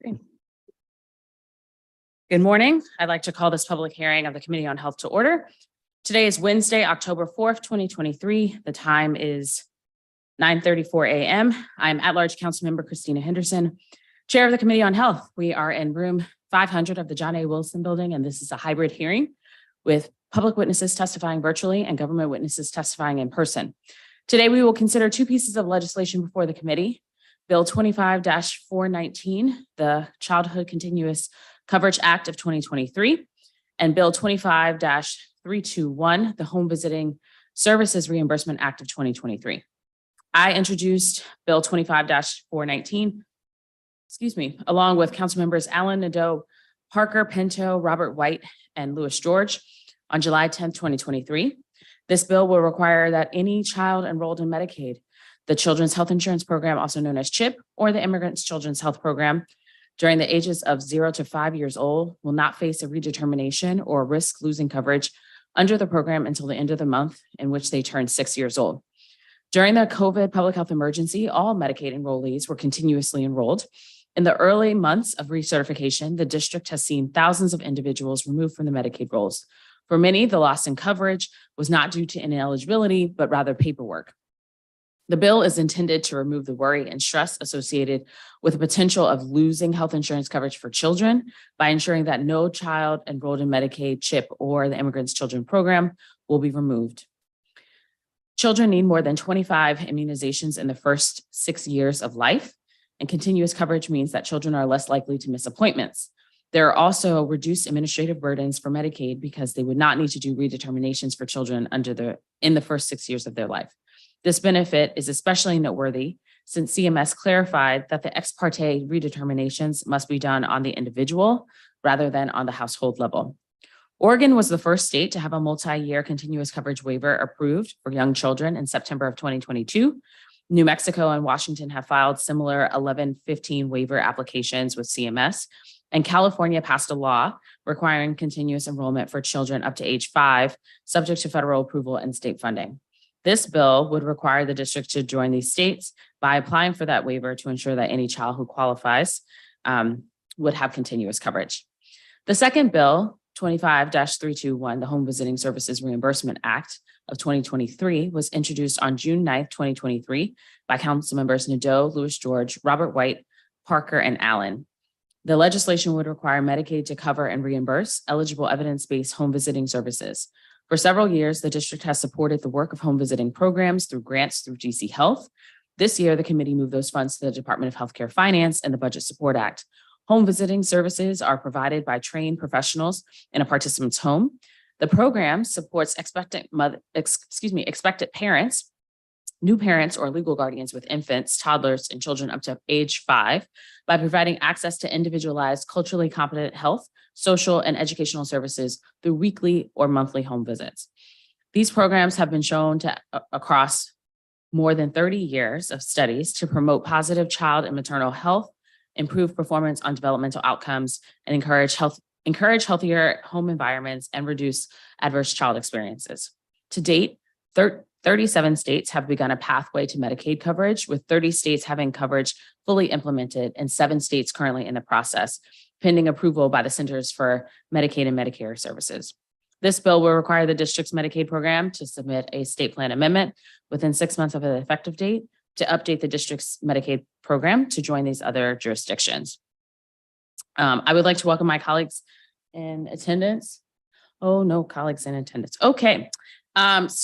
Great. Good morning. I'd like to call this public hearing of the Committee on Health to order. Today is Wednesday, October 4th, 2023. The time is 9:34 a.m. I'm at-large council member Christina Henderson, chair of the Committee on Health. We are in room 500 of the John A. Wilson building, and this is a hybrid hearing with public witnesses testifying virtually and government witnesses testifying in person. Today, we will consider two pieces of legislation before the committee. Bill 25-419, the Childhood Continuous Coverage Act of 2023, and Bill 25-321, the Home Visiting Services Reimbursement Act of 2023. I introduced Bill 25-419, along with council members Allen Nadeau, Parker, Pinto, Robert White, and Louis George on July 10th, 2023. This bill will require that any child enrolled in Medicaid, the Children's Health Insurance Program, also known as CHIP, or the Immigrant's Children's Health Program, during the ages of 0 to 5 years old will not face a redetermination or risk losing coverage under the program until the end of the month in which they turn 6 years old. During the COVID public health emergency, all Medicaid enrollees were continuously enrolled. In the early months of recertification, the district has seen thousands of individuals removed from the Medicaid rolls. For many, the loss in coverage was not due to ineligibility, but rather paperwork. The bill is intended to remove the worry and stress associated with the potential of losing health insurance coverage for children by ensuring that no child enrolled in Medicaid, CHIP, or the Immigrant's Children Program will be removed. Children need more than 25 immunizations in the first 6 years of life, and continuous coverage means that children are less likely to miss appointments. There are also reduced administrative burdens for Medicaid because they would not need to do redeterminations for children in the first 6 years of their life. This benefit is especially noteworthy since CMS clarified that the ex parte redeterminations must be done on the individual rather than on the household level. Oregon was the first state to have a multi-year continuous coverage waiver approved for young children in September of 2022. New Mexico and Washington have filed similar 1115 waiver applications with CMS, and California passed a law requiring continuous enrollment for children up to age 5, subject to federal approval and state funding. This bill would require the district to join these states by applying for that waiver to ensure that any child who qualifies would have continuous coverage. The second bill, 25-321, the Home Visiting Services Reimbursement Act of 2023, was introduced on June 9th, 2023 by council members Nadeau, Louis George, Robert White, Parker, and Allen. The legislation would require Medicaid to cover and reimburse eligible evidence-based home visiting services. For several years, the district has supported the work of home visiting programs through grants through GC Health. This year, the committee moved those funds to the Department of Healthcare Finance and the Budget Support Act. Home visiting services are provided by trained professionals in a participant's home. The program supports expectant parents, new parents, or legal guardians with infants, toddlers, and children up to age 5 by providing access to individualized, culturally competent health, social, and educational services through weekly or monthly home visits. These programs have been shown to across more than 30 years of studies to promote positive child and maternal health, improve performance on developmental outcomes, and encourage healthier home environments and reduce adverse child experiences. To date, 37 states have begun a pathway to Medicaid coverage, with 30 states having coverage fully implemented and 7 states currently in the process, pending approval by the Centers for Medicaid and Medicare Services. This bill will require the district's Medicaid program to submit a state plan amendment within 6 months of the effective date to update the district's Medicaid program to join these other jurisdictions. I would like to welcome my colleagues in attendance. Oh, no colleagues in attendance. Okay. If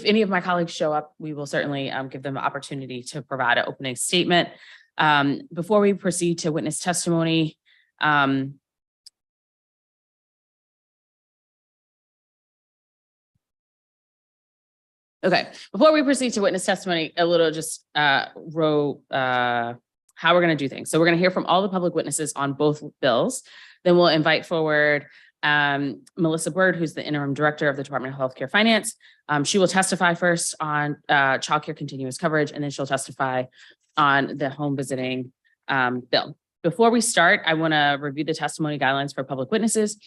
any of my colleagues show up, we will certainly give them the opportunity to provide an opening statement. Before we proceed to witness testimony, before we proceed to witness testimony, a little just how we're going to do things. So we're going to hear from all the public witnesses on both bills. Then we'll invite forward Melissa Bird, who's the interim director of the Department of Healthcare Finance. She will testify first on childcare continuous coverage, and then she'll testify on the home visiting bill. Before we start, I want to review the testimony guidelines for public witnesses.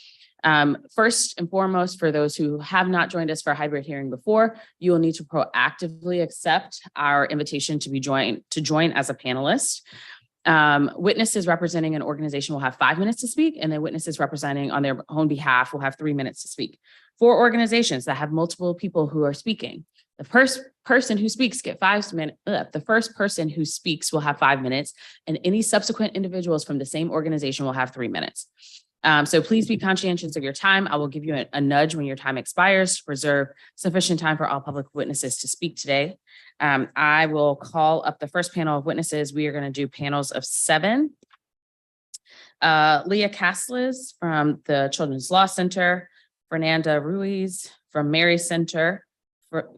First and foremost, for those who have not joined us for a hybrid hearing before, you will need to proactively accept our invitation to join as a panelist. Witnesses representing an organization will have 5 minutes to speak, and then witnesses representing on their own behalf will have 3 minutes to speak. For organizations that have multiple people who are speaking, the first person who speaks get 5 minutes. The first person who speaks will have 5 minutes, and any subsequent individuals from the same organization will have 3 minutes. So please be conscientious of your time. I will give you a nudge when your time expires to reserve sufficient time for all public witnesses to speak today. I will call up the first panel of witnesses. We are going to do panels of 7. Leah Castles from the Children's Law Center, Fernanda Ruiz from Mary Center,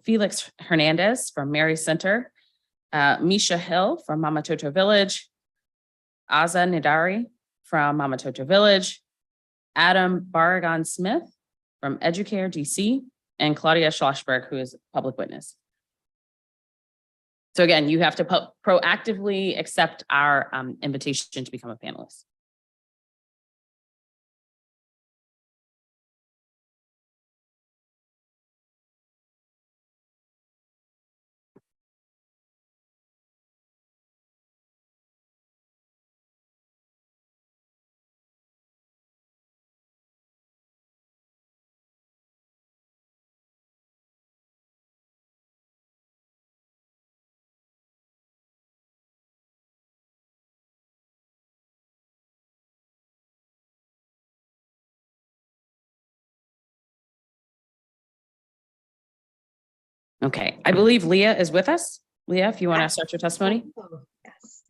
Felix Hernandez from Mary Center, Misha Hill from Mama Toto Village, Aza Nidari from Mama Toto Village, Adam Barragan Smith from Educare DC, and Claudia Schlossberg, who is a public witness. So again, you have to proactively accept our invitation to become a panelist. Okay, I believe Leah is with us. Leah, if you want to start your testimony. Yes.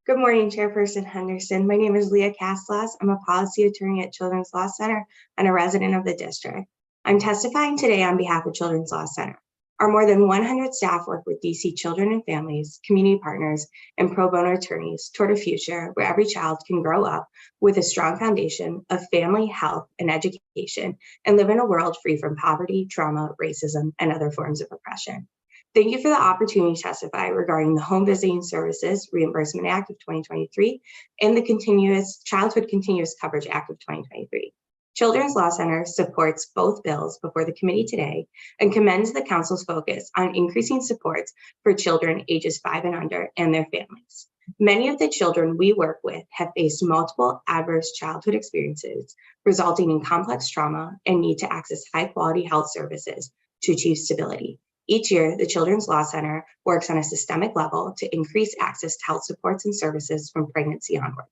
Good morning, Chairperson Henderson. My name is Leah Castlas. I'm a policy attorney at Children's Law Center and a resident of the district. I'm testifying today on behalf of Children's Law Center. Our more than 100 staff work with DC children and families, community partners, and pro bono attorneys toward a future where every child can grow up with a strong foundation of family, health, and education, and live in a world free from poverty, trauma, racism, and other forms of oppression. Thank you for the opportunity to testify regarding the Home Visiting Services Reimbursement Act of 2023 and the Childhood Continuous Coverage Act of 2023. Children's Law Center supports both bills before the committee today and commends the council's focus on increasing supports for children ages 5 and under and their families. Many of the children we work with have faced multiple adverse childhood experiences, resulting in complex trauma and need to access high-quality health services to achieve stability. Each year, the Children's Law Center works on a systemic level to increase access to health supports and services from pregnancy onward.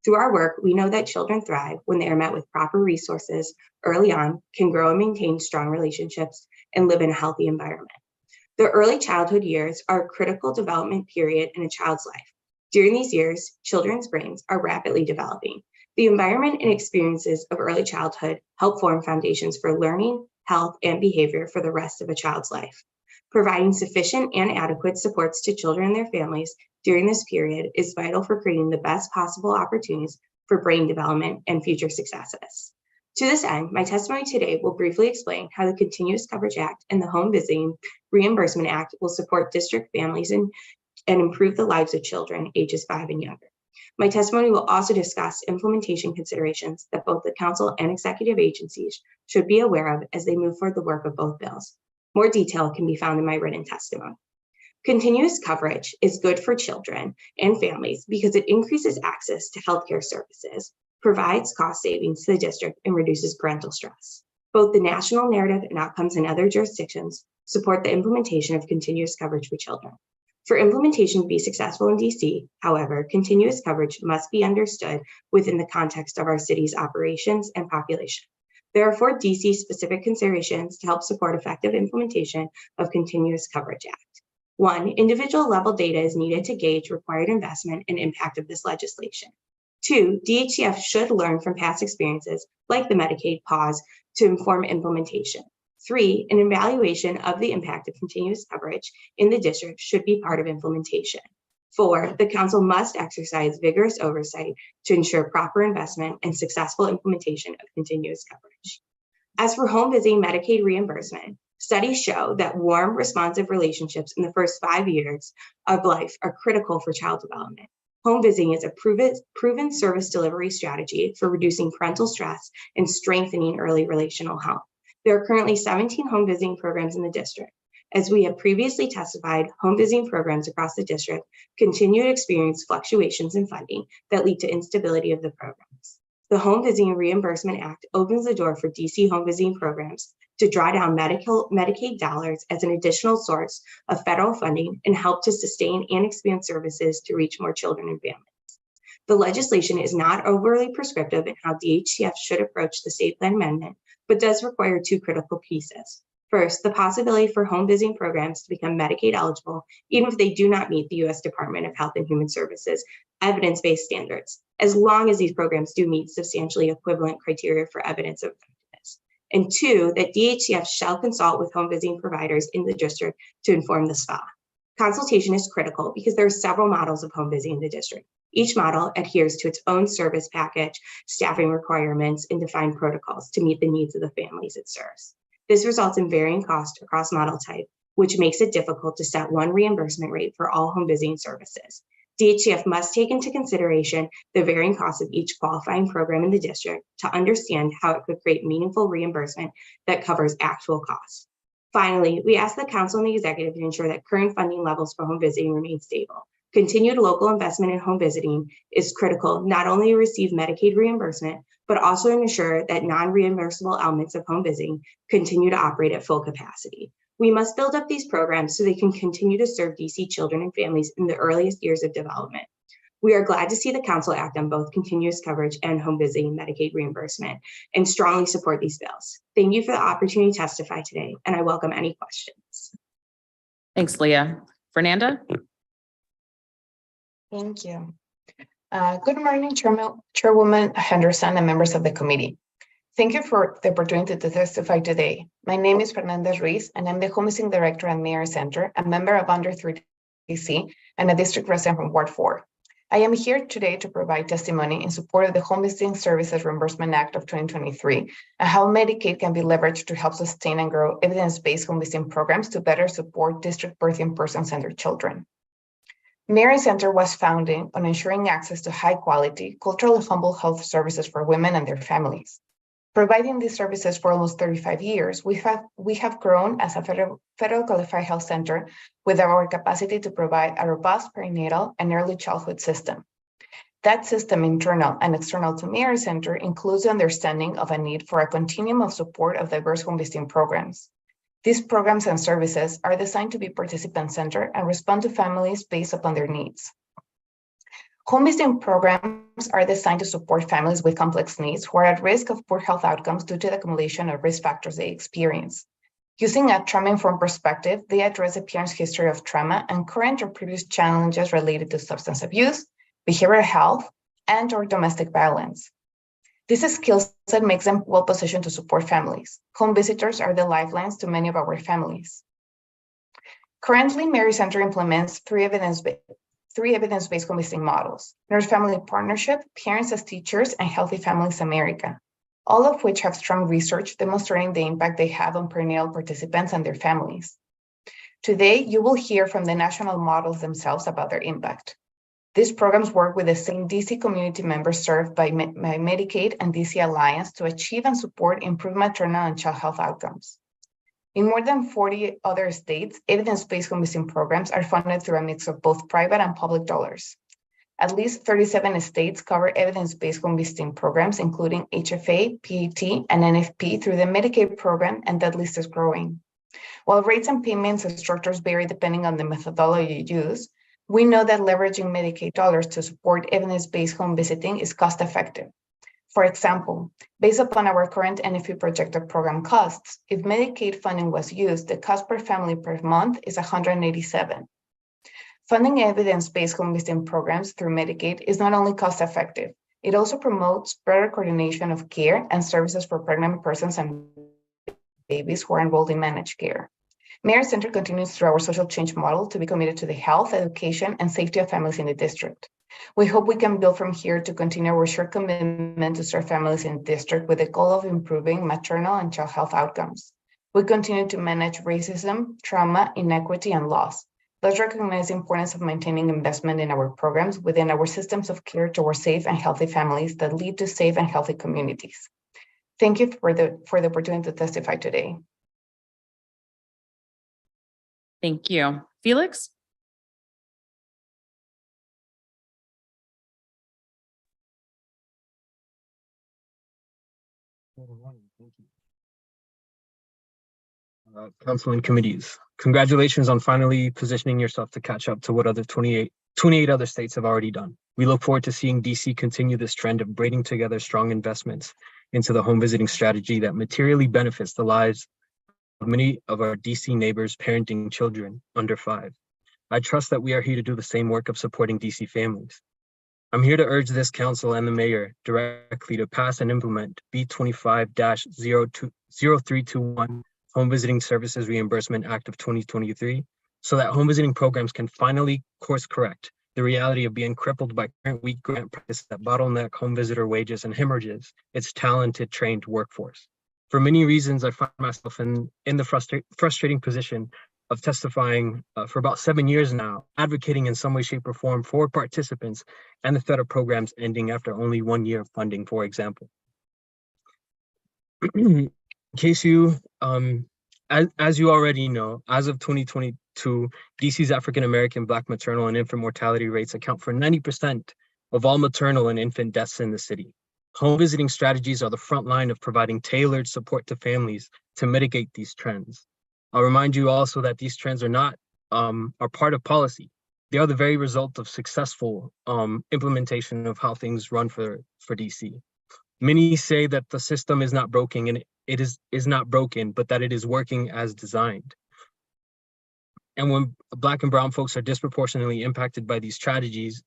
Through our work, we know that children thrive when they are met with proper resources early on, can grow and maintain strong relationships, and live in a healthy environment. The early childhood years are a critical development period in a child's life. During these years, children's brains are rapidly developing. The environment and experiences of early childhood help form foundations for learning, health, and behavior for the rest of a child's life. Providing sufficient and adequate supports to children and their families during this period is vital for creating the best possible opportunities for brain development and future successes. To this end, my testimony today will briefly explain how the Continuous Coverage Act and the Home Visiting Reimbursement Act will support district families and improve the lives of children ages 5 and younger. My testimony will also discuss implementation considerations that both the council and executive agencies should be aware of as they move forward the work of both bills. More detail can be found in my written testimony. Continuous coverage is good for children and families because it increases access to healthcare services, provides cost savings to the district, and reduces parental stress. Both the national narrative and outcomes in other jurisdictions support the implementation of continuous coverage for children. For implementation to be successful in DC, however, continuous coverage must be understood within the context of our city's operations and population. There are 4 DC-specific considerations to help support effective implementation of Continuous Coverage Act. 1, individual level data is needed to gauge required investment and impact of this legislation. 2, DHCF should learn from past experiences like the Medicaid pause to inform implementation. 3, an evaluation of the impact of continuous coverage in the district should be part of implementation. 4, the council must exercise vigorous oversight to ensure proper investment and successful implementation of continuous coverage. As for home visiting Medicaid reimbursement, studies show that warm, responsive relationships in the first 5 years of life are critical for child development. Home visiting is a proven service delivery strategy for reducing parental stress and strengthening early relational health. There are currently 17 home visiting programs in the district. As we have previously testified, home visiting programs across the district continue to experience fluctuations in funding that lead to instability of the programs. The Home Visiting Reimbursement Act opens the door for DC home visiting programs to draw down Medicaid dollars as an additional source of federal funding and help to sustain and expand services to reach more children and families. The legislation is not overly prescriptive in how DHCF should approach the state plan amendment, but does require two critical pieces. First, the possibility for home visiting programs to become Medicaid eligible, even if they do not meet the U.S. Department of Health and Human Services evidence-based standards, as long as these programs do meet substantially equivalent criteria for evidence of effectiveness. And two, that DHCF shall consult with home visiting providers in the district to inform the SPA. Consultation is critical because there are several models of home visiting in the district. Each model adheres to its own service package, staffing requirements, and defined protocols to meet the needs of the families it serves. This results in varying costs across model type, which makes it difficult to set one reimbursement rate for all home visiting services. DHCF must take into consideration the varying costs of each qualifying program in the district to understand how it could create meaningful reimbursement that covers actual costs. Finally, we ask the council and the executive to ensure that current funding levels for home visiting remain stable. Continued local investment in home visiting is critical, not only to receive Medicaid reimbursement, but also to ensure that non-reimbursable elements of home visiting continue to operate at full capacity. We must build up these programs so they can continue to serve DC children and families in the earliest years of development. We are glad to see the council act on both continuous coverage and home visiting Medicaid reimbursement and strongly support these bills. Thank you for the opportunity to testify today, and I welcome any questions. Thanks, Leah. Fernanda? Thank you. Good morning, Chairwoman Henderson and members of the committee. Thank you for the opportunity to testify today. My name is Fernanda Ruiz, and I'm the Home Visiting Director at Mayor Center, a member of Under 3 DC, and a district resident from Ward 4. I am here today to provide testimony in support of the Home Visiting Services Reimbursement Act of 2023 and how Medicaid can be leveraged to help sustain and grow evidence-based home visiting programs to better support district birthing persons and their children. Mary Center was founded on ensuring access to high-quality, culturally humble health services for women and their families. Providing these services for almost 35 years, we have grown as a federal qualified health center with our capacity to provide a robust perinatal and early childhood system. That system, internal and external to Mary Center, includes the understanding of a need for a continuum of support of diverse home visiting programs. These programs and services are designed to be participant-centered and respond to families based upon their needs. Home visiting programs are designed to support families with complex needs who are at risk of poor health outcomes due to the accumulation of risk factors they experience. Using a trauma-informed perspective, they address the parent's history of trauma and current or previous challenges related to substance abuse, behavioral health, and/or domestic violence. This skill set makes them well-positioned to support families. Home visitors are the lifelines to many of our families. Currently, Mary Center implements three evidence-based home visiting models: Nurse-Family Partnership, Parents as Teachers, and Healthy Families America, all of which have strong research demonstrating the impact they have on perinatal participants and their families. Today, you will hear from the national models themselves about their impact. These programs work with the same DC community members served by Medicaid and DC Alliance to achieve and support improved maternal and child health outcomes. In more than 40 other states, evidence-based home visiting programs are funded through a mix of both private and public dollars. At least 37 states cover evidence-based home visiting programs, including HFA, PAT, and NFP through the Medicaid program, and that list is growing. While rates and payments and structures vary depending on the methodology used, we know that leveraging Medicaid dollars to support evidence-based home visiting is cost-effective. For example, based upon our current NFP projected program costs, if Medicaid funding was used, the cost per family per month is $187. Funding evidence-based home visiting programs through Medicaid is not only cost-effective, it also promotes better coordination of care and services for pregnant persons and babies who are enrolled in managed care. Mary Center continues through our social change model to be committed to the health, education, and safety of families in the district. We hope we can build from here to continue our shared commitment to serve families in the district with the goal of improving maternal and child health outcomes. We continue to manage racism, trauma, inequity, and loss. Let's recognize the importance of maintaining investment in our programs within our systems of care towards safe and healthy families that lead to safe and healthy communities. Thank you for the opportunity to testify today. Thank you. Felix? Council and committees, congratulations on finally positioning yourself to catch up to what other 28 other states have already done. We look forward to seeing DC continue this trend of braiding together strong investments into the home visiting strategy that materially benefits the lives of many of our DC neighbors parenting children under 5. I trust that we are here to do the same work of supporting DC families. I'm here to urge this council and the mayor directly to pass and implement B25-0321 Home Visiting Services Reimbursement Act of 2023, so that home visiting programs can finally course correct the reality of being crippled by current weak grant practices that bottleneck home visitor wages and hemorrhages its talented, trained workforce. For many reasons, I find myself in the frustrating position of testifying for about 7 years now, advocating in some way, shape, or form for participants and the federal programs ending after only 1 year of funding, for example. In case you, as you already know, as of 2022, DC's African-American Black maternal and infant mortality rates account for 90% of all maternal and infant deaths in the city. Home visiting strategies are the front line of providing tailored support to families to mitigate these trends. I'll remind you also that these trends are part of policy. They are the very result of successful implementation of how things run for DC. Many say that the system is not broken, and it is not broken, but that it is working as designed. And when Black and brown folks are disproportionately impacted by these tragedies,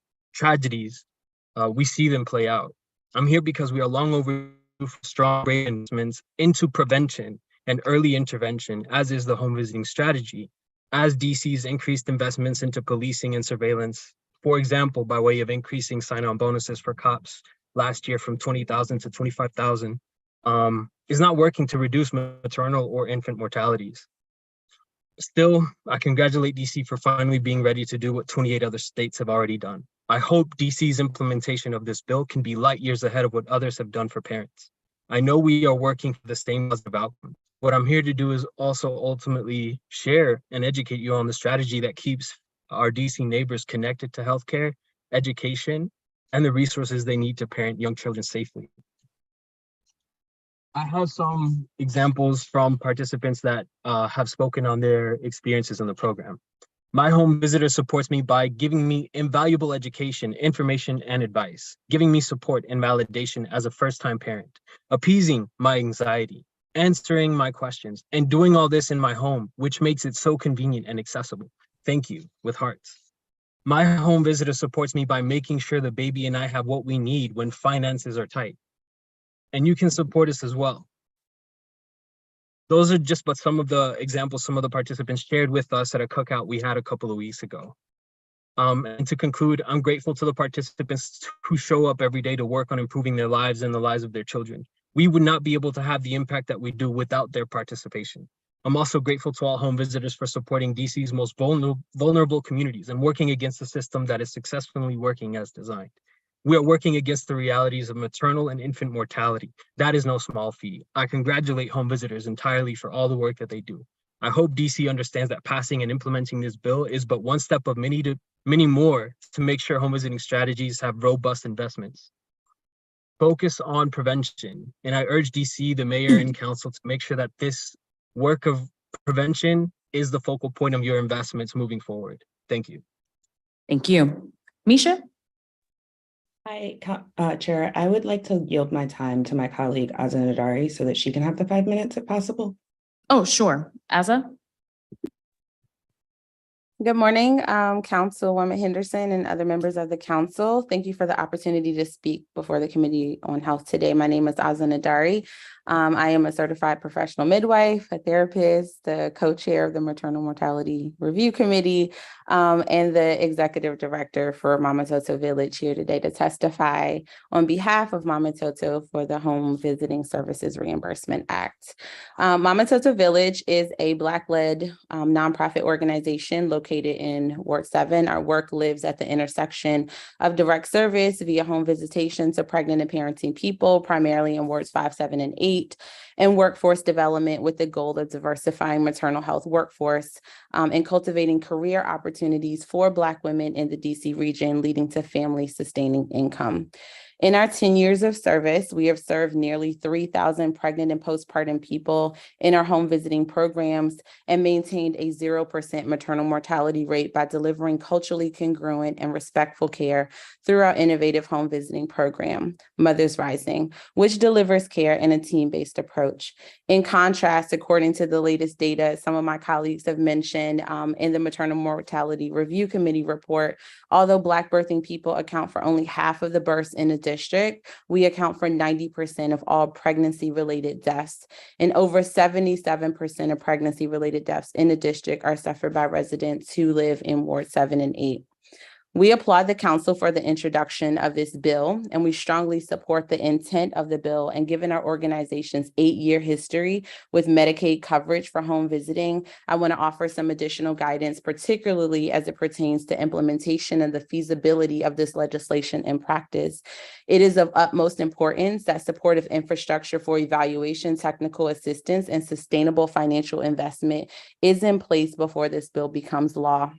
we see them play out. I'm here because we are long overdue for strong investments into prevention and early intervention, as is the home visiting strategy, as DC's increased investments into policing and surveillance, for example, by way of increasing sign-on bonuses for cops last year from 20,000 to 25,000, is not working to reduce maternal or infant mortalities. Still, I congratulate DC for finally being ready to do what 28 other states have already done. I hope DC's implementation of this bill can be light years ahead of what others have done for parents. I know we are working for the same positive outcome. What I'm here to do is also ultimately share and educate you on the strategy that keeps our DC neighbors connected to healthcare, education, and the resources they need to parent young children safely. I have some examples from participants that have spoken on their experiences in the program. My home visitor supports me by giving me invaluable education, information, and advice, giving me support and validation as a first-time parent, appeasing my anxiety, answering my questions, and doing all this in my home, which makes it so convenient and accessible. Thank you, with hearts. My home visitor supports me by making sure the baby and I have what we need when finances are tight. And you can support us as well. Those are just but some of the examples some of the participants shared with us at a cookout we had a couple of weeks ago. And to conclude, I'm grateful to the participants who show up every day to work on improving their lives and the lives of their children. We would not be able to have the impact that we do without their participation. I'm also grateful to all home visitors for supporting DC's most vulnerable communities and working against a system that is successfully working as designed. We are working against the realities of maternal and infant mortality. That is no small feat. I congratulate home visitors entirely for all the work that they do. I hope DC understands that passing and implementing this bill is but one step of many more to make sure home visiting strategies have robust investments. Focus on prevention. And I urge DC, the mayor, and council to make sure that this work of prevention is the focal point of your investments moving forward. Thank you. Thank you. Misha? Hi, Chair. I would like to yield my time to my colleague, Azza Nadari, so that she can have the 5 minutes if possible. Oh, sure. Azza? Good morning, Councilwoman Henderson and other members of the council. Thank you for the opportunity to speak before the Committee on Health today. My name is Azza Nadari. I am a certified professional midwife, a therapist, the co-chair of the Maternal Mortality Review Committee, and the executive director for Mama Toto Village here today to testify on behalf of Mama Toto for the Home Visiting Services Reimbursement Act. Mama Toto Village is a Black-led nonprofit organization located located in Ward 7. Our work lives at the intersection of direct service via home visitation to pregnant and parenting people, primarily in Wards 5, 7, and 8, and workforce development with the goal of diversifying maternal health workforce and cultivating career opportunities for Black women in the DC region, leading to family-sustaining income. In our 10 years of service, we have served nearly 3,000 pregnant and postpartum people in our home visiting programs and maintained a 0% maternal mortality rate by delivering culturally congruent and respectful care through our innovative home visiting program, Mothers Rising, which delivers care in a team-based approach. In contrast, according to the latest data some of my colleagues have mentioned in the Maternal Mortality Review Committee report, although Black birthing people account for only half of the births in the district, we account for 90% of all pregnancy-related deaths, and over 77% of pregnancy-related deaths in the district are suffered by residents who live in Ward 7 and 8. We applaud the council for the introduction of this bill, and we strongly support the intent of the bill. And given our organization's 8-year history with Medicaid coverage for home visiting, I want to offer some additional guidance, particularly as it pertains to implementation and the feasibility of this legislation in practice. It is of utmost importance that supportive infrastructure for evaluation, technical assistance, and sustainable financial investment is in place before this bill becomes law.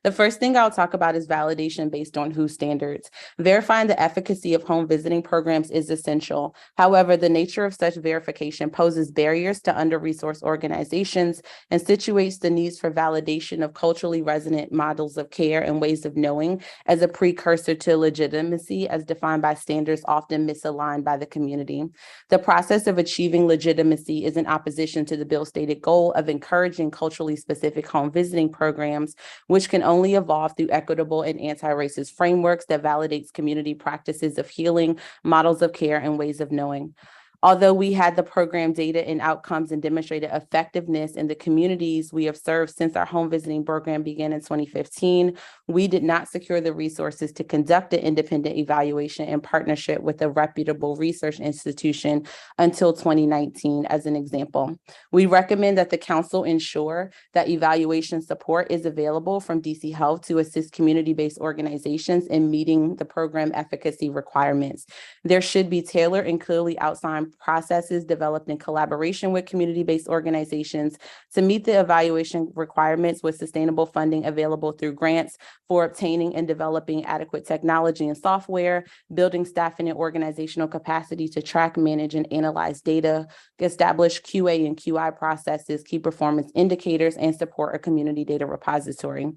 The first thing I'll talk about is validation based on WHO standards. Verifying the efficacy of home visiting programs is essential. However, the nature of such verification poses barriers to under-resourced organizations and situates the needs for validation of culturally resonant models of care and ways of knowing as a precursor to legitimacy as defined by standards often misaligned by the community. The process of achieving legitimacy is in opposition to the bill's stated goal of encouraging culturally specific home visiting programs, which can only evolve through equitable and anti-racist frameworks that validates community practices of healing, models of care, and ways of knowing. Although we had the program data and outcomes and demonstrated effectiveness in the communities we have served since our home visiting program began in 2015, we did not secure the resources to conduct an independent evaluation in partnership with a reputable research institution until 2019, as an example. We recommend that the council ensure that evaluation support is available from DC Health to assist community-based organizations in meeting the program efficacy requirements. There should be tailored and clearly outlined processes developed in collaboration with community-based organizations to meet the evaluation requirements with sustainable funding available through grants for obtaining and developing adequate technology and software, building staffing and organizational capacity to track, manage, and analyze data, establish QA and QI processes, key performance indicators, and support a community data repository.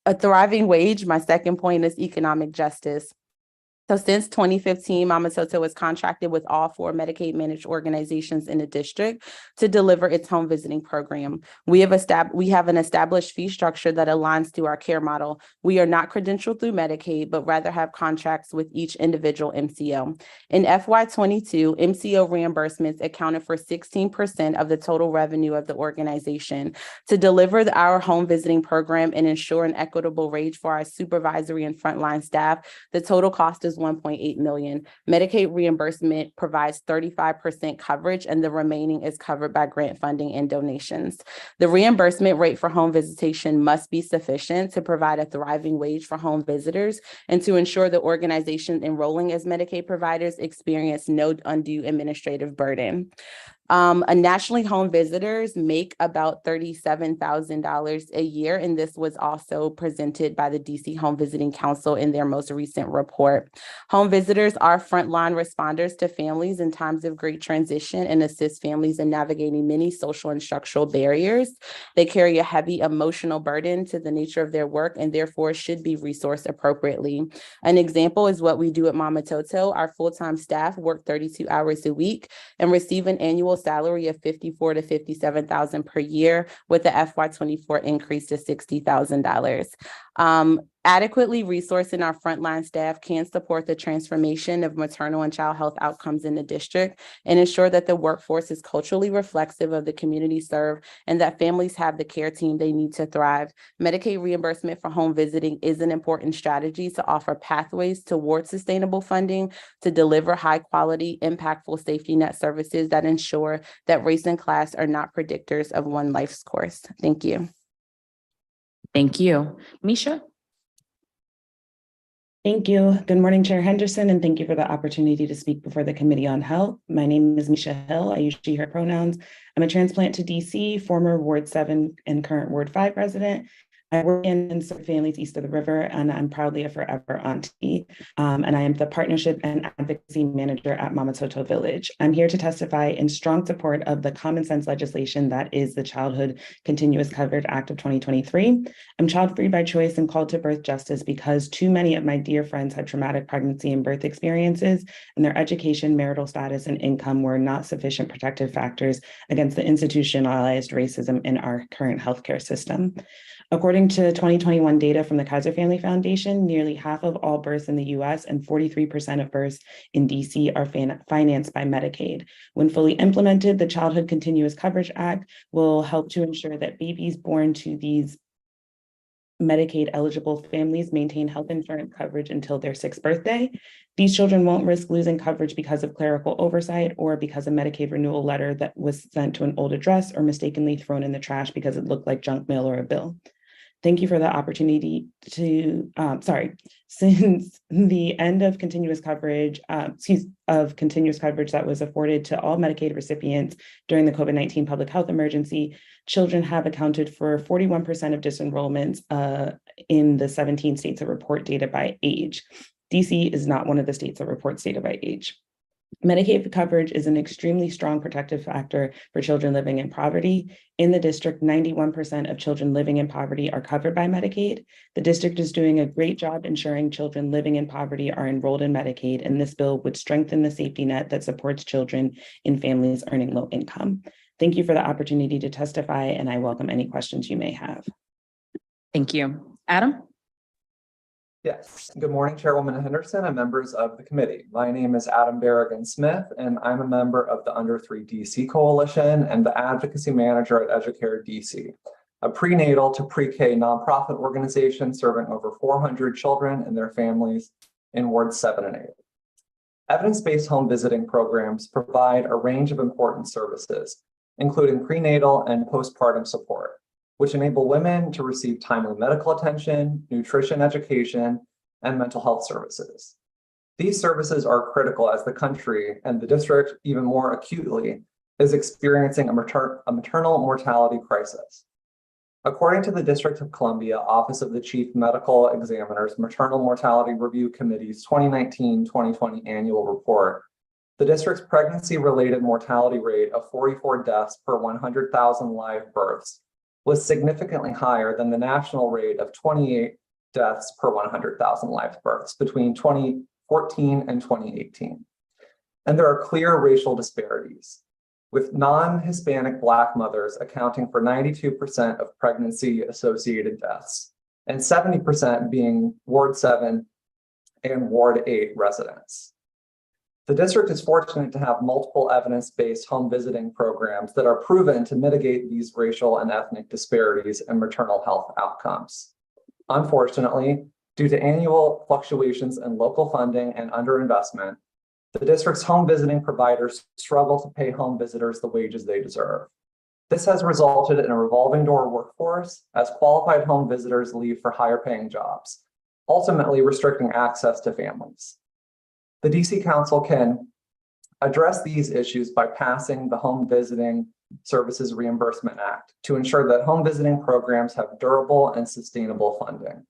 A thriving wage, my second point, is economic justice. So since 2015, Mama Toto has contracted with all 4 Medicaid managed organizations in the district to deliver its home visiting program. We have an established fee structure that aligns to our care model. We are not credentialed through Medicaid, but rather have contracts with each individual MCO. In FY22, MCO reimbursements accounted for 16% of the total revenue of the organization. To deliver our home visiting program and ensure an equitable wage for our supervisory and frontline staff, the total cost is $1.8 million. Medicaid reimbursement provides 35% coverage, and the remaining is covered by grant funding and donations. The reimbursement rate for home visitation must be sufficient to provide a thriving wage for home visitors and to ensure the organizations enrolling as Medicaid providers experience no undue administrative burden. Nationally, home visitors make about $37,000 a year, and this was also presented by the DC Home Visiting Council in their most recent report. Home visitors are frontline responders to families in times of great transition and assist families in navigating many social and structural barriers. They carry a heavy emotional burden to the nature of their work and therefore should be resourced appropriately. An example is what we do at Mama Toto. Our full-time staff work 32 hours a week and receive an annual salary of $54,000 to $57,000 per year, with the FY24 increase to $60,000. Adequately resourcing our frontline staff can support the transformation of maternal and child health outcomes in the district and ensure that the workforce is culturally reflexive of the community served and that families have the care team they need to thrive. Medicaid reimbursement for home visiting is an important strategy to offer pathways towards sustainable funding to deliver high quality, impactful safety net services that ensure that race and class are not predictors of one life's course. Thank you. Thank you. Misha? Thank you. Good morning, Chair Henderson, and thank you for the opportunity to speak before the Committee on Health. My name is Misha Hill. I use she, her pronouns. I'm a transplant to DC, former Ward 7 and current Ward 5 resident. I work in serve families east of the river, and I'm proudly a forever auntie. And I am the Partnership and Advocacy Manager at Mama Toto Village. I'm here to testify in strong support of the common sense legislation that is the Childhood Continuous Coverage Act of 2023. I'm child-free by choice and called to birth justice because too many of my dear friends had traumatic pregnancy and birth experiences, and their education, marital status, and income were not sufficient protective factors against the institutionalized racism in our current healthcare system. According to 2021 data from the Kaiser Family Foundation, nearly half of all births in the US and 43% of births in DC are financed by Medicaid. When fully implemented, the Childhood Continuous Coverage Act will help to ensure that babies born to these Medicaid eligible families maintain health insurance coverage until their 6th birthday. These children won't risk losing coverage because of clerical oversight or because a Medicaid renewal letter that was sent to an old address or mistakenly thrown in the trash because it looked like junk mail or a bill. Thank you for the opportunity to, since the end of continuous coverage, that was afforded to all Medicaid recipients during the COVID-19 public health emergency, children have accounted for 41% of disenrollments in the 17 states that report data by age. DC is not one of the states that reports data by age. Medicaid coverage is an extremely strong protective factor for children living in poverty. In the district, 91% of children living in poverty are covered by Medicaid. The district is doing a great job ensuring children living in poverty are enrolled in Medicaid, and this bill would strengthen the safety net that supports children in families earning low income. Thank you for the opportunity to testify, and I welcome any questions you may have. Thank you. Adam? Yes. Good morning, Chairwoman Henderson and members of the committee. My name is Adam Berrigan-Smith, and I'm a member of the Under 3 DC Coalition and the Advocacy Manager at Educare DC, a prenatal to pre-K nonprofit organization serving over 400 children and their families in Wards 7 and 8. Evidence-based home visiting programs provide a range of important services, including prenatal and postpartum support, which enable women to receive timely medical attention, nutrition education, and mental health services. These services are critical as the country, and the district even more acutely, is experiencing a maternal mortality crisis. According to the District of Columbia Office of the Chief Medical Examiner's Maternal Mortality Review Committee's 2019-2020 annual report, the district's pregnancy-related mortality rate of 44 deaths per 100,000 live births was significantly higher than the national rate of 28 deaths per 100,000 live births between 2014 and 2018. And there are clear racial disparities, with non-Hispanic Black mothers accounting for 92% of pregnancy-associated deaths, and 70% being Ward 7 and Ward 8 residents. The district is fortunate to have multiple evidence-based home visiting programs that are proven to mitigate these racial and ethnic disparities in maternal health outcomes. Unfortunately, due to annual fluctuations in local funding and underinvestment, the district's home visiting providers struggle to pay home visitors the wages they deserve. This has resulted in a revolving door workforce as qualified home visitors leave for higher paying jobs, ultimately restricting access to families. The DC Council can address these issues by passing the Home Visiting Services Reimbursement Act to ensure that home visiting programs have durable and sustainable funding.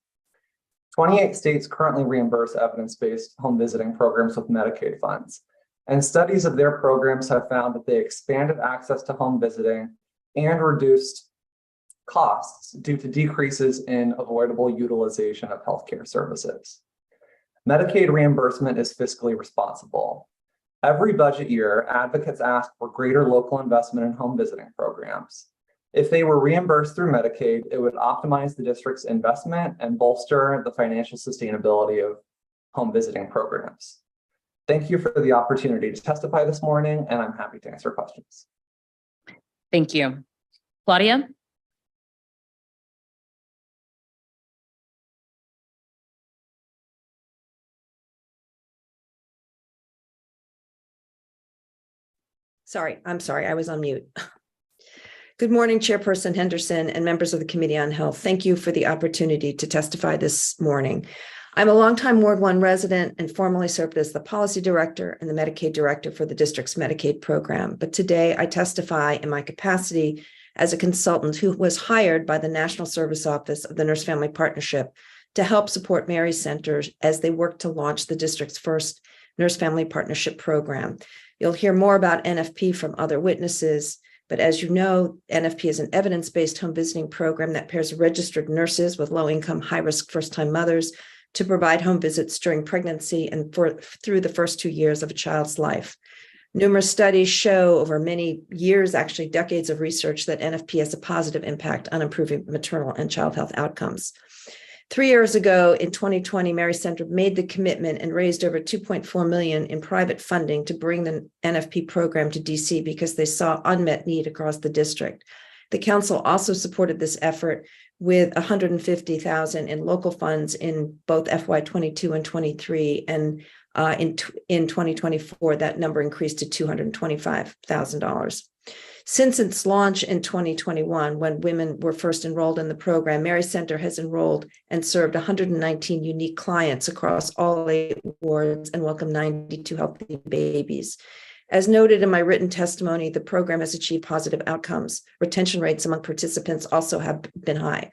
28 states currently reimburse evidence-based home visiting programs with Medicaid funds, and studies of their programs have found that they expanded access to home visiting and reduced costs due to decreases in avoidable utilization of healthcare services. Medicaid reimbursement is fiscally responsible. Every budget year, advocates ask for greater local investment in home visiting programs. If they were reimbursed through Medicaid, it would optimize the district's investment and bolster the financial sustainability of home visiting programs. Thank you for the opportunity to testify this morning, and I'm happy to answer questions. Thank you. Claudia? I'm sorry, I was on mute. Good morning, Chairperson Henderson and members of the Committee on Health. Thank you for the opportunity to testify this morning. I'm a longtime Ward 1 resident and formerly served as the Policy Director and the Medicaid Director for the district's Medicaid program. But today I testify in my capacity as a consultant who was hired by the National Service Office of the Nurse Family Partnership to help support Mary Centers as they work to launch the district's first Nurse Family Partnership program. You'll hear more about NFP from other witnesses. But as you know, NFP is an evidence-based home visiting program that pairs registered nurses with low-income, high-risk first-time mothers to provide home visits during pregnancy and through the first 2 years of a child's life. Numerous studies show over many years, actually decades of research, that NFP has a positive impact on improving maternal and child health outcomes. 3 years ago, in 2020, Mary Center made the commitment and raised over $2.4 million in private funding to bring the NFP program to DC because they saw unmet need across the district. The council also supported this effort with $150,000 in local funds in both FY22 and 23, and in 2024, that number increased to $225,000. Since its launch in 2021, when women were first enrolled in the program, Mary Center has enrolled and served 119 unique clients across all 8 wards and welcomed 92 healthy babies. As noted in my written testimony, the program has achieved positive outcomes. Retention rates among participants also have been high.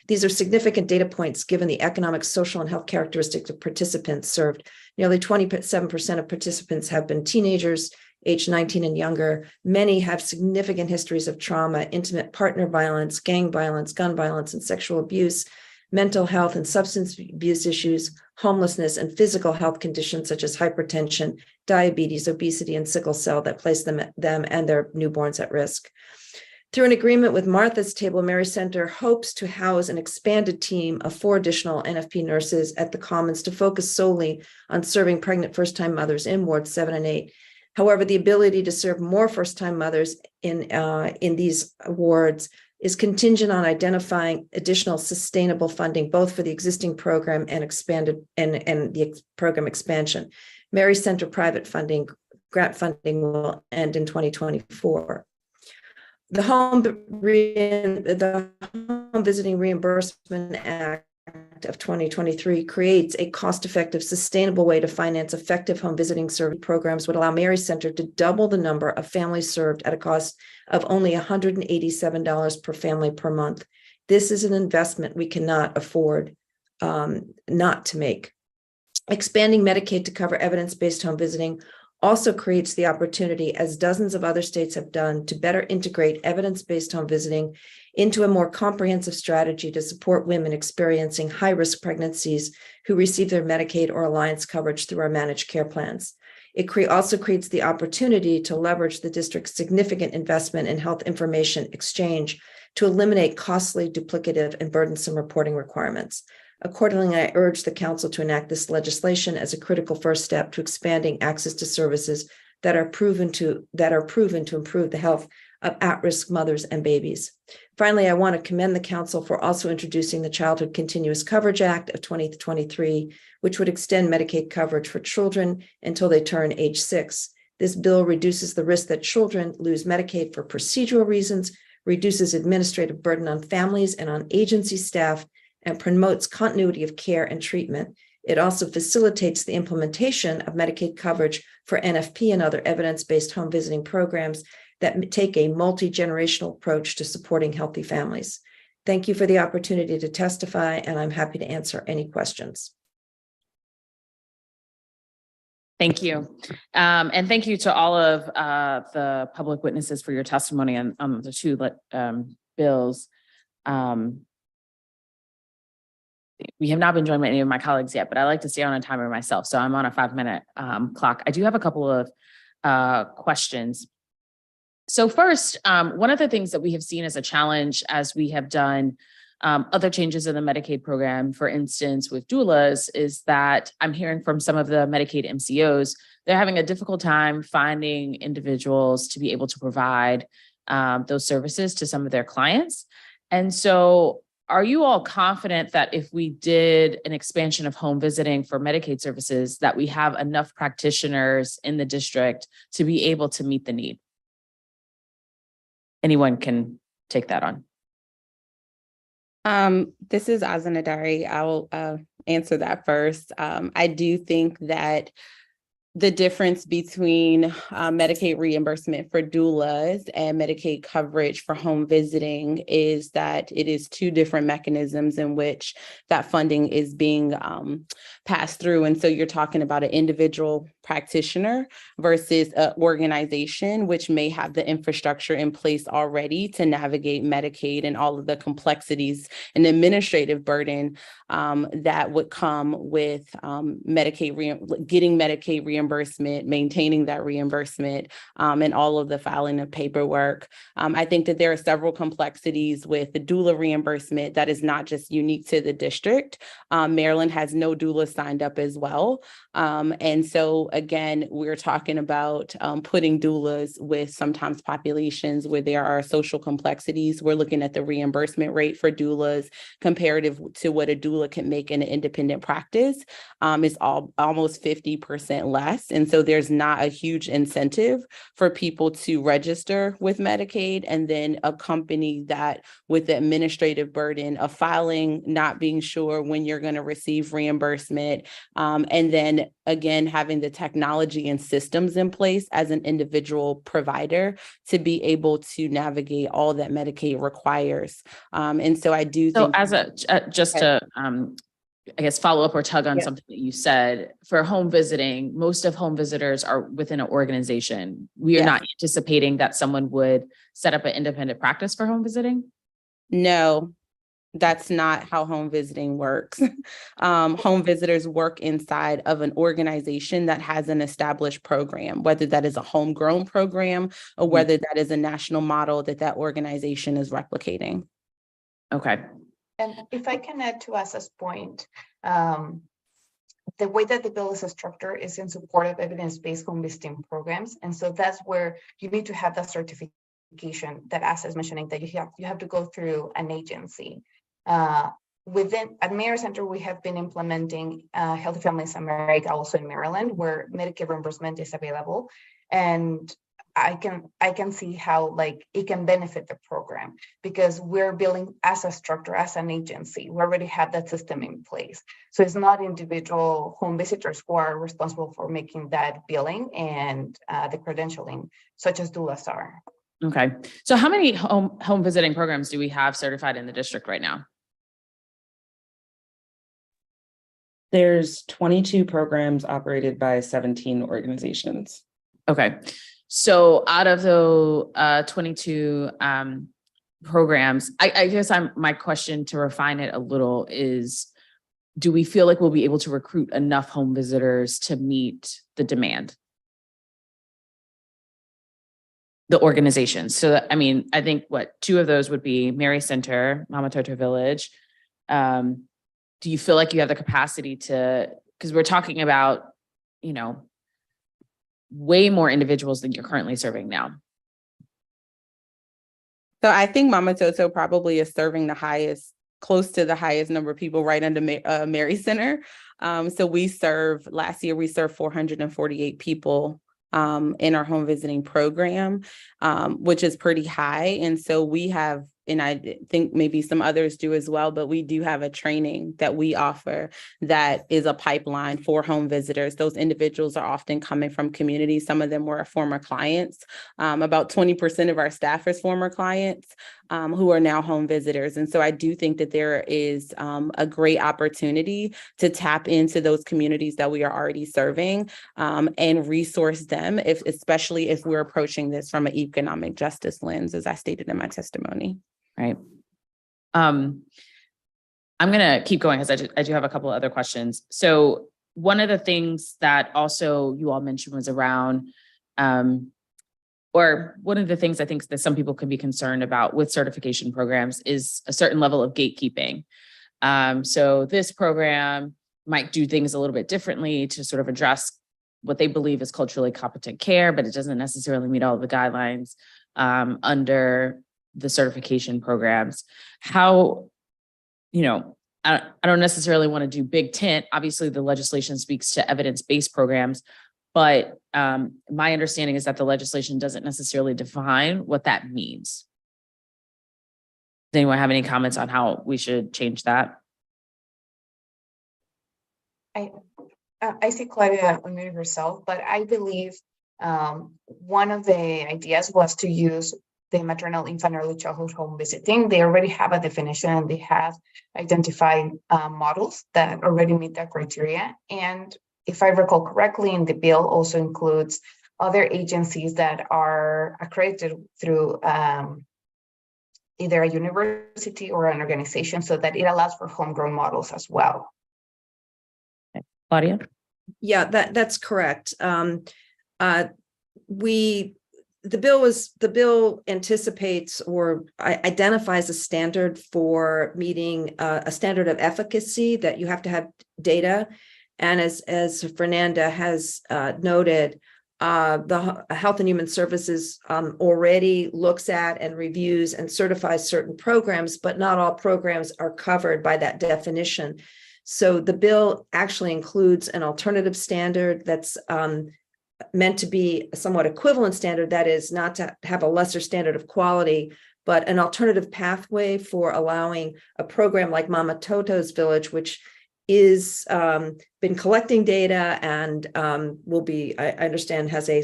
These are significant data points given the economic, social, and health characteristics of participants served. Nearly 27% of participants have been teenagers, age 19 and younger. Many have significant histories of trauma, intimate partner violence, gang violence, gun violence, and sexual abuse, mental health and substance abuse issues, homelessness, and physical health conditions such as hypertension, diabetes, obesity, and sickle cell that place them and their newborns at risk. Through an agreement with Martha's Table, Mary Center hopes to house an expanded team of 4 additional NFP nurses at the Commons to focus solely on serving pregnant first-time mothers in Wards 7 and 8. However, the ability to serve more first-time mothers in these wards is contingent on identifying additional sustainable funding, both for the existing program and the program expansion. Mary Center private funding, grant funding will end in 2024. The Home Visiting Reimbursement Act of 2023 creates a cost-effective, sustainable way to finance effective home visiting service programs would allow Mary Center to double the number of families served at a cost of only $187 per family per month. This is an investment we cannot afford not to make. Expanding Medicaid to cover evidence-based home visiting also creates the opportunity, as dozens of other states have done, to better integrate evidence-based home visiting into a more comprehensive strategy to support women experiencing high-risk pregnancies who receive their Medicaid or Alliance coverage through our managed care plans. It also creates the opportunity to leverage the district's significant investment in health information exchange to eliminate costly, duplicative, and burdensome reporting requirements. Accordingly, I urge the council to enact this legislation as a critical first step to expanding access to services that are proven to improve the health of at-risk mothers and babies. Finally, I want to commend the council for also introducing the Childhood Continuous Coverage Act of 2023, which would extend Medicaid coverage for children until they turn age 6. This bill reduces the risk that children lose Medicaid for procedural reasons, reduces administrative burden on families and on agency staff, and promotes continuity of care and treatment. It also facilitates the implementation of Medicaid coverage for NFP and other evidence-based home visiting programs that take a multi-generational approach to supporting healthy families. Thank you for the opportunity to testify, and I'm happy to answer any questions. Thank you. And thank you to all of the public witnesses for your testimony on the 2 bills. We have not been joined by any of my colleagues yet, but I like to stay on a timer myself. So I'm on a 5-minute clock. I do have a couple of questions. So first, one of the things that we have seen as a challenge as we have done other changes in the Medicaid program, for instance, with doulas, is that I'm hearing from some of the Medicaid MCOs, they're having a difficult time finding individuals to be able to provide those services to some of their clients. And so are you all confident that if we did an expansion of home visiting for Medicaid services, that we have enough practitioners in the district to be able to meet the need? Anyone can take that on? This is Azanadari. I'll answer that first. I do think that the difference between Medicaid reimbursement for doulas and Medicaid coverage for home visiting is that it is two different mechanisms in which that funding is being passed through. And so you're talking about an individual practitioner versus an organization, which may have the infrastructure in place already to navigate Medicaid and all of the complexities and administrative burden that would come with getting Medicaid reimbursement, maintaining that reimbursement, and all of the filing of paperwork. I think that there are several complexities with the doula reimbursement that is not just unique to the district. Maryland has no doula signed up as well. And so again, we're talking about putting doulas with sometimes populations where there are social complexities. We're looking at the reimbursement rate for doulas comparative to what a doula can make in an independent practice is almost 50% less. And so there's not a huge incentive for people to register with Medicaid and then accompany that with the administrative burden of filing, not being sure when you're going to receive reimbursement, and then again, having the technology and systems in place as an individual provider to be able to navigate all that Medicaid requires. And so I do So think— as just to, I guess, follow up or tug on something that you said, for home visiting, most of home visitors are within an organization. We are not anticipating that someone would set up an independent practice for home visiting? No, that's not how home visiting works. Home visitors work inside of an organization that has an established program, whether that is a homegrown program or whether that is a national model that organization is replicating. Okay. And if I can add to Asa's point, the way that the bill is structured is in support of evidence-based home visiting programs. And so that's where you need to have that certification that Asa is mentioning, that you have to go through an agency. At Mayor Center, we have been implementing Healthy Families America also in Maryland, where Medicaid reimbursement is available. And I can see how it can benefit the program because we're building as a structure, as an agency. We already have that system in place. So it's not individual home visitors who are responsible for making that billing and the credentialing, such as doulas are. Okay. So how many home visiting programs do we have certified in the district right now? There's 22 programs operated by 17 organizations. Okay. So out of the 22 programs, I guess my question to refine it a little is, do we feel like we'll be able to recruit enough home visitors to meet the demand? The organizations. So, I mean, I think two of those would be Mary Center, Mama Toto Village. Do you feel like you have the capacity to, because we're talking about, way more individuals than you're currently serving now? So I think Mama Toto probably is serving close to the highest number of people right under Mary Center. So last year we served 448 people in our home visiting program, which is pretty high. And so we have, and I think maybe some others do as well, but we do have a training that we offer that is a pipeline for home visitors. Those individuals are often coming from communities. Some of them were former clients. About 20% of our staff is former clients who are now home visitors. And so I do think that there is a great opportunity to tap into those communities that we are already serving and resource them, especially if we're approaching this from an economic justice lens, as I stated in my testimony. Right. I'm going to keep going because I do have a couple of other questions. So one of the things that also you all mentioned was around, or one of the things I think that some people can be concerned about with certification programs is a certain level of gatekeeping. So this program might do things a little bit differently to sort of address what they believe is culturally competent care, but it doesn't necessarily meet all of the guidelines under the certification programs. How, I don't necessarily want to do big tent. Obviously, the legislation speaks to evidence-based programs, but my understanding is that the legislation doesn't necessarily define what that means. Does anyone have any comments on how we should change that? I see Claudia unmuted herself, but I believe one of the ideas was to use the maternal infant early childhood home visiting. They already have a definition and they have identified models that already meet that criteria. And if I recall correctly, in the bill also includes other agencies that are accredited through either a university or an organization, so that it allows for homegrown models as well. Claudia? Yeah, that's correct. The bill anticipates or identifies a standard for meeting a standard of efficacy, that you have to have data. And as Fernanda has noted, the Health and Human Services already looks at and reviews and certifies certain programs, but not all programs are covered by that definition. So the bill actually includes an alternative standard that's meant to be a somewhat equivalent standard, that is not to have a lesser standard of quality, but an alternative pathway for allowing a program like Mama Toto's Village, which is been collecting data and will be, I understand, has a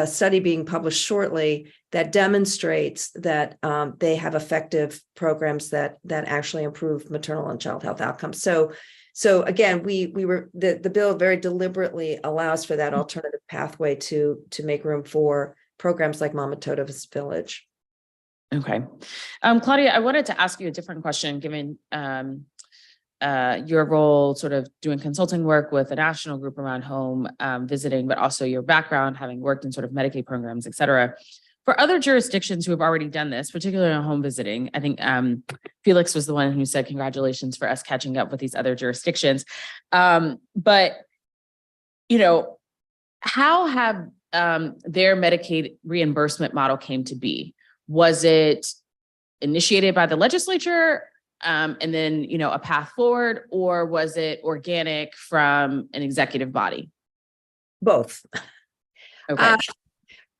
study being published shortly that demonstrates that they have effective programs that actually improve maternal and child health outcomes. So again, the bill very deliberately allows for that alternative pathway to make room for programs like Mama Toto's Village. Okay. Claudia, I wanted to ask you a different question, given your role sort of doing consulting work with a national group around home visiting, but also your background, having worked in sort of Medicaid programs, et cetera. For other jurisdictions who have already done this, particularly on home visiting, I think Felix was the one who said, congratulations for us catching up with these other jurisdictions. But, you know, how have their Medicaid reimbursement model came to be? Was it initiated by the legislature and then, you know, a path forward, or was it organic from an executive body? Both. Okay.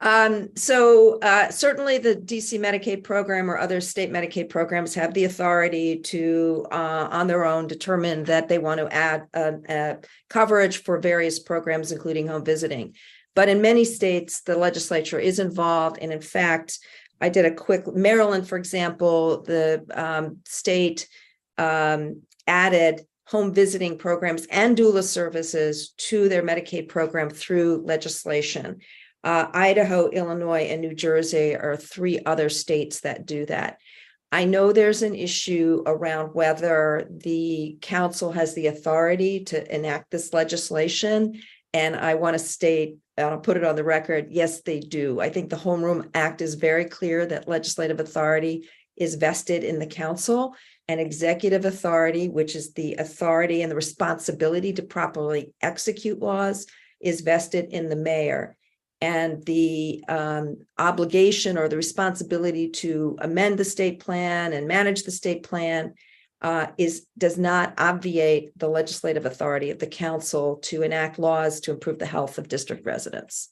Certainly the DC Medicaid program or other state Medicaid programs have the authority to, on their own, determine that they want to add coverage for various programs, including home visiting. But in many states, the legislature is involved. And in fact, I did a quick, Maryland, for example, the state added home visiting programs and doula services to their Medicaid program through legislation. Idaho, Illinois, and New Jersey are three other states that do that. I know there's an issue around whether the council has the authority to enact this legislation. And I want to state, I'll put it on the record, yes, they do. I think the Homeroom Act is very clear that legislative authority is vested in the council, and executive authority, which is the authority and the responsibility to properly execute laws, is vested in the mayor. And the obligation or the responsibility to amend the state plan and manage the state plan does not obviate the legislative authority of the council to enact laws to improve the health of district residents.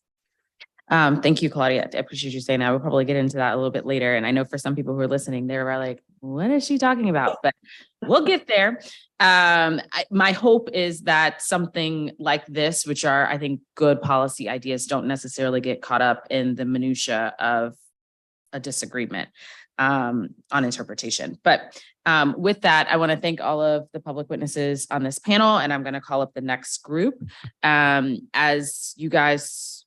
Thank you, Claudia. I appreciate you saying that. We'll probably get into that a little bit later. And I know for some people who are listening, they're like, what is she talking about? But we'll get there. My hope is that something like this, which are, I think, good policy ideas, don't necessarily get caught up in the minutia of a disagreement on interpretation. But with that, I want to thank all of the public witnesses on this panel, and I'm going to call up the next group. As you guys,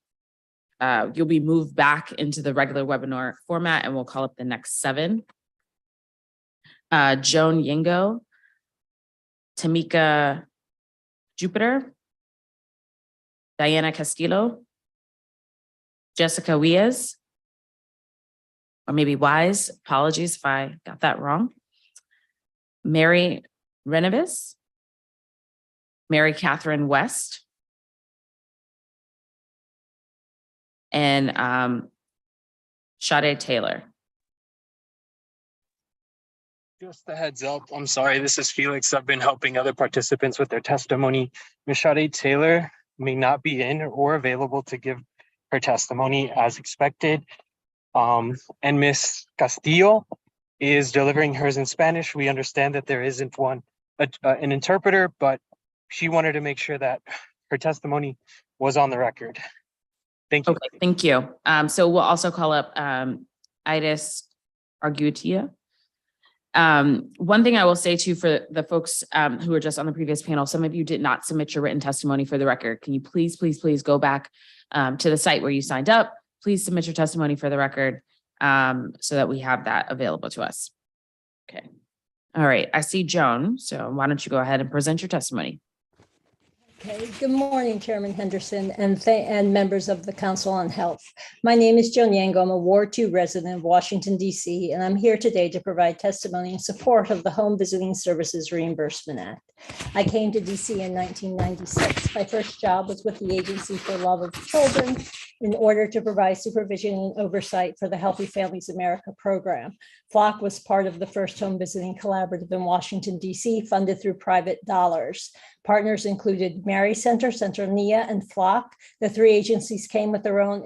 you'll be moved back into the regular webinar format, and we'll call up the next 7. Joan Yingo, Tamika Jupiter, Diana Castillo, Jessica Wiez, or maybe Wise, apologies if I got that wrong, Mary Renevis, Mary Catherine West, and Sade Taylor. Just a heads up, I'm sorry, this is Felix. I've been helping other participants with their testimony. Ms. Sade Taylor may not be in or available to give her testimony as expected. And Miss Castillo is delivering hers in Spanish. We understand that there isn't an interpreter, but she wanted to make sure that her testimony was on the record. Thank you. Okay, thank you. So we'll also call up Iris Argutia. One thing I will say too, for the folks who were just on the previous panel, some of you did not submit your written testimony for the record. Can you please go back to the site where you signed up? Please submit your testimony for the record so that we have that available to us. Okay. All right. I see Joan. So why don't you go ahead and present your testimony? Okay, good morning, Chairman Henderson and members of the Council on Health. My name is Joan Yango. I'm a Ward 2 resident of Washington, D.C., and I'm here today to provide testimony in support of the Home Visiting Services Reimbursement Act. I came to D.C. in 1996. My first job was with the Agency for Love of Children in order to provide supervision and oversight for the Healthy Families America program. FLOC was part of the first home visiting collaborative in Washington, D.C., funded through private dollars. Partners included Mary Center, Central NIA, and FLOC. The three agencies came with their own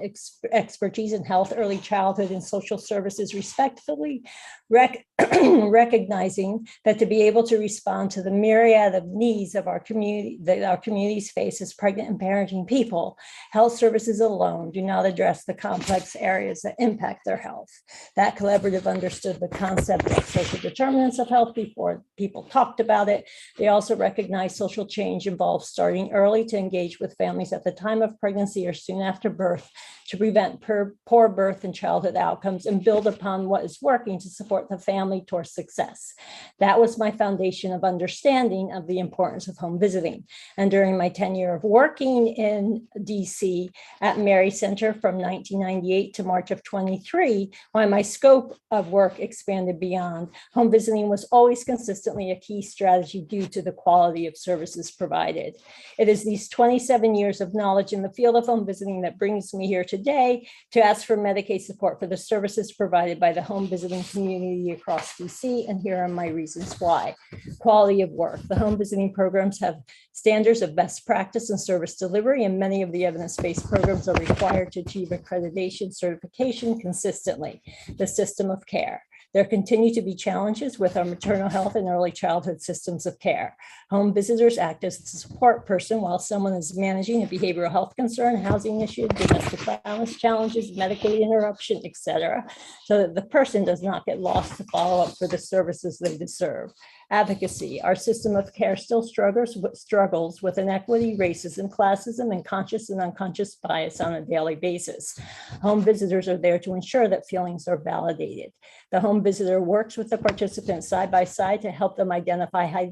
expertise in health, early childhood, and social services, respectively, recognizing that to be able to respond to the myriad of needs of our community that our communities face as pregnant and parenting people, health services alone do not address the complex areas that impact their health. That collaborative understood the concept of social determinants of health before people talked about it. They also recognized social change involves starting early to engage with families at the time of pregnancy or soon after birth to prevent poor birth and childhood outcomes and build upon what is working to support the family towards success. That was my foundation of understanding of the importance of home visiting. And during my tenure of working in DC at Mary Center from 1998 to March of 23, while my scope of work expanded beyond, home visiting was always consistently a key strategy due to the quality of services provided. It is these 27 years of knowledge in the field of home visiting that brings me here today to ask for Medicaid support for the services provided by the home visiting community across DC, and here are my reasons why. Quality of work. The home visiting programs have standards of best practice and service delivery, and many of the evidence-based programs are required to achieve accreditation certification consistently. The system of care. There continue to be challenges with our maternal health and early childhood systems of care. Home visitors act as a support person while someone is managing a behavioral health concern, housing issue, domestic violence challenges, Medicaid interruption, etc., so that the person does not get lost to follow up for the services they deserve. Advocacy. Our system of care still struggles with inequity, racism, classism, and conscious and unconscious bias on a daily basis. Home visitors are there to ensure that feelings are validated. The home visitor works with the participant side by side to help them identify how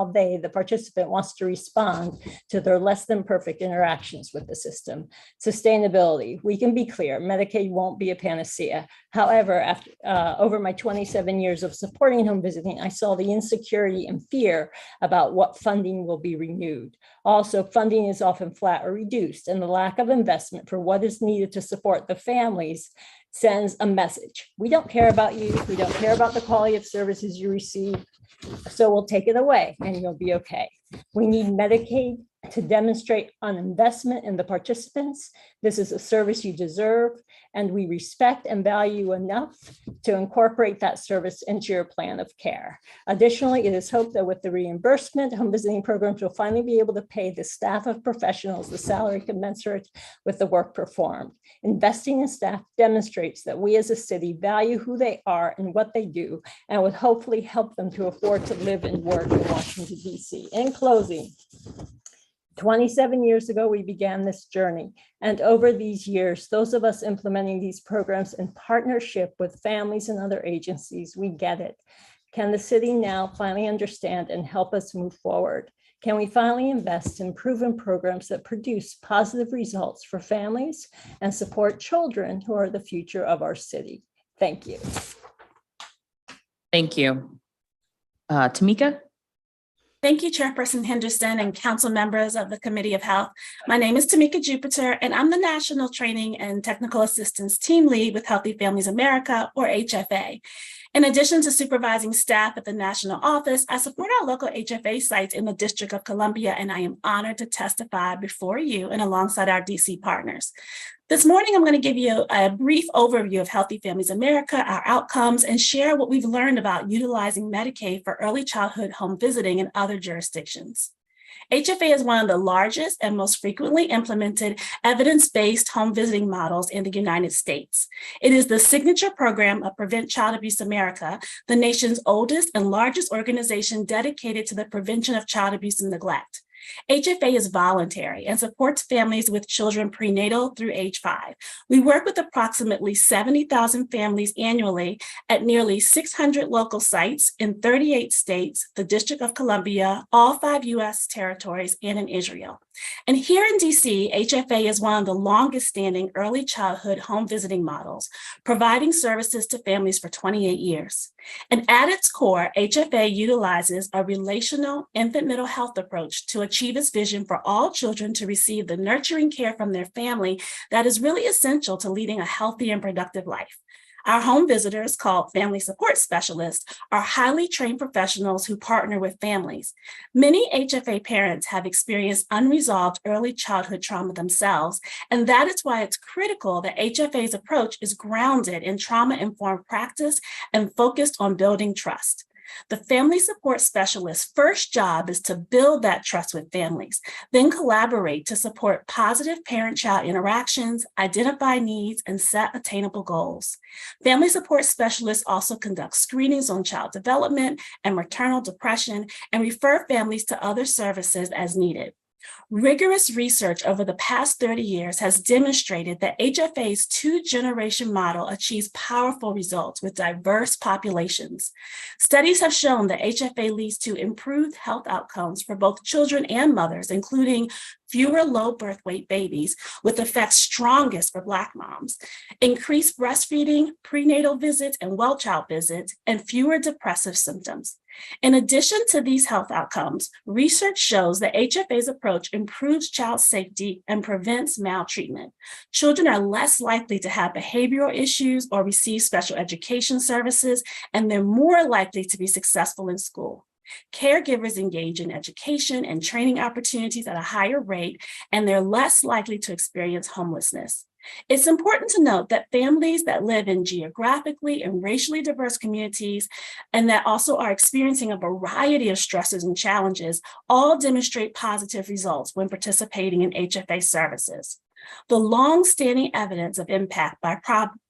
the participant wants to respond to their less than perfect interactions with the system. Sustainability. We can be clear, Medicaid won't be a panacea. However, over my 27 years of supporting home visiting, I saw the insecurity and fear about what funding will be renewed. Also, funding is often flat or reduced, and the lack of investment for what is needed to support the families sends a message. We don't care about you. We don't care about the quality of services you receive. So we'll take it away and you'll be okay. We need Medicaid to demonstrate an investment in the participants. This is a service you deserve, and we respect and value enough to incorporate that service into your plan of care. Additionally, it is hoped that with the reimbursement, home visiting programs will finally be able to pay the staff of professionals the salary commensurate with the work performed. Investing in staff demonstrates that we as a city value who they are and what they do, and would hopefully help them to afford to live and work in Washington, D.C. In closing, 27 years ago, we began this journey. And over these years, those of us implementing these programs in partnership with families and other agencies, we get it. Can the city now finally understand and help us move forward? Can we finally invest in proven programs that produce positive results for families and support children who are the future of our city? Thank you. Thank you. Tamika? Thank you, Chairperson Henderson and council members of the Committee of Health. My name is Tamika Jupiter, and I'm the National Training and Technical Assistance Team Lead with Healthy Families America, or HFA. In addition to supervising staff at the national office, I support our local HFA sites in the District of Columbia, and I am honored to testify before you and alongside our DC partners. This morning, I'm going to give you a brief overview of Healthy Families America, our outcomes, and share what we've learned about utilizing Medicaid for early childhood home visiting in other jurisdictions. HFA is one of the largest and most frequently implemented evidence-based home visiting models in the United States. It is the signature program of Prevent Child Abuse America, the nation's oldest and largest organization dedicated to the prevention of child abuse and neglect. HFA is voluntary and supports families with children prenatal through age 5. We work with approximately 70,000 families annually at nearly 600 local sites in 38 states, the District of Columbia, all 5 U.S. territories, and in Israel. And here in DC, HFA is one of the longest standing early childhood home visiting models, providing services to families for 28 years. And at its core, HFA utilizes a relational infant mental health approach to achieve its vision for all children to receive the nurturing care from their family that is really essential to leading a healthy and productive life. Our home visitors, called family support specialists, are highly trained professionals who partner with families. Many HFA parents have experienced unresolved early childhood trauma themselves, and that is why it's critical that HFA's approach is grounded in trauma-informed practice and focused on building trust. The family support specialist's first job is to build that trust with families, then collaborate to support positive parent-child interactions, identify needs, and set attainable goals. Family support specialists also conduct screenings on child development and maternal depression and refer families to other services as needed. Rigorous research over the past 30 years has demonstrated that HFA's 2-generation model achieves powerful results with diverse populations. Studies have shown that HFA leads to improved health outcomes for both children and mothers, including fewer low birth weight babies, with effects strongest for Black moms, increased breastfeeding, prenatal visits, and well child visits, and fewer depressive symptoms. In addition to these health outcomes, research shows that HFA's approach improves child safety and prevents maltreatment. Children are less likely to have behavioral issues or receive special education services, and they're more likely to be successful in school. Caregivers engage in education and training opportunities at a higher rate, and they're less likely to experience homelessness. It's important to note that families that live in geographically and racially diverse communities and that also are experiencing a variety of stresses and challenges all demonstrate positive results when participating in HFA services. The long-standing evidence of impact by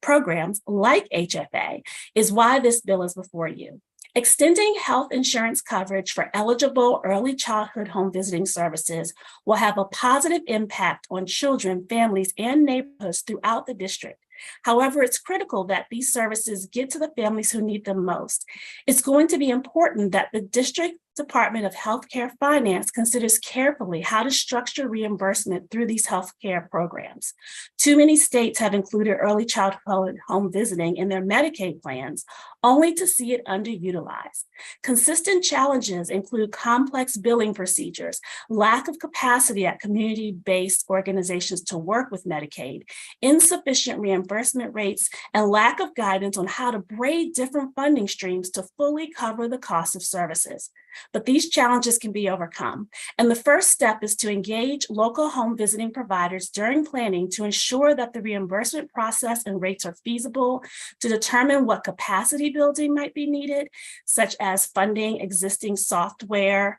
programs like HFA is why this bill is before you. Extending health insurance coverage for eligible early childhood home visiting services will have a positive impact on children, families, and neighborhoods throughout the district. However, it's critical that these services get to the families who need them most. It's going to be important that the District Department of Healthcare Finance considers carefully how to structure reimbursement through these healthcare programs. Too many states have included early childhood home visiting in their Medicaid plans, only to see it underutilized. Consistent challenges include complex billing procedures, lack of capacity at community-based organizations to work with Medicaid, insufficient reimbursement rates, and lack of guidance on how to braid different funding streams to fully cover the cost of services. But these challenges can be overcome. And the first step is to engage local home visiting providers during planning to ensure that the reimbursement process and rates are feasible, to determine what capacity building might be needed, such as funding existing software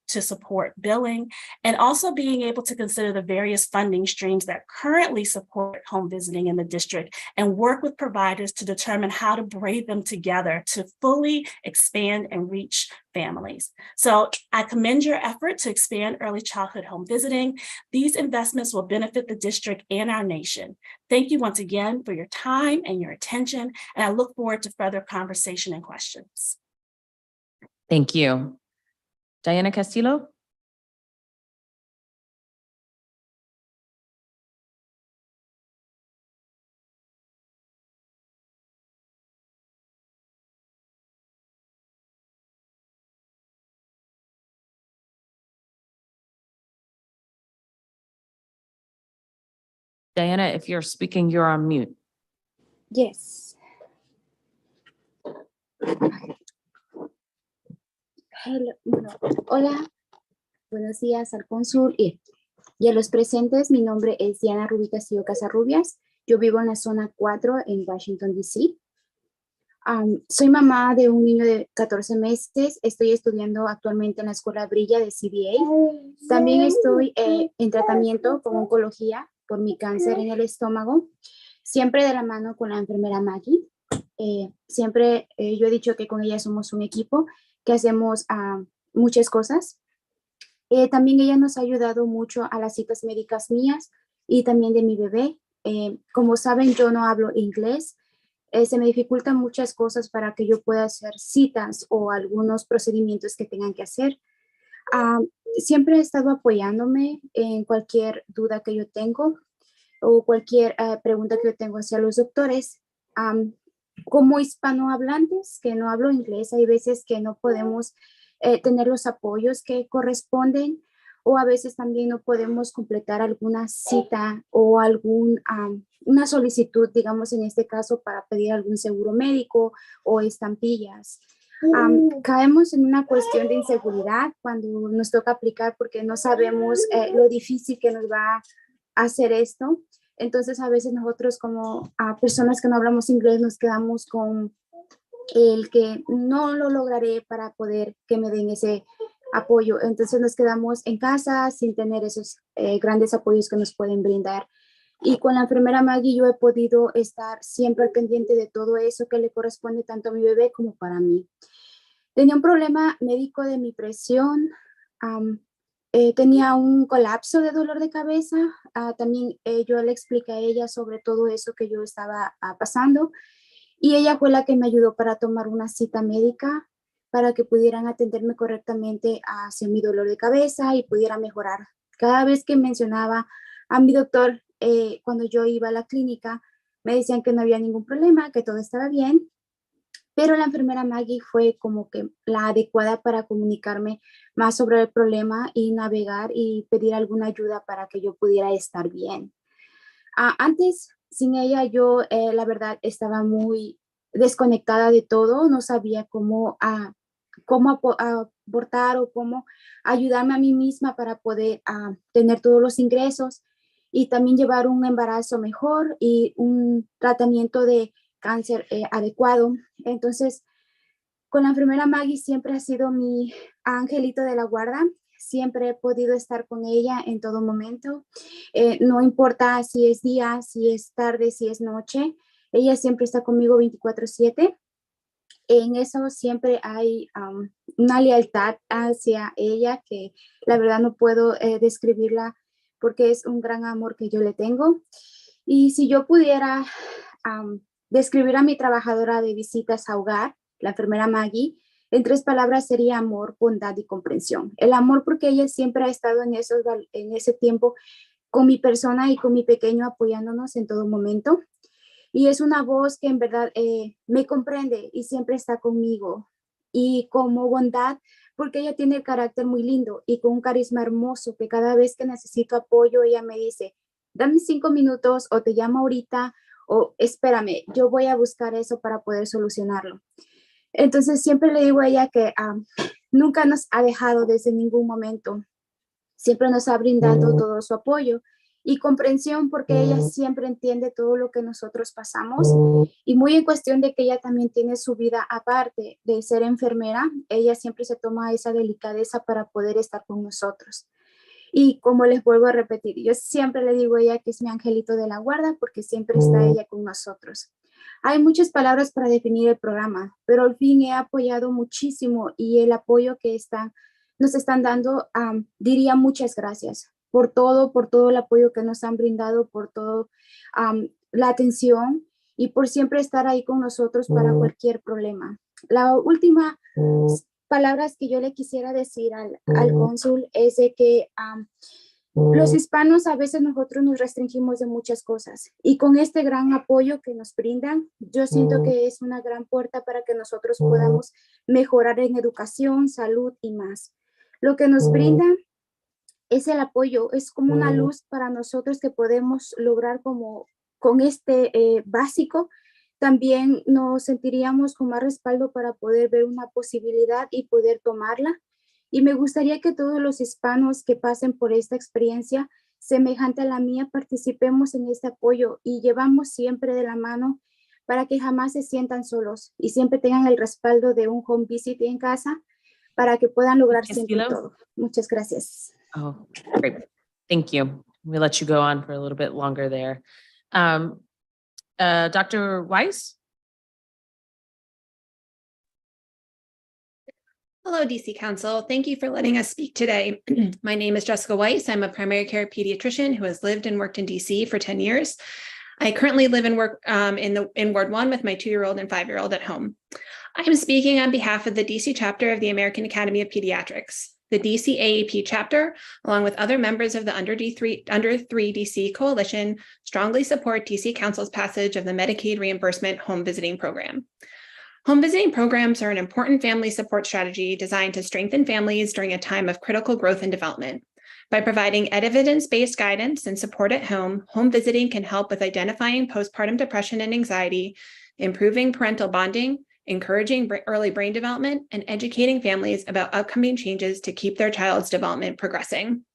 to support billing, and also being able to consider the various funding streams that currently support home visiting in the district and work with providers to determine how to braid them together to fully expand and reach families. So I commend your effort to expand early childhood home visiting. These investments will benefit the district and our nation. Thank you once again for your time and your attention, and I look forward to further conversation and questions. Thank you. Diana Castillo? Diana, if you're speaking, you're on mute. Yes. Bueno, hola, buenos días al cónsul y a los presentes. Mi nombre es Diana Rubí Castillo Casarrubias. Yo vivo en la zona 4 en Washington, D.C. Soy mamá de un niño de 14 meses. Estoy estudiando actualmente en la Escuela Brilla de CBA. También estoy en tratamiento con oncología por mi cáncer en el estómago, siempre de la mano con la enfermera Maggie. Siempre yo he dicho que con ella somos un equipo, que hacemos muchas cosas. También ella nos ha ayudado mucho a las citas médicas mías y también de mi bebé. Como saben, yo no hablo inglés. Se me dificultan muchas cosas para que yo pueda hacer citas o algunos procedimientos que tengan que hacer. Siempre he estado apoyándome en cualquier duda que yo tengo o cualquier pregunta que yo tengo hacia los doctores. Como hispanohablantes que no hablo inglés, hay veces que no podemos tener los apoyos que corresponden, o a veces también no podemos completar alguna cita o una solicitud, digamos en este caso, para pedir algún seguro médico o estampillas. Caemos en una cuestión de inseguridad cuando nos toca aplicar porque no sabemos lo difícil que nos va a hacer esto. Entonces a veces nosotros como personas que no hablamos inglés nos quedamos con el que no lo lograré para poder que me den ese apoyo. Entonces nos quedamos en casa sin tener esos grandes apoyos que nos pueden brindar. Y con la enfermera Maggie yo he podido estar siempre al pendiente de todo eso que le corresponde tanto a mi bebé como para mí. Tenía un problema médico de mi presión. Tenía un colapso de dolor de cabeza. También yo le expliqué a ella sobre todo eso que yo estaba pasando. Y ella fue la que me ayudó para tomar una cita médica para que pudieran atenderme correctamente hacia mi dolor de cabeza y pudiera mejorar. Cada vez que mencionaba a mi doctor, cuando yo iba a la clínica, me decían que no había ningún problema, que todo estaba bien, pero la enfermera Maggie fue como que la adecuada para comunicarme más sobre el problema y navegar y pedir alguna ayuda para que yo pudiera estar bien. Antes, sin ella, yo la verdad estaba muy desconectada de todo, no sabía cómo abortar o cómo ayudarme a mí misma para poder tener todos los ingresos y también llevar un embarazo mejor y un tratamiento de cáncer adecuado. Entonces, con la enfermera Maggie siempre ha sido mi angelito de la guarda. Siempre he podido estar con ella en todo momento. No importa si es día, si es tarde, si es noche. Ella siempre está conmigo 24/7. En eso siempre hay una lealtad hacia ella que la verdad no puedo describirla porque es un gran amor que yo le tengo. Y si yo pudiera describir a mi trabajadora de visitas a hogar, la enfermera Maggie, en 3 palabras sería amor, bondad y comprensión. El amor porque ella siempre ha estado en ese tiempo con mi persona y con mi pequeño apoyándonos en todo momento. Y es una voz que en verdad me comprende y siempre está conmigo. Y como bondad, porque ella tiene el carácter muy lindo y con un carisma hermoso que cada vez que necesito apoyo, ella me dice, dame 5 minutos o te llamo ahorita o espérame, yo voy a buscar eso para poder solucionarlo. Entonces siempre le digo a ella que nunca nos ha dejado desde ningún momento. Siempre nos ha brindado todo su apoyo y comprensión porque ella siempre entiende todo lo que nosotros pasamos y muy en cuestión de que ella también tiene su vida aparte de ser enfermera, ella siempre se toma esa delicadeza para poder estar con nosotros. Y como les vuelvo a repetir, yo siempre le digo a ella que es mi angelito de la guarda porque siempre está ella con nosotros. Hay muchas palabras para definir el programa, pero al fin he apoyado muchísimo y el apoyo que nos están dando, diría muchas gracias por todo el apoyo que nos han brindado, por todo la atención y por siempre estar ahí con nosotros para cualquier problema. La última palabras que yo le quisiera decir al cónsul es de que los hispanos a veces nosotros nos restringimos de muchas cosas y con este gran apoyo que nos brindan, yo siento que es una gran puerta para que nosotros podamos mejorar en educación, salud y más. Lo que nos brindan es el apoyo, es como una luz para nosotros que podemos lograr como con este básico también nos sentiríamos con más respaldo para poder ver una posibilidad y poder tomarla. Y me gustaría que todos los hispanos que pasen por esta experiencia semejante a la mía participemos en este apoyo y llevamos siempre de la mano para que jamás se sientan solos y siempre tengan el respaldo de un home visit en casa para que puedan lograr Yes, siempre Philo? todo. Muchas gracias. Oh, great. Thank you. We let you go on for a little bit longer there. Dr. Weiss? Hello, DC Council. Thank you for letting us speak today. My name is Jessica Weiss. I'm a primary care pediatrician who has lived and worked in DC for 10 years. I currently live and work in Ward 1 with my 2-year-old and 5-year-old at home. I am speaking on behalf of the DC chapter of the American Academy of Pediatrics. The DC AAP chapter, along with other members of the Under 3 DC Coalition, strongly support DC Council's passage of the Medicaid reimbursement home visiting program. Home visiting programs are an important family support strategy designed to strengthen families during a time of critical growth and development. By providing evidence-based guidance and support at home, home visiting can help with identifying postpartum depression and anxiety, improving parental bonding, encouraging early brain development, and educating families about upcoming changes to keep their child's development progressing.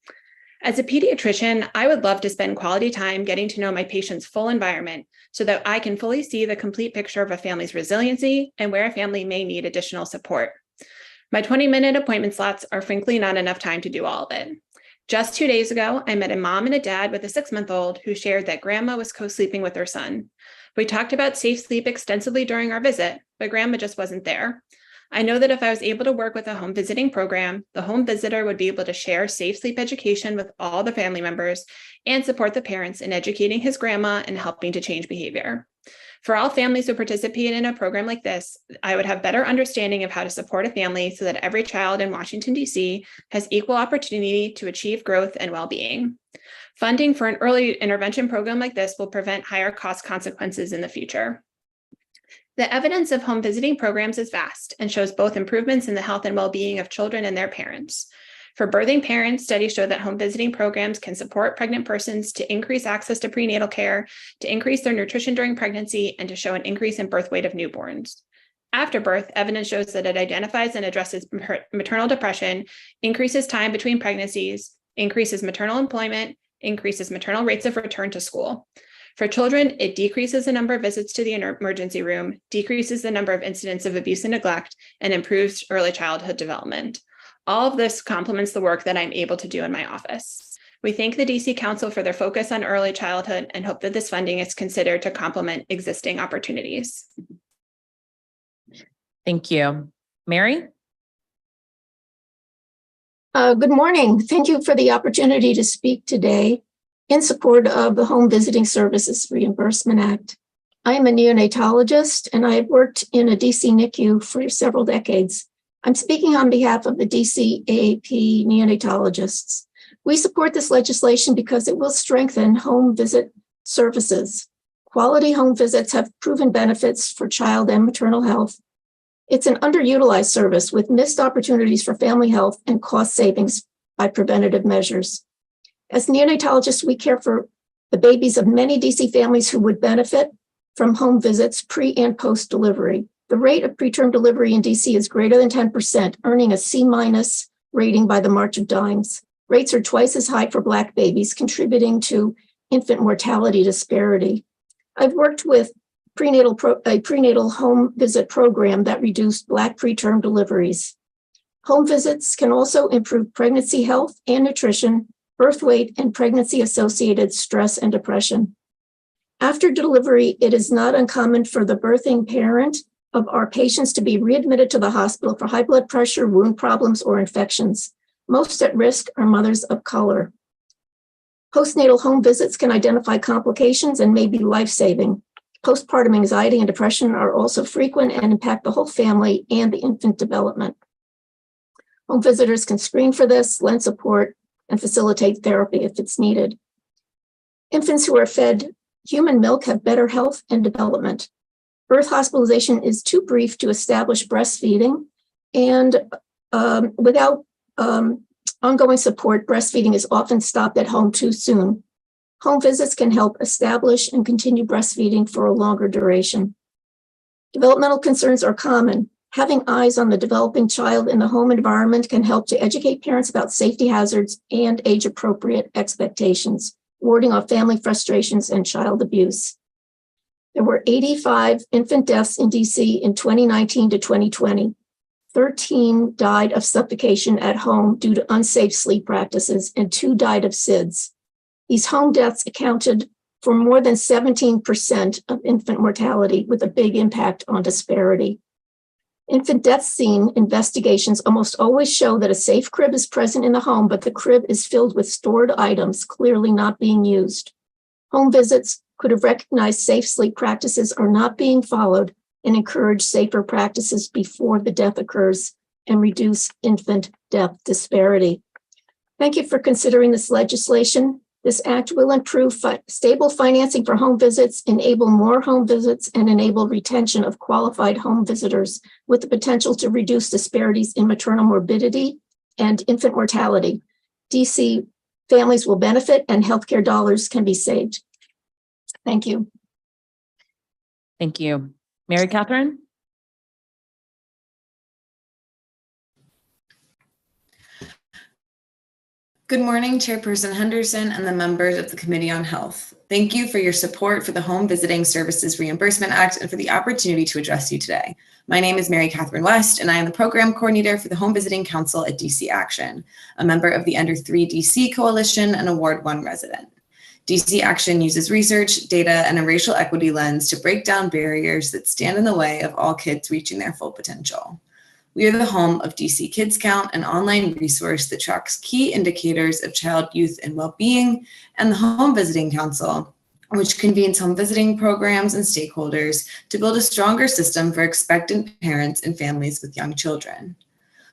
As a pediatrician, I would love to spend quality time getting to know my patient's full environment so that I can fully see the complete picture of a family's resiliency and where a family may need additional support. My 20-minute appointment slots are frankly not enough time to do all of it. Just 2 days ago, I met a mom and a dad with a 6-month-old who shared that grandma was co-sleeping with her son. We talked about safe sleep extensively during our visit, but grandma just wasn't there. I know that if I was able to work with a home visiting program, the home visitor would be able to share safe sleep education with all the family members and support the parents in educating his grandma and helping to change behavior. For all families who participate in a program like this, I would have better understanding of how to support a family so that every child in Washington, D.C. has equal opportunity to achieve growth and well-being. Funding for an early intervention program like this will prevent higher cost consequences in the future. The evidence of home visiting programs is vast and shows both improvements in the health and well-being of children and their parents. For birthing parents, studies show that home visiting programs can support pregnant persons to increase access to prenatal care, to increase their nutrition during pregnancy, and to show an increase in birth weight of newborns. After birth, evidence shows that it identifies and addresses maternal depression, increases time between pregnancies, increases maternal employment, increases maternal rates of return to school. For children, it decreases the number of visits to the emergency room, decreases the number of incidents of abuse and neglect, and improves early childhood development. All of this complements the work that I'm able to do in my office. We thank the DC Council for their focus on early childhood and hope that this funding is considered to complement existing opportunities. Thank you. Mary? Good morning. Thank you for the opportunity to speak today in support of the Home Visiting Services Reimbursement Act. I am a neonatologist and I have worked in a DC NICU for several decades. I'm speaking on behalf of the DC AAP neonatologists. We support this legislation because it will strengthen home visit services. Quality home visits have proven benefits for child and maternal health. It's an underutilized service with missed opportunities for family health and cost savings by preventative measures. As neonatologists, we care for the babies of many DC families who would benefit from home visits pre and post delivery. The rate of preterm delivery in DC is greater than 10%, earning a C- rating by the March of Dimes. Rates are twice as high for Black babies, contributing to infant mortality disparity. I've worked with a prenatal home visit program that reduced Black preterm deliveries. Home visits can also improve pregnancy health and nutrition, birth weight, and pregnancy-associated stress and depression. After delivery, it is not uncommon for the birthing parent of our patients to be readmitted to the hospital for high blood pressure, wound problems, or infections. Most at risk are mothers of color. Postnatal home visits can identify complications and may be life-saving. Postpartum anxiety and depression are also frequent and impact the whole family and the infant development. Home visitors can screen for this, lend support, and facilitate therapy if it's needed. Infants who are fed human milk have better health and development. Birth hospitalization is too brief to establish breastfeeding, and without ongoing support, breastfeeding is often stopped at home too soon. Home visits can help establish and continue breastfeeding for a longer duration. Developmental concerns are common. Having eyes on the developing child in the home environment can help to educate parents about safety hazards and age-appropriate expectations, warding off family frustrations and child abuse. There were 85 infant deaths in DC in 2019 to 2020. 13 died of suffocation at home due to unsafe sleep practices, and 2 died of SIDS. These home deaths accounted for more than 17% of infant mortality, with a big impact on disparity. Infant death scene investigations almost always show that a safe crib is present in the home, but the crib is filled with stored items clearly not being used. Home visits could have recognized safe sleep practices are not being followed and encourage safer practices before the death occurs and reduce infant death disparity. Thank you for considering this legislation. This act will improve stable financing for home visits, enable more home visits, and enable retention of qualified home visitors, with the potential to reduce disparities in maternal morbidity and infant mortality. DC families will benefit and healthcare dollars can be saved. Thank you. Thank you. Mary Catherine? Good morning, Chairperson Henderson and the members of the Committee on Health. Thank you for your support for the Home Visiting Services Reimbursement Act and for the opportunity to address you today. My name is Mary Catherine West, and I am the Program Coordinator for the Home Visiting Council at DC Action, a member of the Under 3 DC Coalition and a Ward 1 resident. DC Action uses research, data, and a racial equity lens to break down barriers that stand in the way of all kids reaching their full potential. We are the home of DC Kids Count, an online resource that tracks key indicators of child, youth, and well-being, and the Home Visiting Council, which convenes home visiting programs and stakeholders to build a stronger system for expectant parents and families with young children.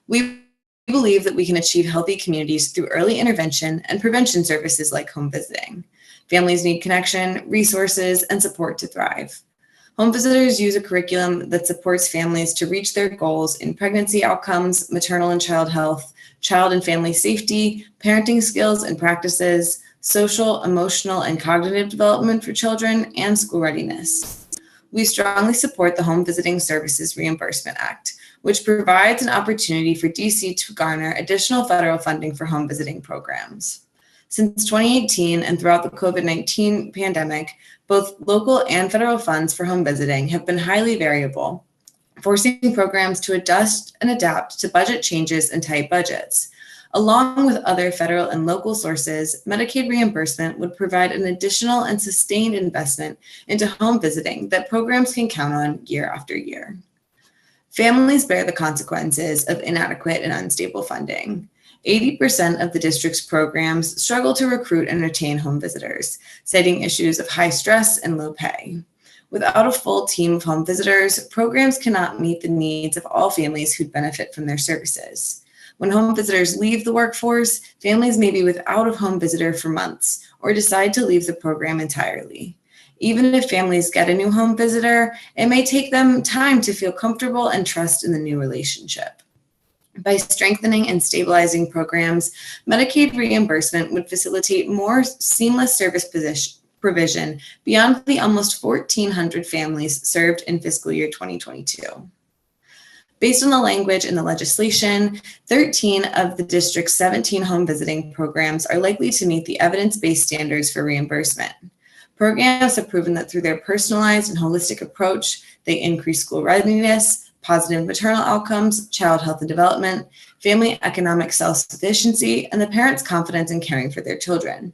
We believe that we can achieve healthy communities through early intervention and prevention services like home visiting. Families need connection, resources, and support to thrive. Home visitors use a curriculum that supports families to reach their goals in pregnancy outcomes, maternal and child health, child and family safety, parenting skills and practices, social, emotional, and cognitive development for children, and school readiness. We strongly support the Home Visiting Services Reimbursement Act, which provides an opportunity for DC to garner additional federal funding for home visiting programs. Since 2018 and throughout the COVID-19 pandemic, both local and federal funds for home visiting have been highly variable, forcing programs to adjust and adapt to budget changes and tight budgets. Along with other federal and local sources, Medicaid reimbursement would provide an additional and sustained investment into home visiting that programs can count on year after year. Families bear the consequences of inadequate and unstable funding. 80% of the district's programs struggle to recruit and retain home visitors, citing issues of high stress and low pay. Without a full team of home visitors, programs cannot meet the needs of all families who'd benefit from their services. When home visitors leave the workforce, families may be without a home visitor for months or decide to leave the program entirely. Even if families get a new home visitor, it may take them time to feel comfortable and trust in the new relationship. By strengthening and stabilizing programs, Medicaid reimbursement would facilitate more seamless service provision beyond the almost 1,400 families served in fiscal year 2022. Based on the language in the legislation, 13 of the district's 17 home visiting programs are likely to meet the evidence-based standards for reimbursement. Programs have proven that through their personalized and holistic approach, they increase school readiness, positive maternal outcomes, child health and development, family economic self-sufficiency, and the parents' confidence in caring for their children.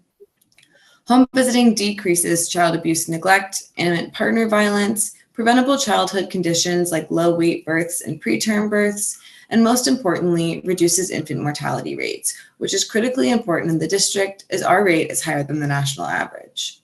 Home visiting decreases child abuse and neglect, intimate partner violence, preventable childhood conditions like low weight births and preterm births, and most importantly, reduces infant mortality rates, which is critically important in the district as our rate is higher than the national average.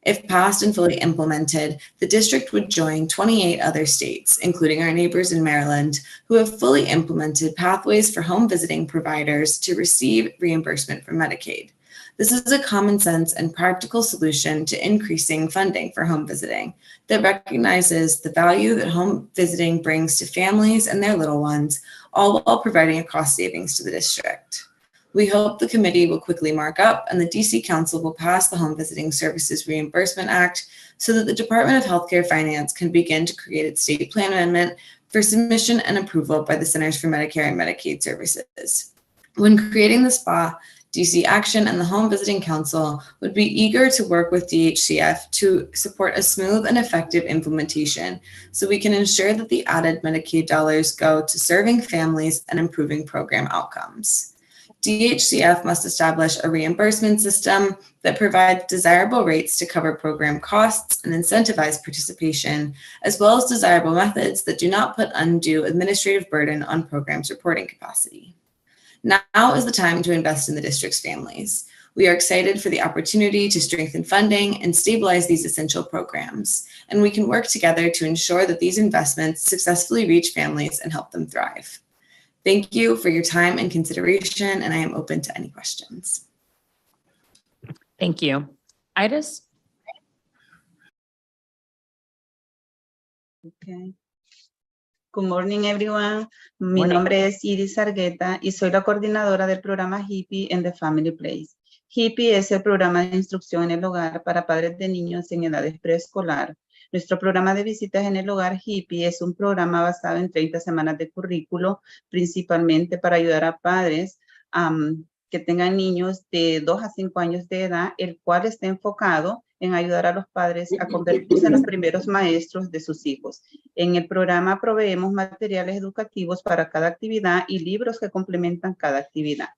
If passed and fully implemented, the district would join 28 other states, including our neighbors in Maryland, who have fully implemented pathways for home visiting providers to receive reimbursement from Medicaid. This is a common sense and practical solution to increasing funding for home visiting that recognizes the value that home visiting brings to families and their little ones, all while providing a cost savings to the district. We hope the committee will quickly mark up and the DC Council will pass the Home Visiting Services Reimbursement Act so that the Department of Healthcare Finance can begin to create its state plan amendment for submission and approval by the Centers for Medicare and Medicaid Services. When creating the SPA, DC Action and the Home Visiting Council would be eager to work with DHCF to support a smooth and effective implementation so we can ensure that the added Medicaid dollars go to serving families and improving program outcomes. DHCF must establish a reimbursement system that provides desirable rates to cover program costs and incentivize participation, as well as desirable methods that do not put undue administrative burden on programs' reporting capacity. Now is the time to invest in the district's families. We are excited for the opportunity to strengthen funding and stabilize these essential programs, and we can work together to ensure that these investments successfully reach families and help them thrive. Thank you for your time and consideration, and I am open to any questions. Thank you. Iris? Okay. Good morning, everyone. Mi Morning. nombre es Iris Argueta y soy la coordinadora del programa HIPPY en The Family Place. HIPPY es el programa de instrucción en el hogar para padres de niños en edades preescolar. Nuestro programa de visitas en el hogar HIPPY es un programa basado en 30 semanas de currículo, principalmente para ayudar a padres que tengan niños de 2 a 5 años de edad, el cual está enfocado en ayudar a los padres a convertirse en los primeros maestros de sus hijos. En el programa proveemos materiales educativos para cada actividad y libros que complementan cada actividad.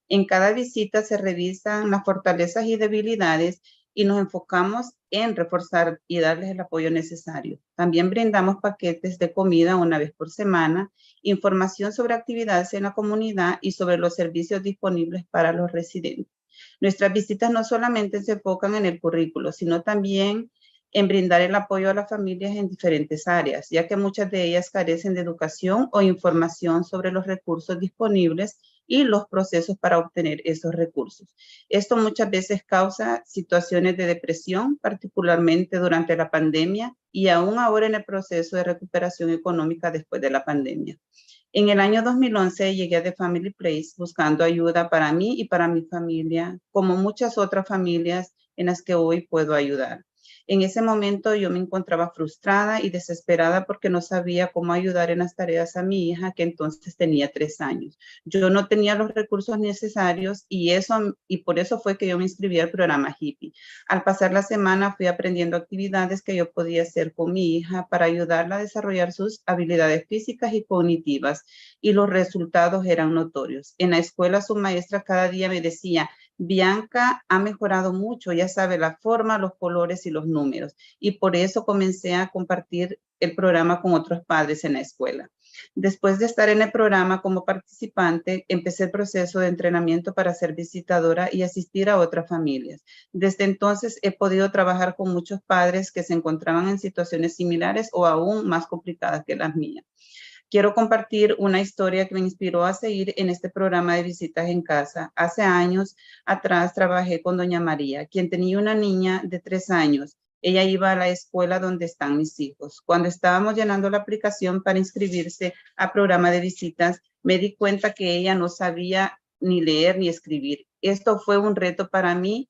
En cada visita se revisan las fortalezas y debilidades y nos enfocamos en reforzar y darles el apoyo necesario. También brindamos paquetes de comida una vez por semana, información sobre actividades en la comunidad y sobre los servicios disponibles para los residentes. Nuestras visitas no solamente se enfocan en el currículo, sino también en brindar el apoyo a las familias en diferentes áreas, ya que muchas de ellas carecen de educación o información sobre los recursos disponibles y los procesos para obtener esos recursos. Esto muchas veces causa situaciones de depresión, particularmente durante la pandemia y aún ahora en el proceso de recuperación económica después de la pandemia. En el año 2011 llegué a The Family Place buscando ayuda para mí y para mi familia, como muchas otras familias en las que hoy puedo ayudar. En ese momento yo me encontraba frustrada y desesperada porque no sabía cómo ayudar en las tareas a mi hija, que entonces tenía 3 años. Yo no tenía los recursos necesarios y por eso fue que yo me inscribí al programa HIPPY. Al pasar la semana fui aprendiendo actividades que yo podía hacer con mi hija para ayudarla a desarrollar sus habilidades físicas y cognitivas, y los resultados eran notorios. En la escuela su maestra cada día me decía: Bianca ha mejorado mucho, ya sabe la forma, los colores y los números. Y por eso comencé a compartir el programa con otros padres en la escuela. Después de estar en el programa como participante, empecé el proceso de entrenamiento para ser visitadora y asistir a otras familias. Desde entonces he podido trabajar con muchos padres que se encontraban en situaciones similares o aún más complicadas que las mías. Quiero compartir una historia que me inspiró a seguir en este programa de visitas en casa. Hace años atrás trabajé con doña María, quien tenía una niña de 3 años. Ella iba a la escuela donde están mis hijos. Cuando estábamos llenando la aplicación para inscribirse al programa de visitas, me di cuenta que ella no sabía ni leer ni escribir. Esto fue un reto para mí,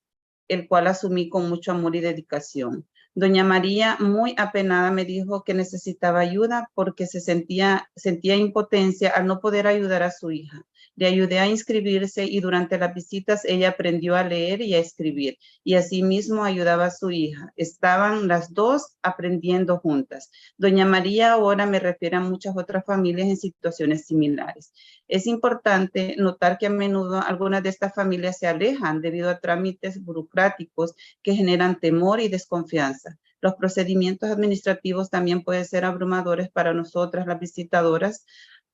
el cual asumí con mucho amor y dedicación. Doña María, muy apenada, me dijo que necesitaba ayuda porque sentía impotencia al no poder ayudar a su hija. Le ayudé a inscribirse y durante las visitas ella aprendió a leer y a escribir, y asimismo ayudaba a su hija. Estaban las dos aprendiendo juntas. Doña María ahora me refiere a muchas otras familias en situaciones similares. Es importante notar que a menudo algunas de estas familias se alejan debido a trámites burocráticos que generan temor y desconfianza. Los procedimientos administrativos también pueden ser abrumadores para nosotras, las visitadoras,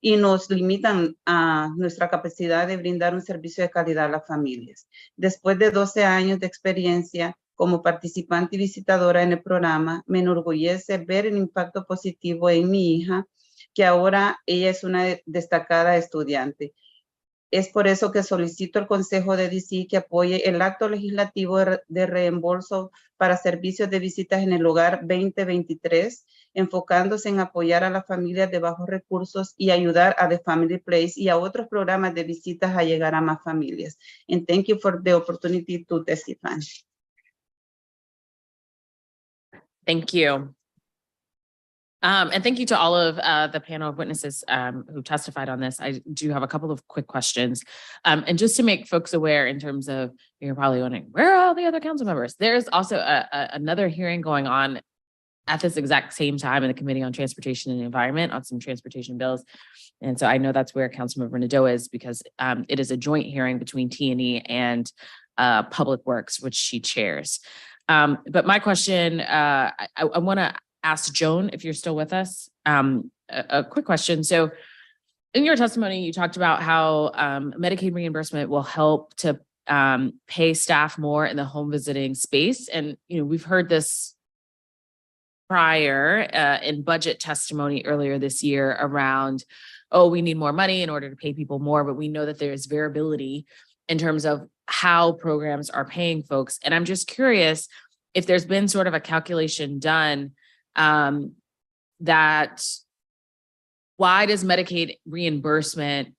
y nos limitan a nuestra capacidad de brindar un servicio de calidad a las familias. Después de 12 años de experiencia como participante y visitadora en el programa, me enorgullece ver el impacto positivo en mi hija, que ahora ella es una destacada estudiante. Es por eso que solicito al Consejo de DC que apoye el acto legislativo de reembolso para servicios de visitas en el hogar 2023, enfocándose en apoyar a las familias de bajos recursos y ayudar a The Family Place y a otros programas de visitas a llegar a más familias. And thank you for the opportunity to testify. Thank you. And thank you to all of the panel of witnesses who testified on this. I do have a couple of quick questions. And just to make folks aware in terms of, you're probably wondering, where are all the other council members? There's also another hearing going on at this exact same time in the Committee on Transportation and the Environment on some transportation bills. And so I know that's where Councilmember Nadeau is, because it is a joint hearing between T&E and Public Works, which she chairs. But my question, I want to ask Joan, if you're still with us, a quick question. So in your testimony, you talked about how Medicaid reimbursement will help to pay staff more in the home visiting space. And, you know, we've heard this prior in budget testimony earlier this year around, oh, we need more money in order to pay people more, but we know that there's variability in terms of how programs are paying folks. And I'm just curious if there's been sort of a calculation done that why does Medicaid reimbursement,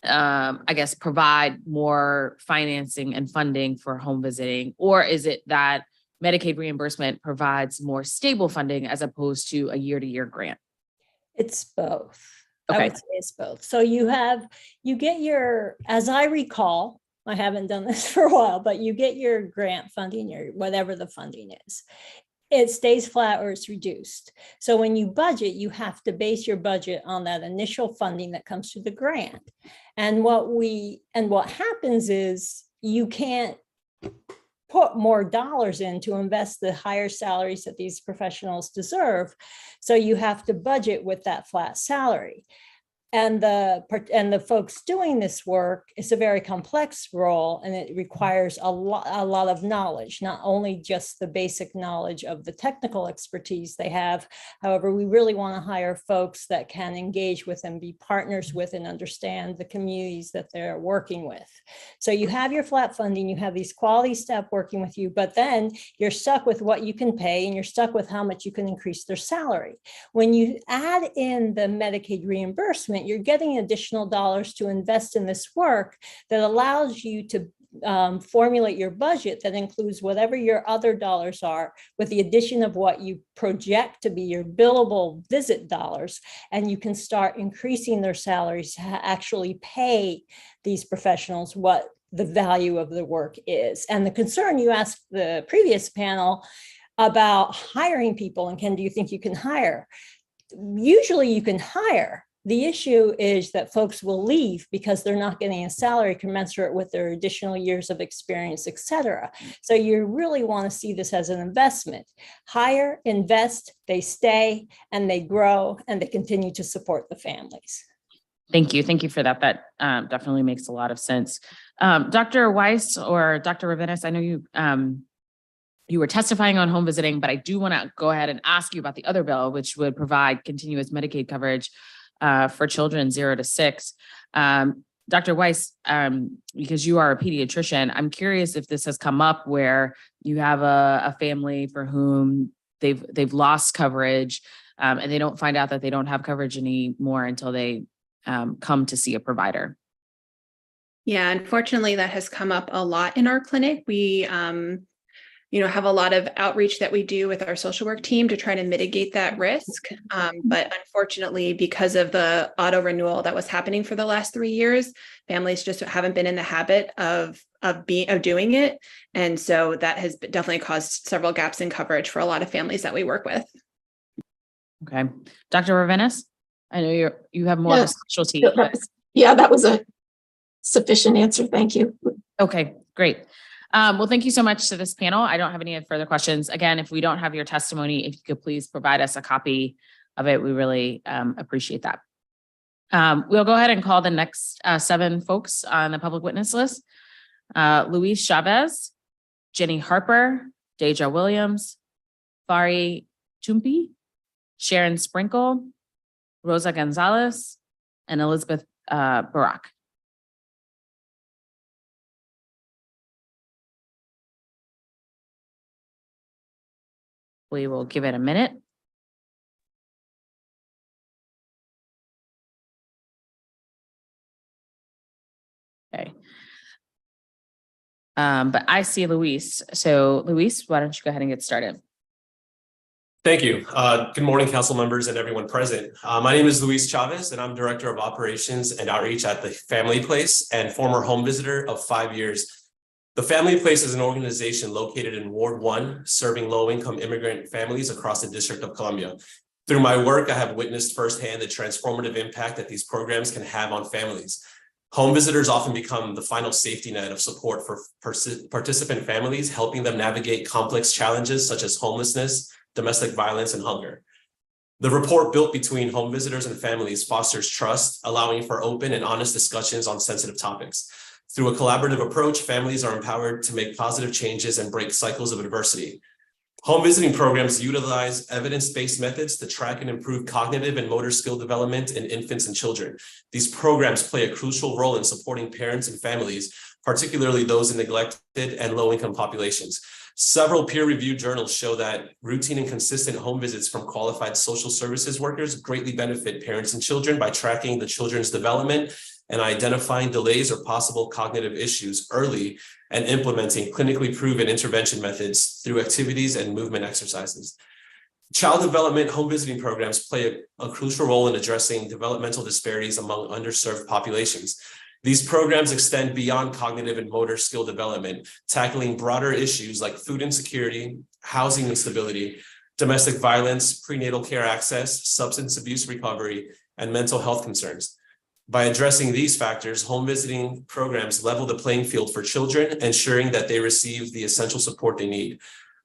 I guess, provide more financing and funding for home visiting? Or is it that Medicaid reimbursement provides more stable funding as opposed to a year-to-year grant? It's both. Okay. I would say it's both. So you get your, as I recall, I haven't done this for a while, but you get your grant funding, or whatever the funding is. It stays flat or it's reduced. So when you budget, you have to base your budget on that initial funding that comes through the grant. And what happens is you can't put more dollars in to invest the higher salaries that these professionals deserve. So you have to budget with that flat salary. And the folks doing this work, it's a very complex role, and it requires a lot of knowledge, not only just the basic knowledge of the technical expertise they have. However, we really want to hire folks that can engage with and be partners with and understand the communities that they're working with. So you have your flat funding, you have these quality staff working with you, but then you're stuck with what you can pay, and you're stuck with how much you can increase their salary. When you add in the Medicaid reimbursement, you're getting additional dollars to invest in this work that allows you to formulate your budget that includes whatever your other dollars are, with the addition of what you project to be your billable visit dollars. And you can start increasing their salaries to actually pay these professionals what the value of the work is. And the concern you asked the previous panel about hiring people, and do you think you can hire? Usually you can hire. The issue is that folks will leave because they're not getting a salary commensurate with their additional years of experience, et cetera. So you really want to see this as an investment. Hire, invest, they stay, and they grow, and they continue to support the families. Thank you. Thank you for that. That definitely makes a lot of sense. Dr. Weiss or Dr. Ravinis, I know you were testifying on home visiting, but I do want to go ahead and ask you about the other bill, which would provide continuous Medicaid coverage for children 0 to 6. Dr. Weiss, because you are a pediatrician, I'm curious if this has come up where you have a family for whom they've lost coverage and they don't find out that they don't have coverage anymore until they come to see a provider. Yeah, unfortunately, that has come up a lot in our clinic. We have a lot of outreach that we do with our social work team to try to mitigate that risk. But unfortunately, because of the auto renewal that was happening for the last 3 years, families just haven't been in the habit of doing it. And so that has definitely caused several gaps in coverage for a lot of families that we work with. Okay. Dr. Ravinis, I know you have more of a specialty. That was a sufficient answer. Thank you. Okay, great. Well, thank you so much to this panel. I don't have any further questions. Again, if we don't have your testimony, if you could please provide us a copy of it, we really appreciate that. We'll go ahead and call the next 7 folks on the public witness list. Luis Chavez, Jenny Harper, Deja Williams, Fari Tumpi, Sharon Sprinkle, Rosa Gonzalez, and Elizabeth Barak. We will give it a minute. Okay. But I see Luis. So Luis, why don't you go ahead and get started? Thank you. Good morning, council members and everyone present. My name is Luis Chavez, and I'm Director of Operations and Outreach at the Family Place and former home visitor of 5 years. The Family Place is an organization located in Ward 1, serving low-income immigrant families across the District of Columbia. Through my work, I have witnessed firsthand the transformative impact that these programs can have on families. Home visitors often become the final safety net of support for participant families, helping them navigate complex challenges such as homelessness, domestic violence, and hunger. The rapport built between home visitors and families fosters trust, allowing for open and honest discussions on sensitive topics. Through a collaborative approach, families are empowered to make positive changes and break cycles of adversity. Home visiting programs utilize evidence-based methods to track and improve cognitive and motor skill development in infants and children. These programs play a crucial role in supporting parents and families, particularly those in neglected and low-income populations. Several peer-reviewed journals show that routine and consistent home visits from qualified social services workers greatly benefit parents and children by tracking the children's development and identifying delays or possible cognitive issues early and implementing clinically proven intervention methods through activities and movement exercises. Child development home visiting programs play a crucial role in addressing developmental disparities among underserved populations. These programs extend beyond cognitive and motor skill development, tackling broader issues like food insecurity, housing instability, domestic violence, prenatal care access, substance abuse recovery, and mental health concerns. By addressing these factors, home visiting programs level the playing field for children, ensuring that they receive the essential support they need.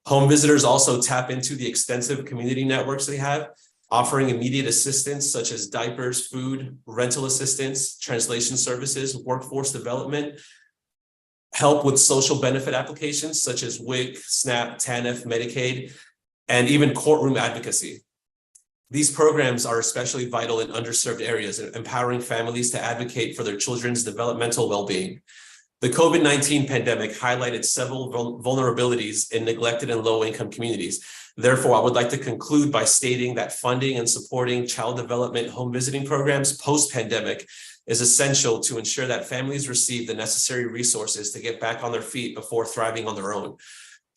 Home visitors also tap into the extensive community networks they have, offering immediate assistance such as diapers, food, rental assistance, translation services, workforce development, help with social benefit applications such as WIC, SNAP, TANF, Medicaid, and even courtroom advocacy. These programs are especially vital in underserved areas, empowering families to advocate for their children's developmental well-being. The COVID-19 pandemic highlighted several vulnerabilities in neglected and low-income communities. Therefore, I would like to conclude by stating that funding and supporting child development home visiting programs post-pandemic is essential to ensure that families receive the necessary resources to get back on their feet before thriving on their own.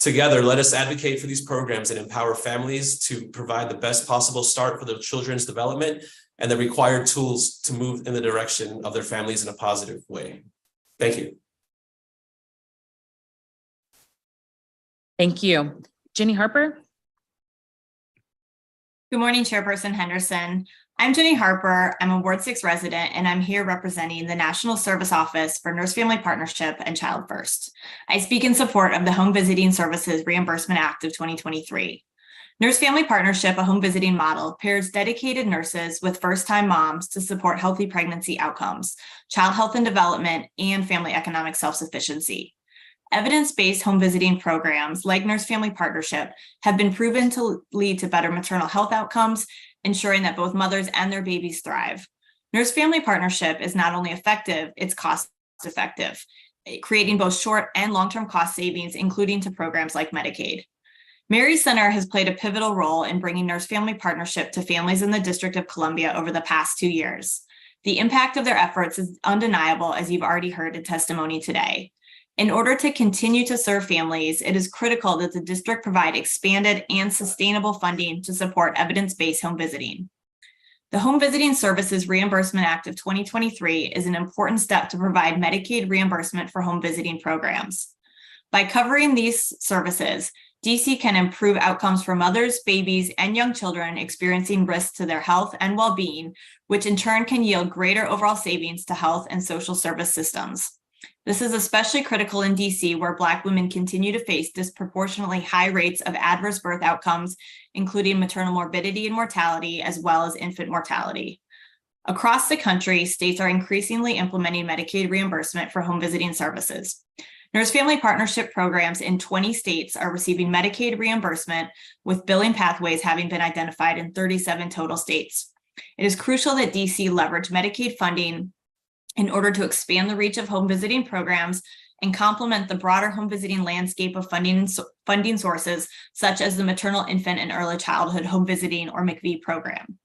Together, let us advocate for these programs and empower families to provide the best possible start for their children's development and the required tools to move in the direction of their families in a positive way. Thank you. Thank you. Jenny Harper. Good morning, Chairperson Henderson. I'm Jenny Harper. I'm a Ward 6 resident, and I'm here representing the National Service Office for Nurse Family Partnership and Child First. I speak in support of the Home Visiting Services Reimbursement Act of 2023. Nurse Family Partnership, a home visiting model, pairs dedicated nurses with first-time moms to support healthy pregnancy outcomes, child health and development, and family economic self-sufficiency. Evidence-based home visiting programs like Nurse Family Partnership have been proven to lead to better maternal health outcomes, ensuring that both mothers and their babies thrive. Nurse Family Partnership is not only effective, it's cost-effective, creating both short and long-term cost savings, including to programs like Medicaid. Mary Center has played a pivotal role in bringing Nurse Family Partnership to families in the District of Columbia over the past 2 years. The impact of their efforts is undeniable, as you've already heard in testimony today. In order to continue to serve families, it is critical that the district provide expanded and sustainable funding to support evidence-based home visiting. The Home Visiting Services Reimbursement Act of 2023 is an important step to provide Medicaid reimbursement for home visiting programs. By covering these services, DC can improve outcomes for mothers, babies, and young children experiencing risks to their health and well-being, which in turn can yield greater overall savings to health and social service systems. This is especially critical in DC, where Black women continue to face disproportionately high rates of adverse birth outcomes, including maternal morbidity and mortality, as well as infant mortality. Across the country, states are increasingly implementing Medicaid reimbursement for home visiting services. Nurse Family Partnership programs in 20 states are receiving Medicaid reimbursement, with billing pathways having been identified in 37 total states. It is crucial that DC leverage Medicaid funding in order to expand the reach of home visiting programs and complement the broader home visiting landscape of funding sources, such as the Maternal, Infant, and Early Childhood Home Visiting or MCV program.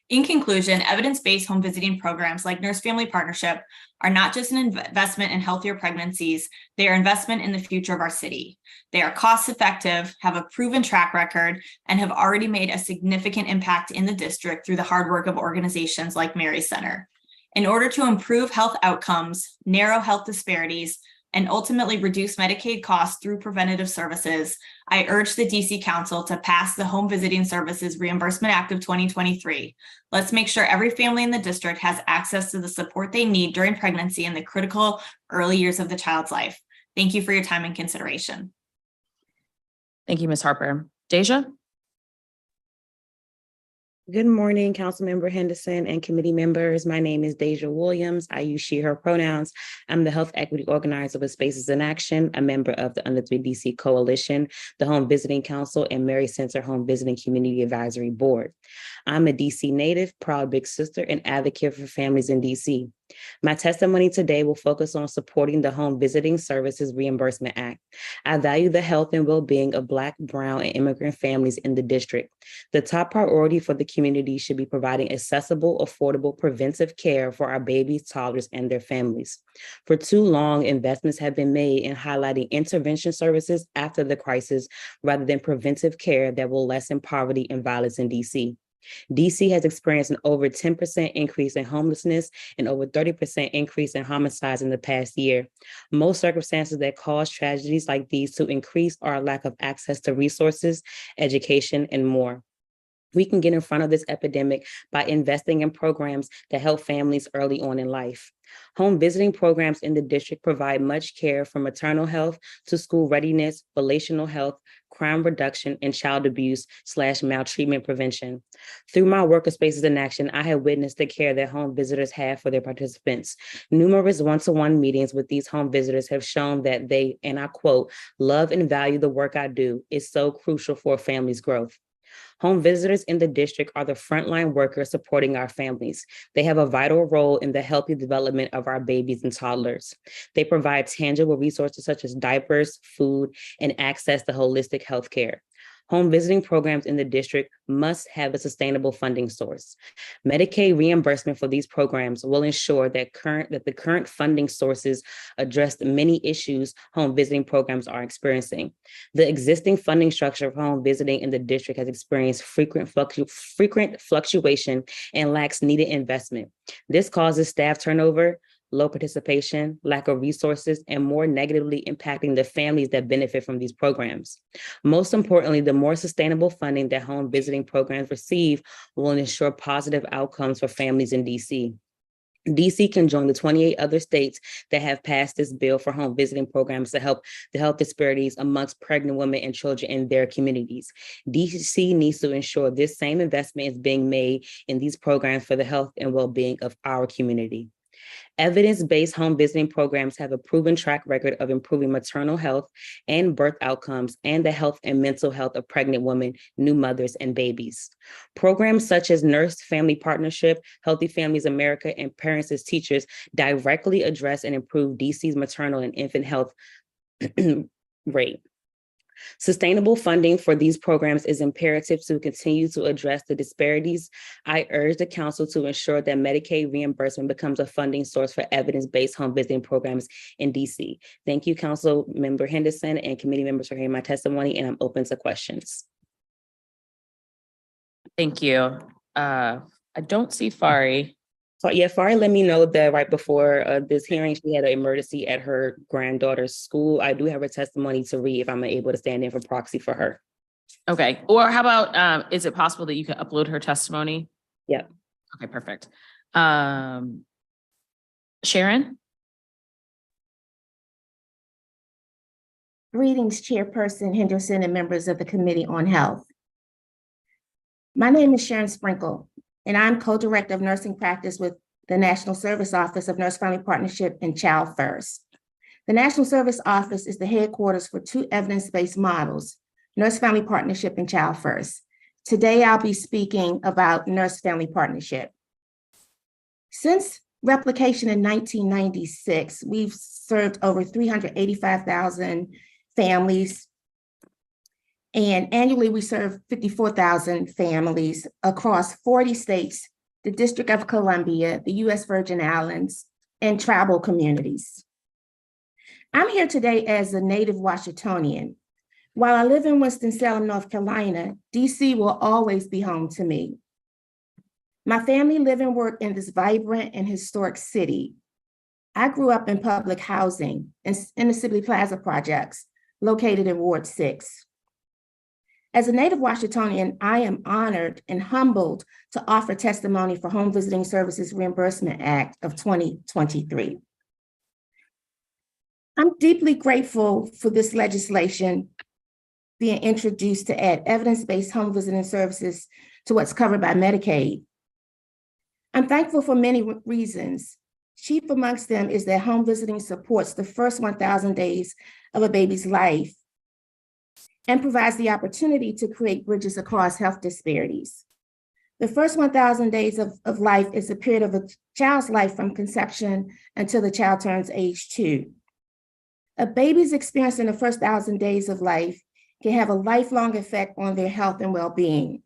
In conclusion, evidence-based home visiting programs like Nurse Family Partnership are not just an investment in healthier pregnancies, they are investment in the future of our city. They are cost-effective, have a proven track record, and have already made a significant impact in the district through the hard work of organizations like Mary Center. In order to improve health outcomes, narrow health disparities, and ultimately reduce Medicaid costs through preventative services, I urge the DC Council to pass the Home Visiting Services Reimbursement Act of 2023. Let's make sure every family in the district has access to the support they need during pregnancy and the critical early years of the child's life. Thank you for your time and consideration. Thank you, Ms. Harper. Deja? Good morning, Councilmember Henderson and committee members. My name is Deja Williams. I use she, her pronouns. I'm the health equity organizer with Spaces in Action, a member of the Under 3 DC Coalition, the Home Visiting Council, and Mary Center Home Visiting Community Advisory Board. I'm a DC native, proud big sister, and advocate for families in DC. My testimony today will focus on supporting the Home Visiting Services Reimbursement Act. I value the health and well-being of Black, Brown, and immigrant families in the district. The top priority for the community should be providing accessible, affordable, preventive care for our babies, toddlers, and their families. For too long, investments have been made in highlighting intervention services after the crisis rather than preventive care that will lessen poverty and violence in DC. DC has experienced an over 10% increase in homelessness and over 30% increase in homicides in the past year. Most circumstances that cause tragedies like these to increase are a lack of access to resources, education, and more. We can get in front of this epidemic by investing in programs that help families early on in life. Home visiting programs in the district provide much care from maternal health to school readiness, relational health, crime reduction, and child abuse/maltreatment prevention. Through my work of Spaces in Action, I have witnessed the care that home visitors have for their participants. Numerous one-to-one meetings with these home visitors have shown that they, and I quote, love and value the work I do. It's so crucial for a family's growth. Home visitors in the district are the frontline workers supporting our families. They have a vital role in the healthy development of our babies and toddlers. They provide tangible resources such as diapers, food, and access to holistic health care. Home visiting programs in the district must have a sustainable funding source. Medicaid reimbursement for these programs will ensure that the current funding sources address the many issues home visiting programs are experiencing. The existing funding structure of home visiting in the district has experienced frequent fluctuation and lacks needed investment. This causes staff turnover, low participation, lack of resources, and more negatively impacting the families that benefit from these programs. Most importantly, the more sustainable funding that home visiting programs receive will ensure positive outcomes for families in DC. DC can join the 28 other states that have passed this bill for home visiting programs to help the health disparities amongst pregnant women and children in their communities. DC needs to ensure this same investment is being made in these programs for the health and well-being of our community. Evidence-based home visiting programs have a proven track record of improving maternal health and birth outcomes and the health and mental health of pregnant women, new mothers, and babies. Programs such as Nurse Family Partnership, Healthy Families America, and Parents as Teachers directly address and improve DC's maternal and infant health rate. Sustainable funding for these programs is imperative to continue to address the disparities. I urge the council to ensure that Medicaid reimbursement becomes a funding source for evidence-based home visiting programs in DC. Thank you, Council Member Henderson and committee members for hearing my testimony, and I'm open to questions. Thank you. I don't see Fari. So yeah, Fari let me know that right before this hearing, she had an emergency at her granddaughter's school. I do have her testimony to read if I'm able to stand in for proxy for her. Okay, or how about, is it possible that you can upload her testimony? Yep. Okay, perfect. Sharon? Greetings, Chairperson Henderson and members of the Committee on Health. My name is Sharon Sprinkle, and I'm co-director of nursing practice with the National Service Office of Nurse Family Partnership and Child First. The National Service Office is the headquarters for two evidence-based models, Nurse Family Partnership and Child First. Today, I'll be speaking about Nurse Family Partnership. Since replication in 1996, we've served over 385,000 families. And annually, we serve 54,000 families across 40 states, the District of Columbia, the U.S. Virgin Islands, and tribal communities. I'm here today as a native Washingtonian. While I live in Winston-Salem, North Carolina, DC will always be home to me. My family live and work in this vibrant and historic city. I grew up in public housing in the Sibley Plaza projects located in Ward 6. As a native Washingtonian, I am honored and humbled to offer testimony for Home Visiting Services Reimbursement Act of 2023. I'm deeply grateful for this legislation being introduced to add evidence-based home visiting services to what's covered by Medicaid. I'm thankful for many reasons. Chief amongst them is that home visiting supports the first 1,000 days of a baby's life and provides the opportunity to create bridges across health disparities. The first 1,000 days of life is a period of a child's life from conception until the child turns age 2. A baby's experience in the first 1,000 days of life can have a lifelong effect on their health and well-being.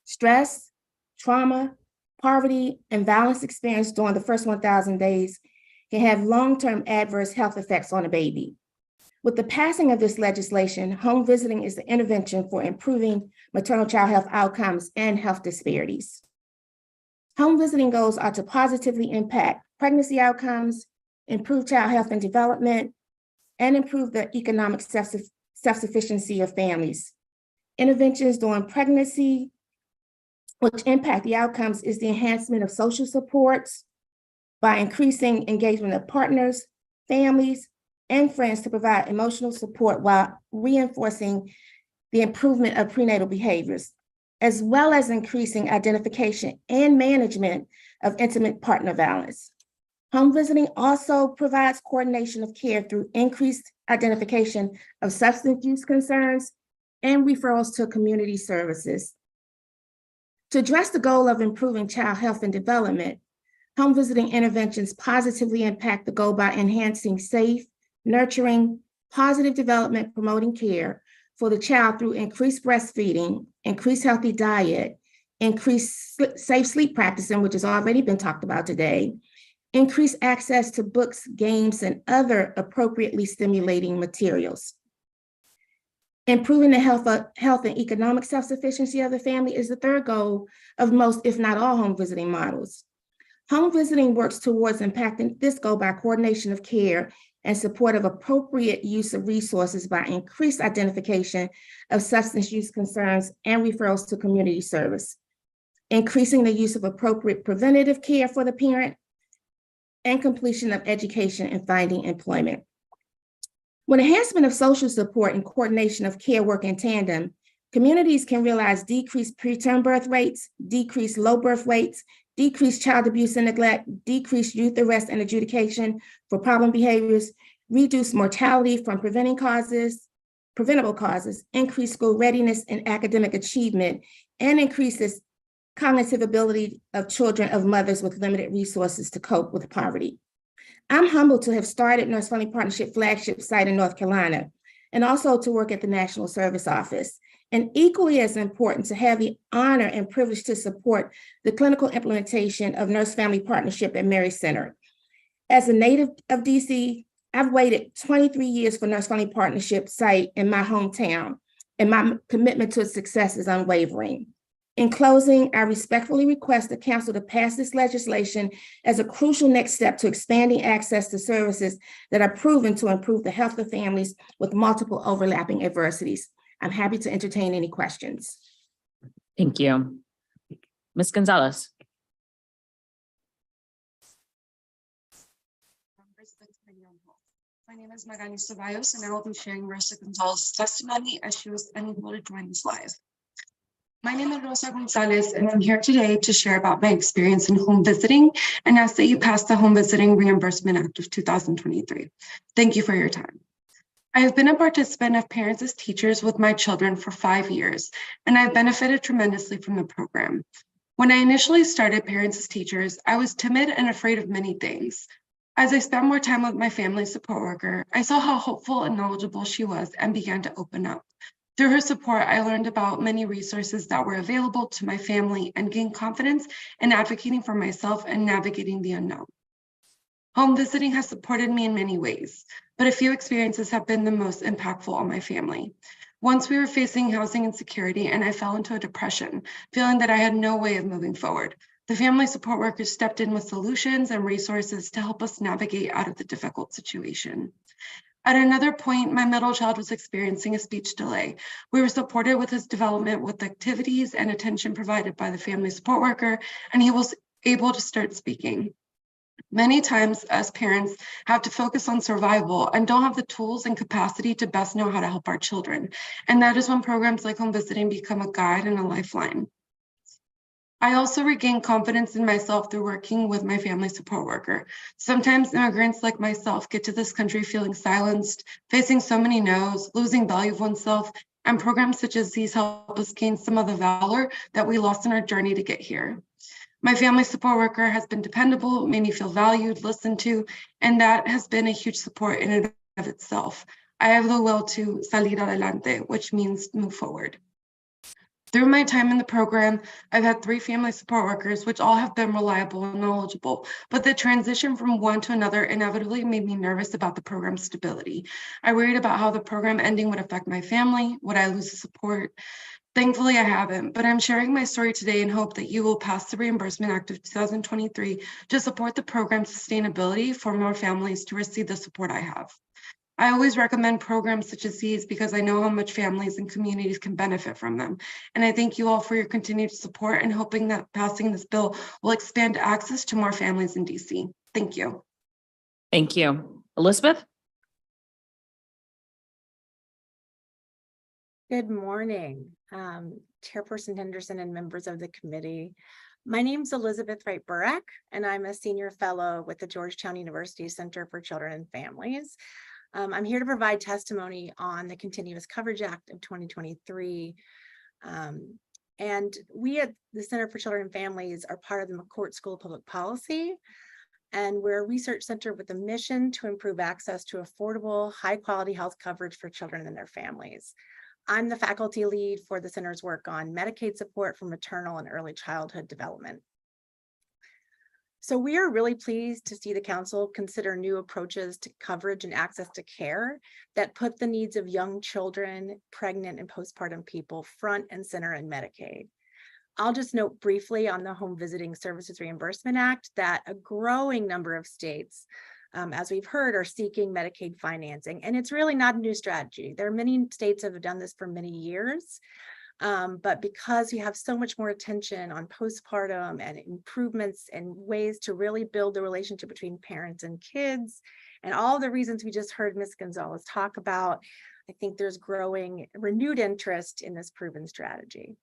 Stress, trauma, poverty, and violence experienced during the first 1,000 days can have long-term adverse health effects on a baby. With the passing of this legislation, home visiting is the intervention for improving maternal-child health outcomes and health disparities. Home visiting goals are to positively impact pregnancy outcomes, improve child health and development, and improve the economic self-sufficiency of families. Interventions during pregnancy, which impact the outcomes, is the enhancement of social supports by increasing engagement of partners, families, and friends to provide emotional support while reinforcing the improvement of prenatal behaviors, as well as increasing identification and management of intimate partner violence. Home visiting also provides coordination of care through increased identification of substance use concerns and referrals to community services. To address the goal of improving child health and development, home visiting interventions positively impact the goal by enhancing safe, nurturing, positive development, promoting care for the child through increased breastfeeding, increased healthy diet, increased safe sleep practicing, which has already been talked about today, increased access to books, games, and other appropriately stimulating materials. Improving the health and economic self-sufficiency of the family is the third goal of most, if not all, home visiting models. Home visiting works towards impacting this goal by coordination of care and support of appropriate use of resources by increased identification of substance use concerns and referrals to community service, increasing the use of appropriate preventative care for the parent, and completion of education and finding employment. When enhancement of social support and coordination of care work in tandem, communities can realize decreased preterm birth rates, decreased low birth weights, decreased child abuse and neglect, decreased youth arrest and adjudication for problem behaviors, reduced mortality from preventable causes, increased school readiness and academic achievement, and increases cognitive ability of children of mothers with limited resources to cope with poverty. I'm humbled to have started Nurse Family Partnership flagship site in North Carolina, and also to work at the National Service Office, and equally as important to have the honor and privilege to support the clinical implementation of Nurse Family Partnership at Mary Center. As a native of DC, I've waited 23 years for Nurse Family Partnership site in my hometown, and my commitment to its success is unwavering. In closing, I respectfully request the council to pass this legislation as a crucial next step to expanding access to services that are proven to improve the health of families with multiple overlapping adversities. I'm happy to entertain any questions. Thank you. Ms. Gonzalez. My name is Magani Ceballos, and I will be sharing Rosa Gonzalez's testimony as she was unable to join us live. My name is Rosa Gonzalez, and I'm here today to share about my experience in home visiting and ask that you pass the Home Visiting Reimbursement Act of 2023. Thank you for your time. I have been a participant of Parents as Teachers with my children for 5 years, and I've benefited tremendously from the program. When I initially started Parents as Teachers, I was timid and afraid of many things. As I spent more time with my family support worker, I saw how hopeful and knowledgeable she was and began to open up. Through her support, I learned about many resources that were available to my family and gained confidence in advocating for myself and navigating the unknown. Home visiting has supported me in many ways, but a few experiences have been the most impactful on my family. Once we were facing housing insecurity and I fell into a depression, feeling that I had no way of moving forward. The family support workers stepped in with solutions and resources to help us navigate out of the difficult situation. At another point, my middle child was experiencing a speech delay. We were supported with his development with activities and attention provided by the family support worker, and he was able to start speaking. Many times, us parents have to focus on survival and don't have the tools and capacity to best know how to help our children. And that is when programs like home visiting become a guide and a lifeline. I also regained confidence in myself through working with my family support worker. Sometimes immigrants like myself get to this country feeling silenced, facing so many no's, losing value of oneself, and programs such as these help us gain some of the valor that we lost in our journey to get here. My family support worker has been dependable, made me feel valued, listened to, and that has been a huge support in and of itself. I have the will to salir adelante, which means move forward. Through my time in the program, I've had 3 family support workers, which all have been reliable and knowledgeable, but the transition from one to another inevitably made me nervous about the program's stability. I worried about how the program ending would affect my family, would I lose the support? Thankfully, I haven't, but I'm sharing my story today in hope that you will pass the Reimbursement Act of 2023 to support the program's sustainability for more families to receive the support I have. I always recommend programs such as these because I know how much families and communities can benefit from them. And I thank you all for your continued support and hoping that passing this bill will expand access to more families in DC. Thank you. Thank you. Elizabeth? Good morning, Chairperson Henderson and members of the committee. My name is Elizabeth Wright-Burek, and I'm a senior fellow with the Georgetown University Center for Children and Families. I'm here to provide testimony on the Continuous Coverage Act of 2023. And we at the Center for Children and Families are part of the McCourt School of Public Policy. And we're a research center with a mission to improve access to affordable, high-quality health coverage for children and their families. I'm the faculty lead for the center's work on Medicaid support for maternal and early childhood development. So we are really pleased to see the council consider new approaches to coverage and access to care that put the needs of young children, pregnant and postpartum people front and center in Medicaid. I'll just note briefly on the Home Visiting Services Reimbursement Act that a growing number of states, as we've heard, are seeking Medicaid financing. And it's really not a new strategy. There are many states that have done this for many years. But because we have so much more attention on postpartum and improvements and ways to really build the relationship between parents and kids, and all the reasons we just heard Ms. Gonzalez talk about, I think there's growing renewed interest in this proven strategy.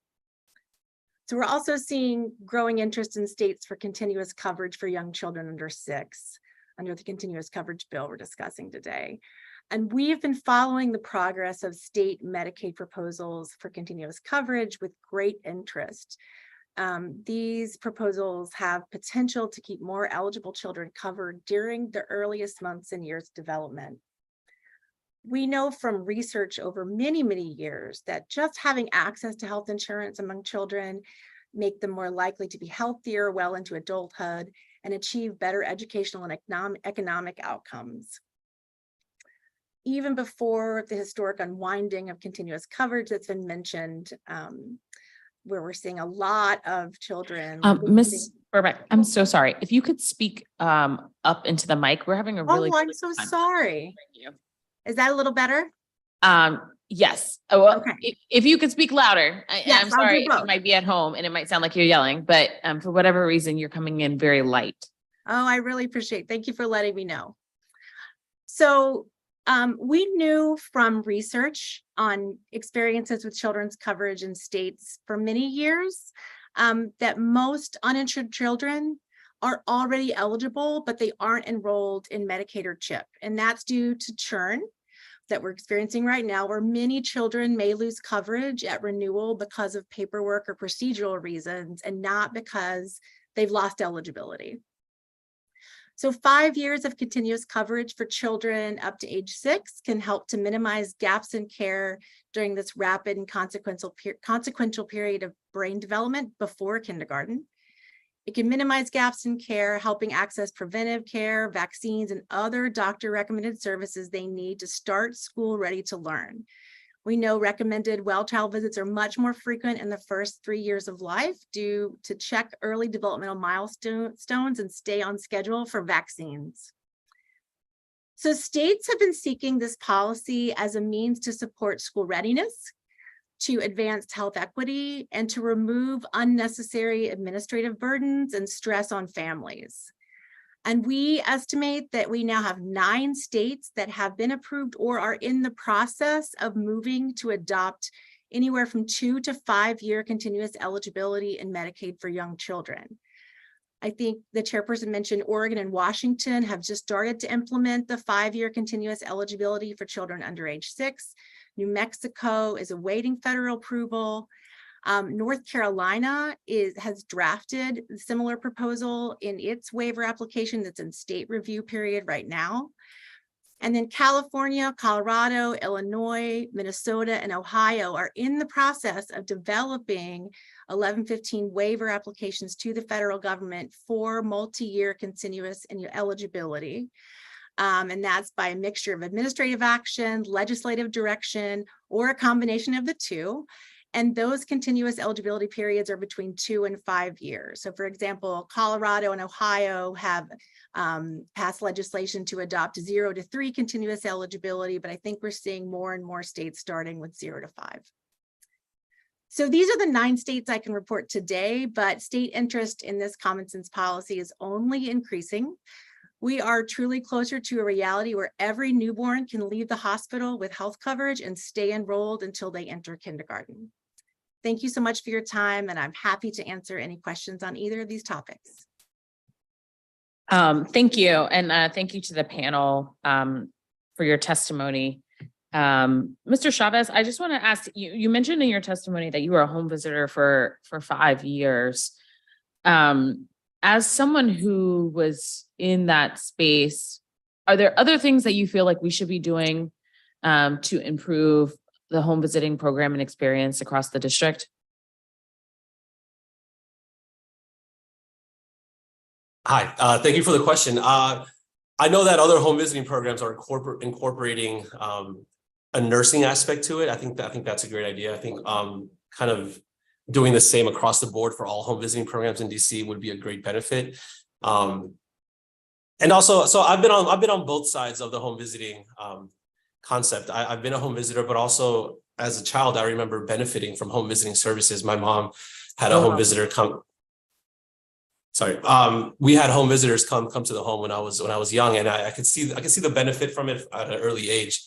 So we're also seeing growing interest in states for continuous coverage for young children under 6, under the continuous coverage bill we're discussing today. And we have been following the progress of state Medicaid proposals for continuous coverage with great interest. These proposals have potential to keep more eligible children covered during the earliest months and years of development. We know from research over many, many years that just having access to health insurance among children make them more likely to be healthier well into adulthood and achieve better educational and economic outcomes. Even before the historic unwinding of continuous coverage that's been mentioned, where we're seeing a lot of children. Ms. Burbeck, I'm so sorry. If you could speak up into the mic, we're having a really. Oh, I'm so sorry. Thank you. Is that a little better? Yes. Oh, well, okay. If you could speak louder, Yes, I'm sorry, you might be at home and it might sound like you're yelling, but for whatever reason, you're coming in very light. Oh, I really appreciate it. Thank you for letting me know. So we knew from research on experiences with children's coverage in states for many years that most uninsured children are already eligible, but they aren't enrolled in Medicaid or CHIP. And that's due to churn, that we're experiencing right now, where many children may lose coverage at renewal because of paperwork or procedural reasons, and not because they've lost eligibility. So 5 years of continuous coverage for children up to age 6 can help to minimize gaps in care during this rapid and consequential period of brain development before kindergarten. It can minimize gaps in care, helping access preventive care, vaccines, and other doctor-recommended services they need to start school ready to learn. We know recommended well child visits are much more frequent in the first 3 years of life due to check early developmental milestones and stay on schedule for vaccines. So states have been seeking this policy as a means to support school readiness, to advance health equity, and to remove unnecessary administrative burdens and stress on families. And we estimate that we now have 9 states that have been approved or are in the process of moving to adopt anywhere from 2 to 5 year continuous eligibility in Medicaid for young children. I think the chairperson mentioned Oregon and Washington have just started to implement the 5-year continuous eligibility for children under age 6. New Mexico is awaiting federal approval. North Carolina has drafted a similar proposal in its waiver application that's in state review period right now. And then California, Colorado, Illinois, Minnesota, and Ohio are in the process of developing 1115 waiver applications to the federal government for multi-year continuous eligibility. And that's by a mixture of administrative action, legislative direction, or a combination of the two. And those continuous eligibility periods are between 2 and 5 years. So for example, Colorado and Ohio have passed legislation to adopt 0 to 3 continuous eligibility, but I think we're seeing more and more states starting with 0 to 5. So these are the 9 states I can report today, but state interest in this common sense policy is only increasing. We are truly closer to a reality where every newborn can leave the hospital with health coverage and stay enrolled until they enter kindergarten. Thank you so much for your time, and I'm happy to answer any questions on either of these topics. Thank you. And thank you to the panel for your testimony. Mr. Chavez, I just want to ask you, you mentioned in your testimony that you were a home visitor for 5 years. As someone who was in that space, are there other things that you feel like we should be doing to improve the home visiting program and experience across the district? Hi, thank you for the question. I know that other home visiting programs are incorporating a nursing aspect to it. I think that's a great idea. I think kind of doing the same across the board for all home visiting programs in DC would be a great benefit. And also, so I've been on both sides of the home visiting concept. I've been a home visitor, but also as a child, I remember benefiting from home visiting services. My mom had a home visitor come. Sorry, we had home visitors come to the home when I was young, and I could see the benefit from it at an early age.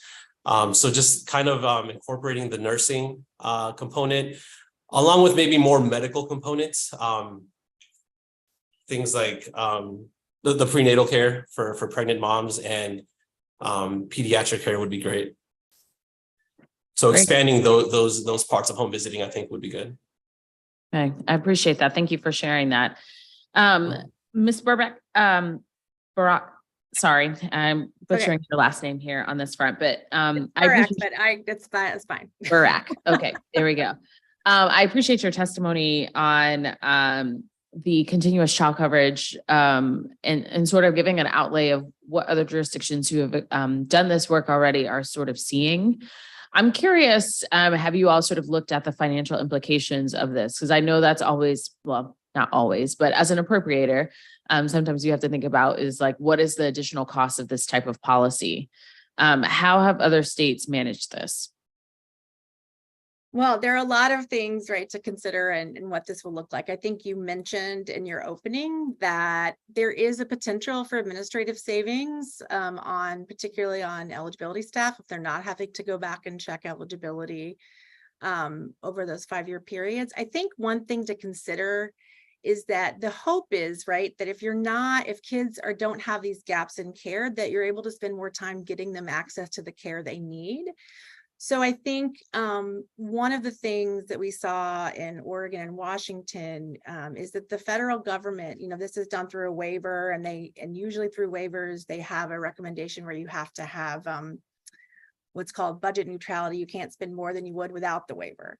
So just kind of incorporating the nursing component, along with maybe more medical components, things like the prenatal care for pregnant moms and pediatric care would be great. So expanding those parts of home visiting, I think, would be good. Okay, I appreciate that. Thank you for sharing that. Ms. Burback, sorry, I'm butchering your last name here on this front, but it's fine. Burak. Okay, there we go. I appreciate your testimony on the continuous child coverage and sort of giving an outlay of what other jurisdictions who have done this work already are sort of seeing. I'm curious, have you all sort of looked at the financial implications of this? Because I know that's always, well, not always, but as an appropriator, sometimes you have to think about is like, what is the additional cost of this type of policy? How have other states managed this? Well, there are a lot of things, right, to consider and what this will look like. I think you mentioned in your opening that there is a potential for administrative savings particularly on eligibility staff if they're not having to go back and check eligibility over those 5-year periods. I think one thing to consider is that the hope is, right, that if kids don't have these gaps in care, that you're able to spend more time getting them access to the care they need. So I think one of the things that we saw in Oregon and Washington is that the federal government, this is done through a waiver, and usually through waivers, they have a recommendation where you have to have what's called budget neutrality. You can't spend more than you would without the waiver.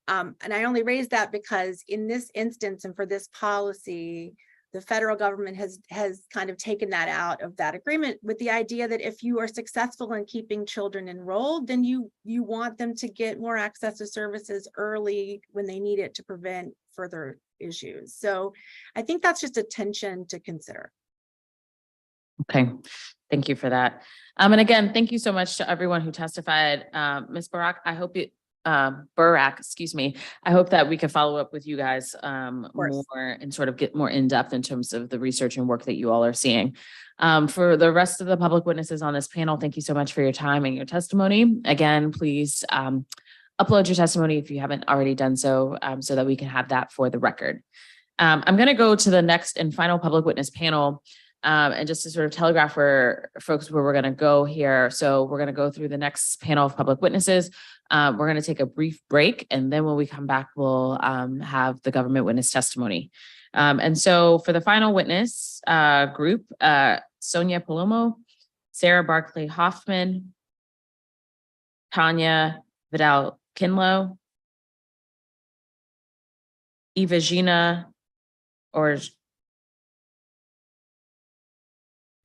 And I only raised that because in this instance and for this policy, the federal government has kind of taken that out of that agreement with the idea that if you are successful in keeping children enrolled, then you want them to get more access to services early when they need it to prevent further issues. So I think that's just a tension to consider. Okay, thank you for that. And again, thank you so much to everyone who testified. Ms. Barak, I hope Burak, excuse me. I hope that we can follow up with you guys more and sort of get more in depth in terms of the research and work that you all are seeing. For the rest of the public witnesses on this panel, thank you so much for your time and your testimony. Again, please upload your testimony if you haven't already done so, so that we can have that for the record. I'm going to go to the next and final public witness panel. And just to sort of telegraph for folks where we're going to go here. So we're going to go through the next panel of public witnesses. We're going to take a brief break, and then when we come back, we'll have the government witness testimony. And so for the final witness group, Sonia Palomo, Sarah Barclay Hoffman, Tanya Vidal Kinlow, Eva Gina or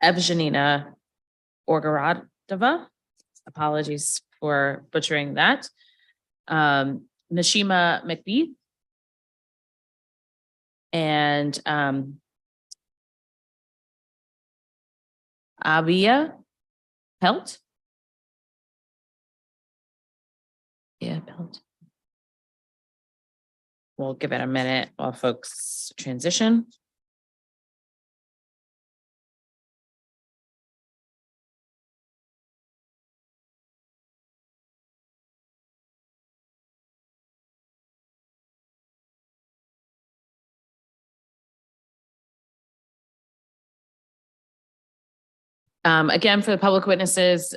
Evgenina Orgaradova, apologies for butchering that. Nashima McBeath and Abia Pelt. Yeah, Pelt. We'll give it a minute while folks transition. Again, for the public witnesses,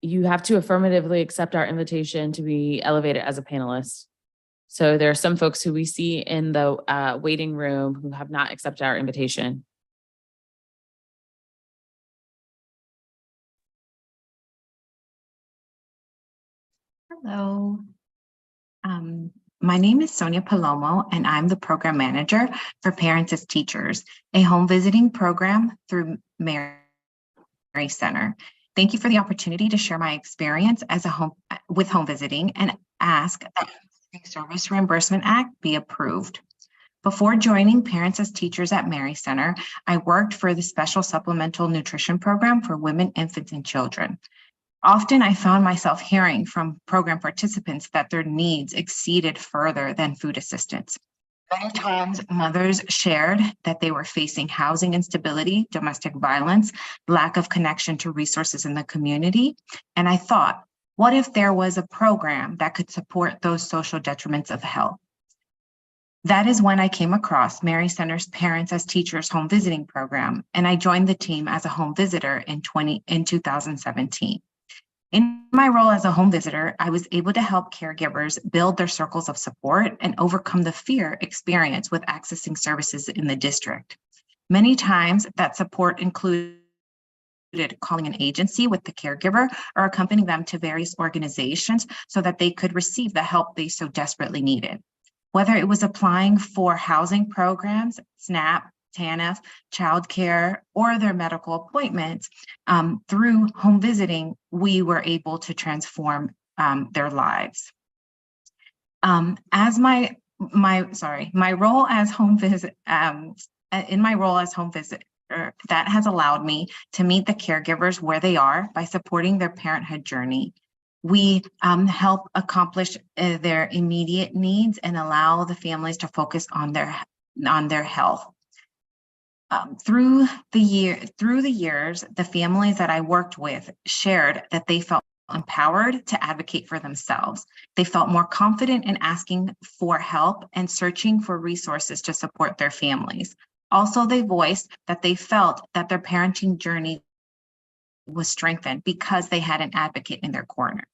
you have to affirmatively accept our invitation to be elevated as a panelist. So there are some folks who we see in the waiting room who have not accepted our invitation. Hello. My name is Sonia Palomo, and I'm the program manager for Parents as Teachers, a home visiting program through Mary Center. Thank you for the opportunity to share my experience as with home visiting and ask that the Service Reimbursement Act be approved. Before joining Parents as Teachers at Mary Center, I worked for the Special Supplemental Nutrition Program for women, infants, and children. Often I found myself hearing from program participants that their needs exceeded further than food assistance. Many times mothers shared that they were facing housing instability, domestic violence, lack of connection to resources in the community. And I thought, what if there was a program that could support those social detriments of health? That is when I came across Mary Center's Parents as Teachers home visiting program, and I joined the team as a home visitor in 2017. In my role as a home visitor, I was able to help caregivers build their circles of support and overcome the fear experienced with accessing services in the district. Many times that support included calling an agency with the caregiver or accompanying them to various organizations so that they could receive the help they so desperately needed. Whether it was applying for housing programs, SNAP, TANF, childcare, or their medical appointments, through home visiting, we were able to transform their lives. As my role as home visit, in my role as home visitor, that has allowed me to meet the caregivers where they are by supporting their parenthood journey. We help accomplish their immediate needs and allow the families to focus on their health. Through the years, the families that I worked with shared that they felt empowered to advocate for themselves. They felt more confident in asking for help and searching for resources to support their families. Also, they voiced that they felt that their parenting journey was strengthened because they had an advocate in their corner.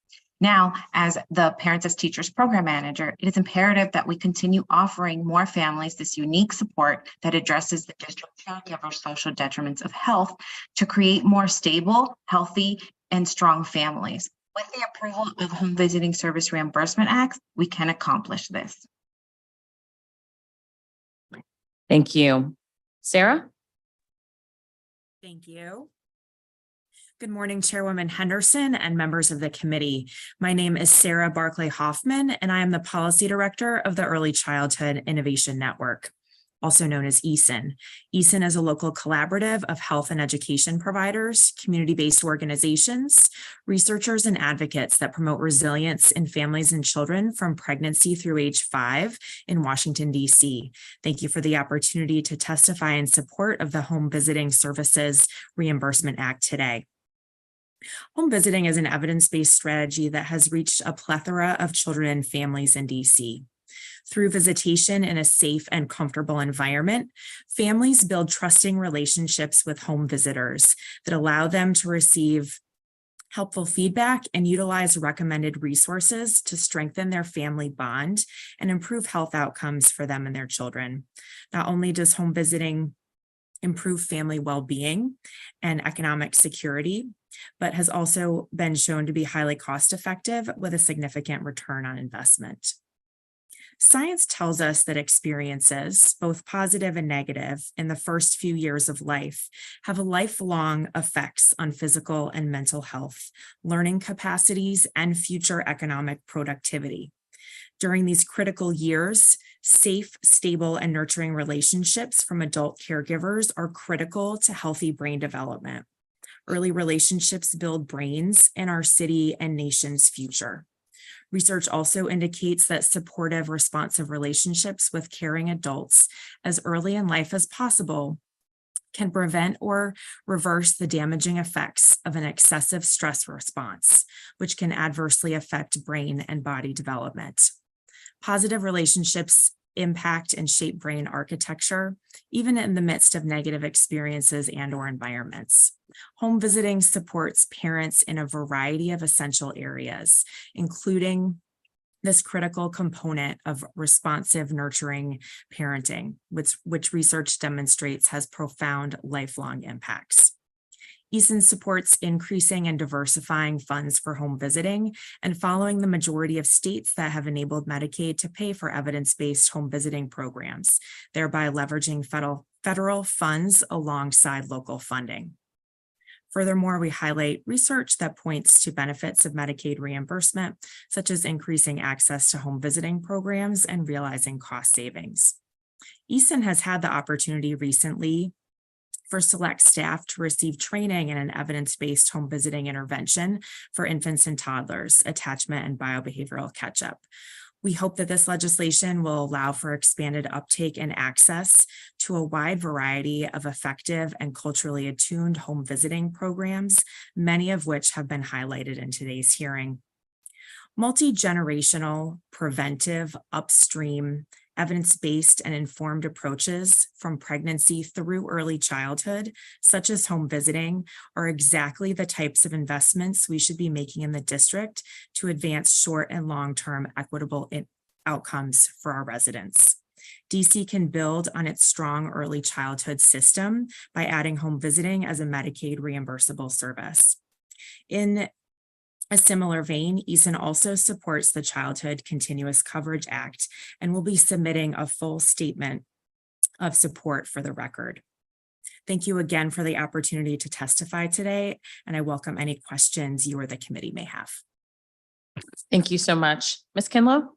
Now, as the Parents as Teachers program manager, it is imperative that we continue offering more families this unique support that addresses the district caregiver social detriments of health to create more stable, healthy, and strong families. With the approval of Home Visiting Service Reimbursement Act, we can accomplish this. Thank you. Sarah? Thank you. Good morning, Chairwoman Henderson and members of the committee. My name is Sarah Barclay Hoffman, and I am the Policy Director of the Early Childhood Innovation Network, also known as ESIN. ESIN is a local collaborative of health and education providers, community-based organizations, researchers, and advocates that promote resilience in families and children from pregnancy through age 5 in Washington, D.C. Thank you for the opportunity to testify in support of the Home Visiting Services Reimbursement Act today. Home visiting is an evidence-based strategy that has reached a plethora of children and families in DC. Through visitation in a safe and comfortable environment, families build trusting relationships with home visitors that allow them to receive helpful feedback and utilize recommended resources to strengthen their family bond and improve health outcomes for them and their children. Not only does home visiting improve family well-being and economic security, but has also been shown to be highly cost-effective with a significant return on investment. Science tells us that experiences, both positive and negative, in the first few years of life have lifelong effects on physical and mental health, learning capacities, and future economic productivity. During these critical years, safe, stable, and nurturing relationships from adult caregivers are critical to healthy brain development. Early relationships build brains in our city and nation's future. Research also indicates that supportive, responsive relationships with caring adults as early in life as possible can prevent or reverse the damaging effects of an excessive stress response, which can adversely affect brain and body development. Positive relationships impact and shape brain architecture, even in the midst of negative experiences and/or environments. Home visiting supports parents in a variety of essential areas, including this critical component of responsive, nurturing parenting, which research demonstrates has profound lifelong impacts. ESIN supports increasing and diversifying funds for home visiting and following the majority of states that have enabled Medicaid to pay for evidence-based home visiting programs, thereby leveraging federal funds alongside local funding. Furthermore, we highlight research that points to benefits of Medicaid reimbursement, such as increasing access to home visiting programs and realizing cost savings. ESIN has had the opportunity recently for select staff to receive training in an evidence-based home visiting intervention for infants and toddlers, attachment and biobehavioral catch-up. We hope that this legislation will allow for expanded uptake and access to a wide variety of effective and culturally attuned home visiting programs, many of which have been highlighted in today's hearing. Multi-generational, preventive, upstream, evidence-based and informed approaches from pregnancy through early childhood, such as home visiting, are exactly the types of investments we should be making in the district to advance short and long-term equitable outcomes for our residents. DC can build on its strong early childhood system by adding home visiting as a Medicaid reimbursable service. In a similar vein, ESIN also supports the Childhood Continuous Coverage Act and will be submitting a full statement of support for the record. Thank you again for the opportunity to testify today, and I welcome any questions you or the committee may have. Thank you so much. Ms. Kinlow?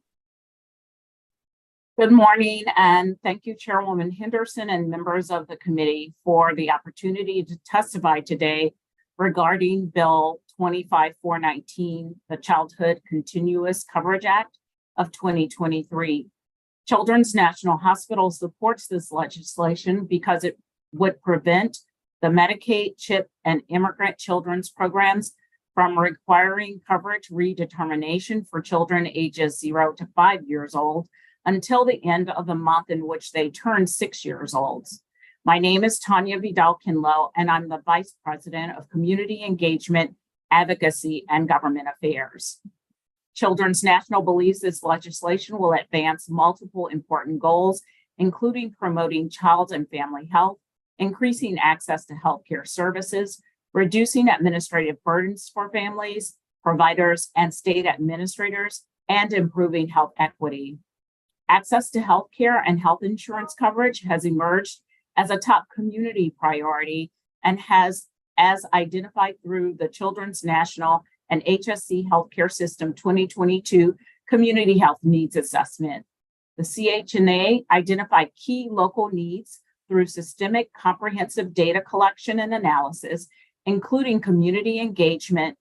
Good morning, and thank you, Chairwoman Henderson and members of the committee for the opportunity to testify today regarding Bill 25419, the Childhood Continuous Coverage Act of 2023. Children's National Hospital supports this legislation because it would prevent the Medicaid, CHIP, and Immigrant children's programs from requiring coverage redetermination for children ages 0 to 5 years old until the end of the month in which they turn 6 years old. My name is Tanya Vidal-Kinlow, and I'm the Vice President of Community Engagement, Advocacy, and Government Affairs. Children's National believes this legislation will advance multiple important goals, including promoting child and family health, increasing access to healthcare services, reducing administrative burdens for families, providers, and state administrators, and improving health equity. Access to healthcare and health insurance coverage has emerged as a top community priority and has, as identified through the Children's National and HSC Healthcare System 2022 Community Health Needs Assessment. The CHNA identified key local needs through systemic comprehensive data collection and analysis, including community engagement.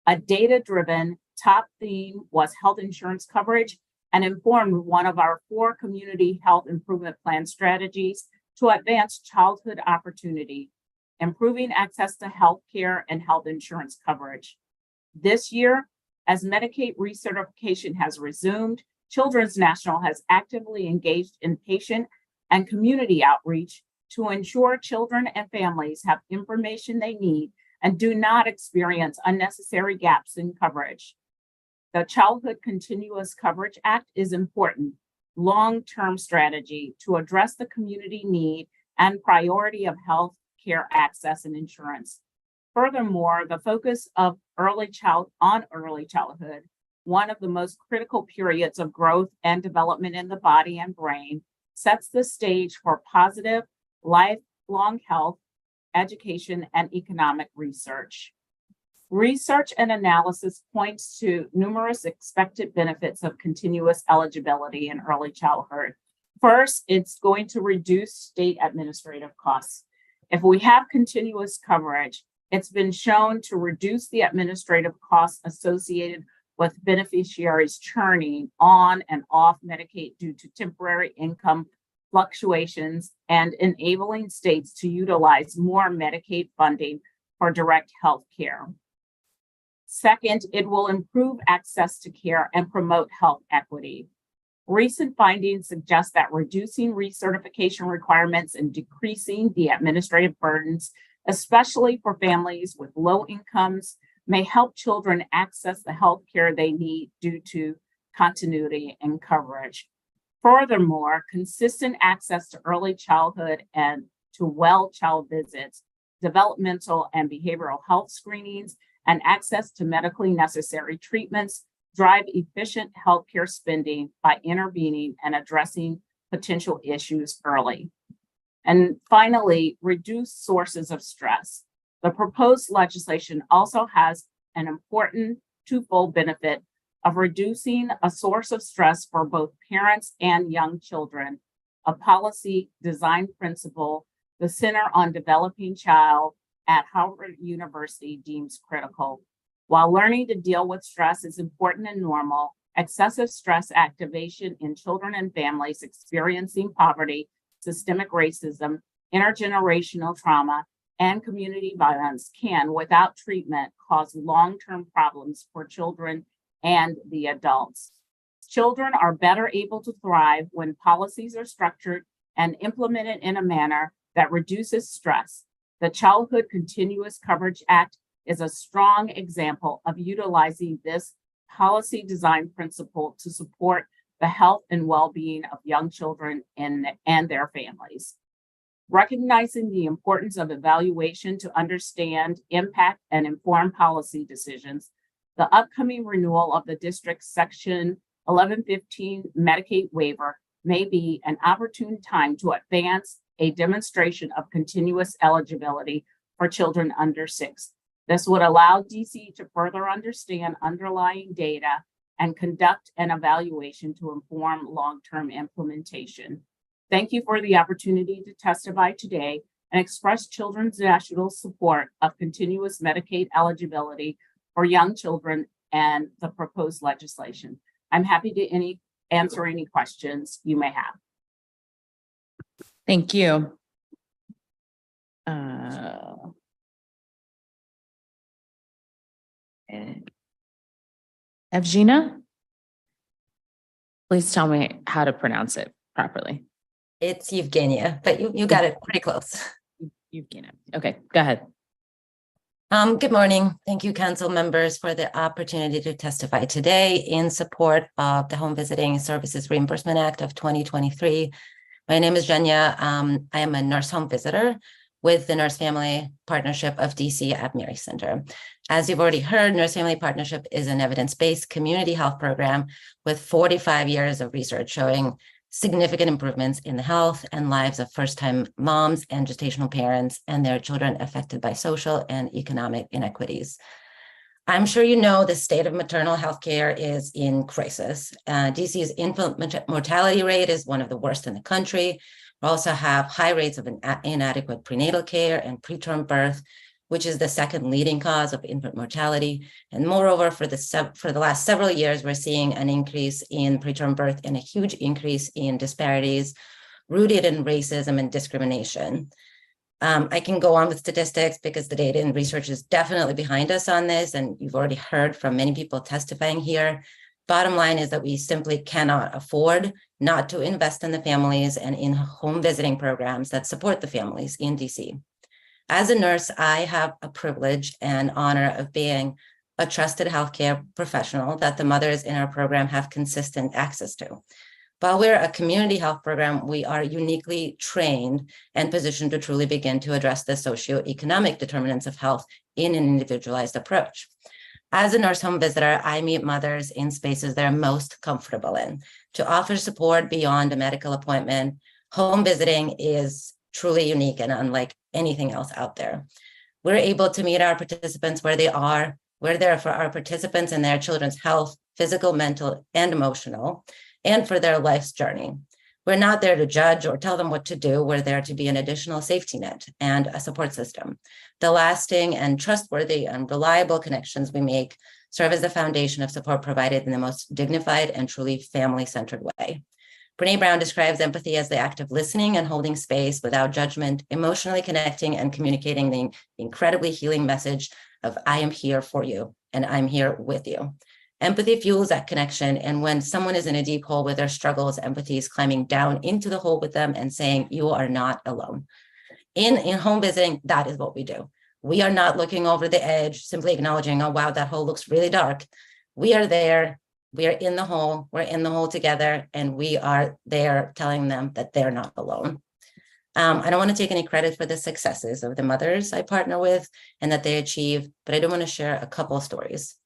A data-driven top theme was health insurance coverage and informed one of our 4 community health improvement plan strategies to advance childhood opportunity, improving access to health care and health insurance coverage. This year, as Medicaid recertification has resumed, Children's National has actively engaged in patient and community outreach to ensure children and families have information they need and do not experience unnecessary gaps in coverage. The Childhood Continuous Coverage Act is important long-term strategy to address the community need and priority of health care access and insurance. Furthermore, the focus of early childhood, one of the most critical periods of growth and development in the body and brain, sets the stage for positive lifelong health, education, and economic research. Research and analysis points to numerous expected benefits of continuous eligibility in early childhood. First, it's going to reduce state administrative costs. If we have continuous coverage, it's been shown to reduce the administrative costs associated with beneficiaries churning on and off Medicaid due to temporary income fluctuations and enabling states to utilize more Medicaid funding for direct health care. Second, it will improve access to care and promote health equity. Recent findings suggest that reducing recertification requirements and decreasing the administrative burdens, especially for families with low incomes, may help children access the health care they need due to continuity and coverage. Furthermore, consistent access to early childhood and to well child visits, developmental and behavioral health screenings, and access to medically necessary treatments drive efficient healthcare spending by intervening and addressing potential issues early. And finally, reduce sources of stress. The proposed legislation also has an important twofold benefit of reducing a source of stress for both parents and young children, a policy design principle the Center on Developing Child at Harvard University deems critical. While learning to deal with stress is important and normal, excessive stress activation in children and families experiencing poverty, systemic racism, intergenerational trauma, and community violence can, without treatment, cause long-term problems for children and the adults. Children are better able to thrive when policies are structured and implemented in a manner that reduces stress. The Childhood Continuous Coverage Act is a strong example of utilizing this policy design principle to support the health and well-being of young children and their families. Recognizing the importance of evaluation to understand, impact, and inform policy decisions, the upcoming renewal of the district's Section 1115 Medicaid waiver may be an opportune time to advance a demonstration of continuous eligibility for children under 6. This would allow DC to further understand underlying data and conduct an evaluation to inform long-term implementation. Thank you for the opportunity to testify today and express Children's National's support of continuous Medicaid eligibility for young children and the proposed legislation. I'm happy to answer any questions you may have. Thank you. Evgenia? Please tell me how to pronounce it properly. It's Evgenia, but you got it pretty close. Evgenia. Okay, go ahead. Good morning. Thank you, council members, for the opportunity to testify today in support of the Home Visiting Services Reimbursement Act of 2023. My name is Jenya. I am a nurse home visitor with the Nurse Family Partnership of DC at Mary Center. As you've already heard, Nurse Family Partnership is an evidence-based community health program with 45 years of research showing significant improvements in the health and lives of first-time moms and gestational parents and their children affected by social and economic inequities. I'm sure you know the state of maternal health care is in crisis. DC's infant mortality rate is one of the worst in the country. We also have high rates of inadequate prenatal care and preterm birth, which is the second leading cause of infant mortality. And moreover, for the last several years, we're seeing an increase in preterm birth and a huge increase in disparities rooted in racism and discrimination. I can go on with statistics because the data and research is definitely behind us on this, and you've already heard from many people testifying here. Bottom line is that we simply cannot afford not to invest in the families and in home visiting programs that support the families in DC. As a nurse, I have a privilege and honor of being a trusted healthcare professional that the mothers in our program have consistent access to. While we're a community health program, we are uniquely trained and positioned to truly begin to address the socioeconomic determinants of health in an individualized approach. As a nurse home visitor, I meet mothers in spaces they're most comfortable in. To offer support beyond a medical appointment, home visiting is truly unique and unlike anything else out there. We're able to meet our participants where they are. We're there for our participants and their children's health, physical, mental, and emotional, and for their life's journey. We're not there to judge or tell them what to do. We're there to be an additional safety net and a support system. The lasting and trustworthy and reliable connections we make serve as the foundation of support provided in the most dignified and truly family-centered way. Brene Brown describes empathy as the act of listening and holding space without judgment, emotionally connecting and communicating the incredibly healing message of I am here for you and I'm here with you. Empathy fuels that connection, and when someone is in a deep hole with their struggles, empathy is climbing down into the hole with them and saying, you are not alone. In home visiting, that is what we do. We are not looking over the edge, simply acknowledging, oh, wow, that hole looks really dark. We are there, we are in the hole, we're in the hole together, and we are there telling them that they're not alone. I don't want to take any credit for the successes of the mothers I partner with and that they achieve, but I do want to share a couple of stories.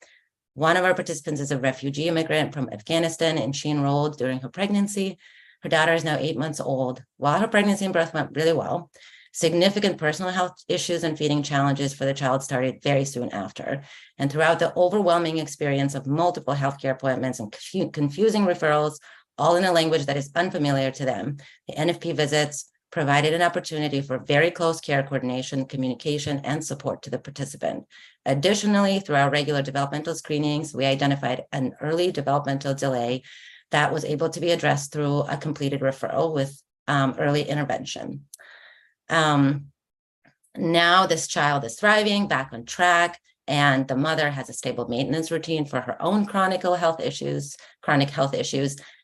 One of our participants is a refugee immigrant from Afghanistan, and she enrolled during her pregnancy. Her daughter is now 8 months old. While her pregnancy and birth went really well, significant personal health issues and feeding challenges for the child started very soon after. And throughout the overwhelming experience of multiple healthcare appointments and confusing referrals, all in a language that is unfamiliar to them, the NFP visits provided an opportunity for very close care coordination, communication, and support to the participant. Additionally, through our regular developmental screenings, we identified an early developmental delay that was able to be addressed through a completed referral with early intervention. Now this child is thriving, back on track, and the mother has a stable maintenance routine for her own chronic health issues,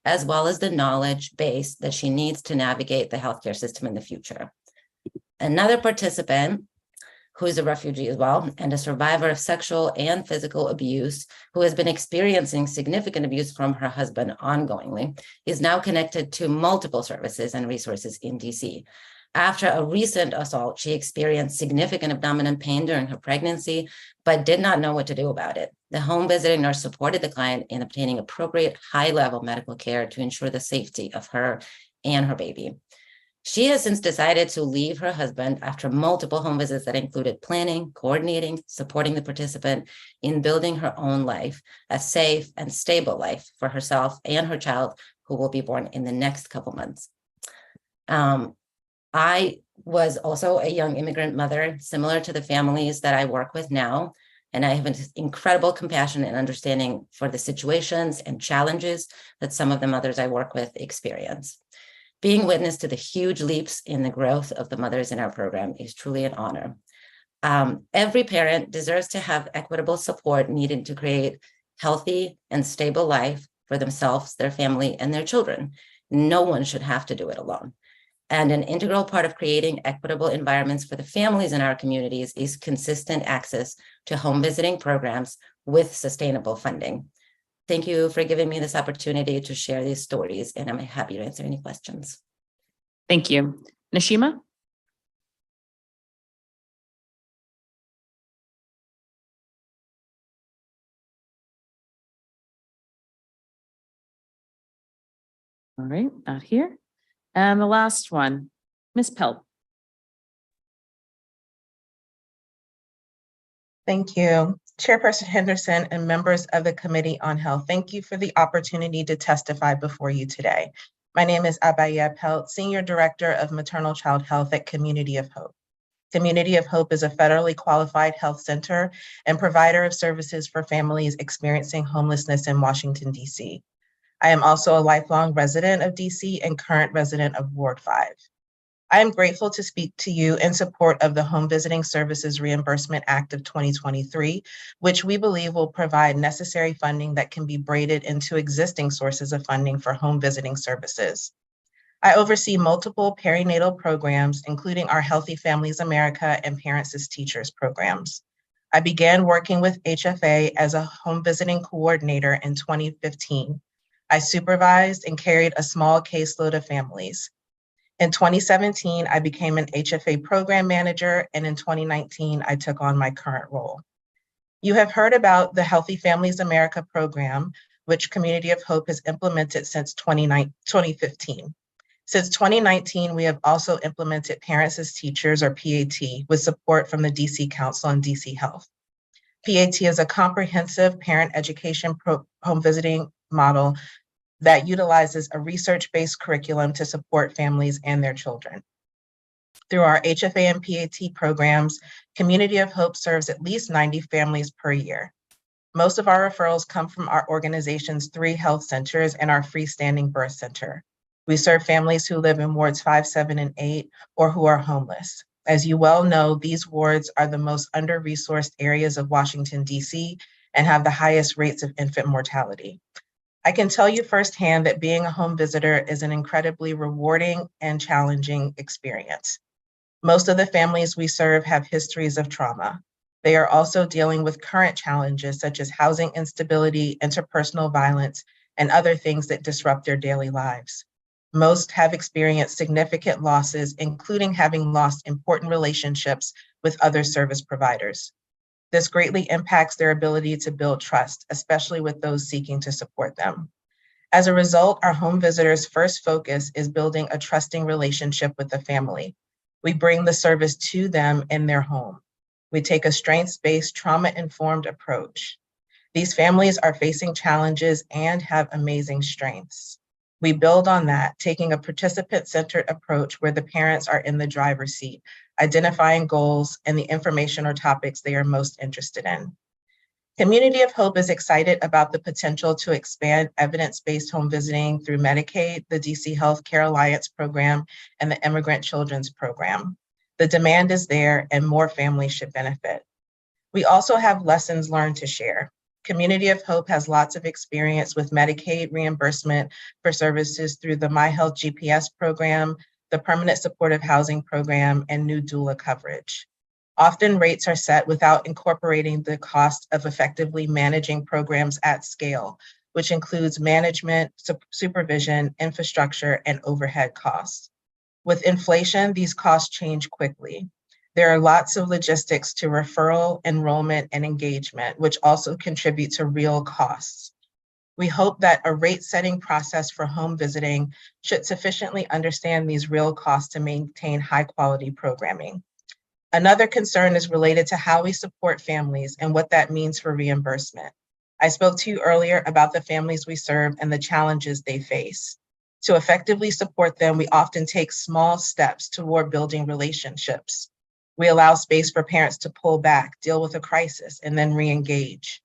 as well as the knowledge base that she needs to navigate the healthcare system in the future. Another participant, who is a refugee as well, and a survivor of sexual and physical abuse, who has been experiencing significant abuse from her husband ongoingly, is now connected to multiple services and resources in DC. After a recent assault, she experienced significant abdominal pain during her pregnancy, but did not know what to do about it. The home visiting nurse supported the client in obtaining appropriate high-level medical care to ensure the safety of her and her baby. She has since decided to leave her husband after multiple home visits that included planning, coordinating, supporting the participant in building her own life, a safe and stable life for herself and her child, who will be born in the next couple months. I was also a young immigrant mother, similar to the families that I work with now, and I have an incredible compassion and understanding for the situations and challenges that some of the mothers I work with experience. Being witness to the huge leaps in the growth of the mothers in our program is truly an honor. Every parent deserves to have equitable support needed to create healthy and stable life for themselves, their family, and their children. No one should have to do it alone. And an integral part of creating equitable environments for the families in our communities is consistent access to home visiting programs with sustainable funding. Thank you for giving me this opportunity to share these stories, and I'm happy to answer any questions. Thank you. Nashima? All right, not here. And the last one, Ms. Pelt. Thank you. Chairperson Henderson and members of the Committee on Health, thank you for the opportunity to testify before you today. My name is Abaya Pelt, Senior Director of Maternal Child Health at Community of Hope. Community of Hope is a federally qualified health center and provider of services for families experiencing homelessness in Washington, D.C. I am also a lifelong resident of DC and current resident of Ward 5. I am grateful to speak to you in support of the Home Visiting Services Reimbursement Act of 2023, which we believe will provide necessary funding that can be braided into existing sources of funding for home visiting services. I oversee multiple perinatal programs, including our Healthy Families America and Parents as Teachers programs. I began working with HFA as a home visiting coordinator in 2015. I supervised and carried a small caseload of families. In 2017, I became an HFA program manager, and in 2019, I took on my current role. You have heard about the Healthy Families America program, which Community of Hope has implemented since 2015. Since 2019, we have also implemented Parents as Teachers, or PAT, with support from the DC Council on DC Health. PAT is a comprehensive parent education home visiting model that utilizes a research-based curriculum to support families and their children. Through our HFA and PAT programs, Community of Hope serves at least 90 families per year. Most of our referrals come from our organization's 3 health centers and our freestanding birth center. We serve families who live in wards 5, 7, and 8, or who are homeless. As you well know, these wards are the most under-resourced areas of Washington, D.C., and have the highest rates of infant mortality. I can tell you firsthand that being a home visitor is an incredibly rewarding and challenging experience. Most of the families we serve have histories of trauma. They are also dealing with current challenges such as housing instability, interpersonal violence, and other things that disrupt their daily lives. Most have experienced significant losses, including having lost important relationships with other service providers. This greatly impacts their ability to build trust, especially with those seeking to support them. As a result, our home visitors' first focus is building a trusting relationship with the family. We bring the service to them in their home. We take a strengths-based, trauma-informed approach. These families are facing challenges and have amazing strengths. We build on that, taking a participant-centered approach where the parents are in the driver's seat, identifying goals and the information or topics they are most interested in. Community of Hope is excited about the potential to expand evidence-based home visiting through Medicaid, the DC Healthcare Alliance program, and the Immigrant Children's program. The demand is there and more families should benefit. We also have lessons learned to share. Community of Hope has lots of experience with Medicaid reimbursement for services through the My Health GPS program, the Permanent Supportive Housing Program, and new doula coverage. Often rates are set without incorporating the cost of effectively managing programs at scale, which includes management, supervision, infrastructure, and overhead costs. With inflation, these costs change quickly. There are lots of logistics to referral, enrollment, and engagement, which also contribute to real costs. We hope that a rate-setting process for home visiting should sufficiently understand these real costs to maintain high-quality programming. Another concern is related to how we support families and what that means for reimbursement. I spoke to you earlier about the families we serve and the challenges they face. To effectively support them, we often take small steps toward building relationships. We allow space for parents to pull back, deal with a crisis, and then re-engage.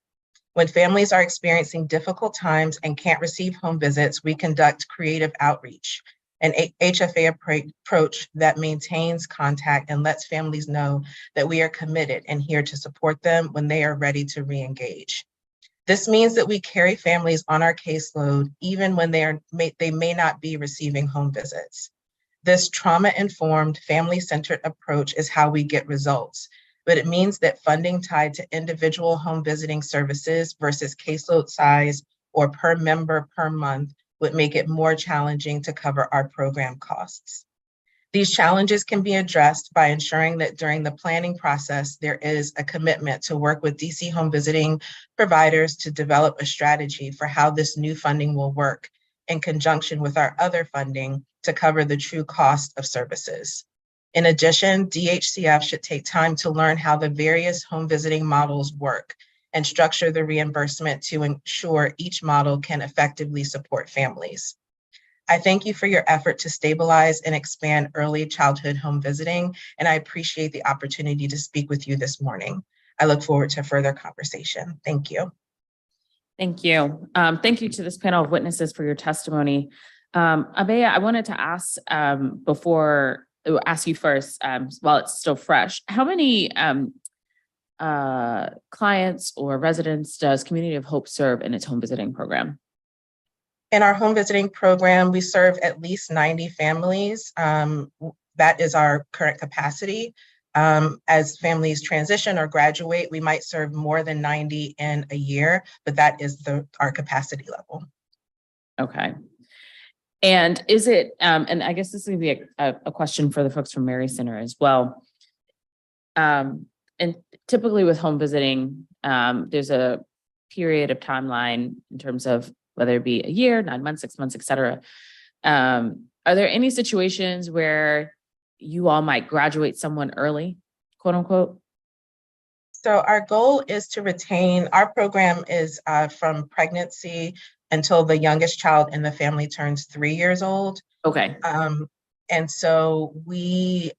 When families are experiencing difficult times and can't receive home visits, we conduct creative outreach. an HFA approach that maintains contact and lets families know that we are committed and here to support them when they are ready to re-engage. This means that we carry families on our caseload even when they may not be receiving home visits. This trauma-informed, family-centered approach is how we get results, but it means that funding tied to individual home visiting services versus caseload size or per member per month would make it more challenging to cover our program costs. These challenges can be addressed by ensuring that during the planning process, there is a commitment to work with DC home visiting providers to develop a strategy for how this new funding will work in conjunction with our other funding to cover the true cost of services. In addition, DHCF should take time to learn how the various home visiting models work and structure the reimbursement to ensure each model can effectively support families. I thank you for your effort to stabilize and expand early childhood home visiting, and I appreciate the opportunity to speak with you this morning. I look forward to further conversation. Thank you. Thank you. Thank you to this panel of witnesses for your testimony. Abea, I wanted to ask ask you first, while it's still fresh, how many clients or residents does Community of Hope serve in its home visiting program? In our home visiting program, we serve at least 90 families. That is our current capacity. As families transition or graduate, we might serve more than 90 in a year, but that is our capacity level. Okay. And is it, and I guess this is going to be a question for the folks from Mary Center as well. And typically with home visiting, there's a period of timeline in terms of whether it be a year, 9 months, 6 months, et cetera. Are there any situations where you all might graduate someone early, quote unquote? So our goal is to retain, our program is from pregnancy until the youngest child in the family turns 3 years old. Okay. And so we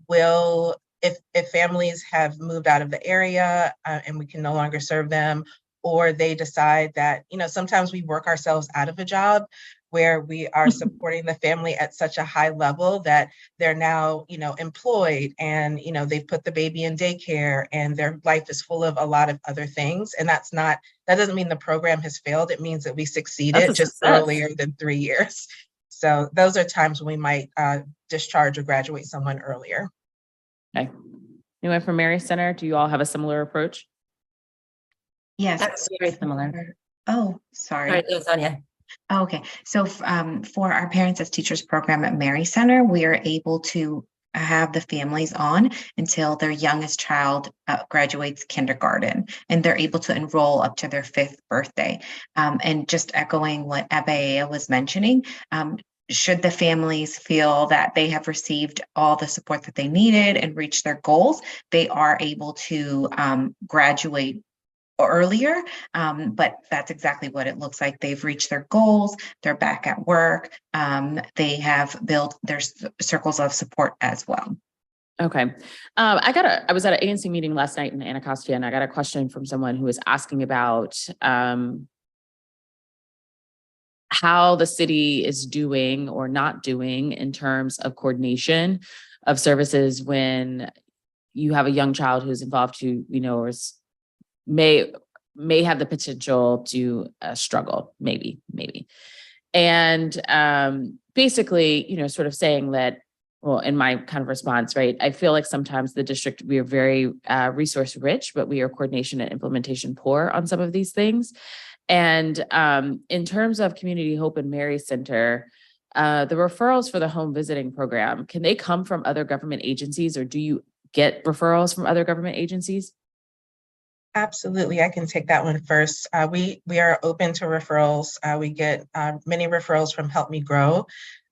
will, if families have moved out of the area and we can no longer serve them, or they decide that, sometimes we work ourselves out of a job where we are supporting the family at such a high level that they're now, employed and, they've put the baby in daycare and their life is full of a lot of other things. And that doesn't mean the program has failed. It means that we succeeded just earlier than 3 years. So those are times when we might discharge or graduate someone earlier. Okay. Anyone from Mary Center, do you all have a similar approach? Yes. That's very similar. Oh, sorry. Sonia. Okay, so for our Parents as Teachers program at Mary Center, we are able to have the families on until their youngest child graduates kindergarten, and they're able to enroll up to their 5th birthday. And just echoing what Abea was mentioning, should the families feel that they have received all the support that they needed and reached their goals, they are able to graduate earlier, but that's exactly what it looks like. They've reached their goals, they're back at work, they have built their circles of support as well. Okay. I was at an ANC meeting last night in Anacostia, and I got a question from someone who was asking about how the city is doing or not doing in terms of coordination of services when you have a young child who's involved who, or is may have the potential to struggle, maybe. And basically, sort of saying that, well, in my kind of response, right, I feel like sometimes the district, we are very resource rich, but we are coordination and implementation poor on some of these things. And in terms of Community Hope and Mary Center, the referrals for the home visiting program, can they come from other government agencies, or do you get referrals from other government agencies? Absolutely, I can take that one first. We are open to referrals. We get many referrals from Help Me Grow.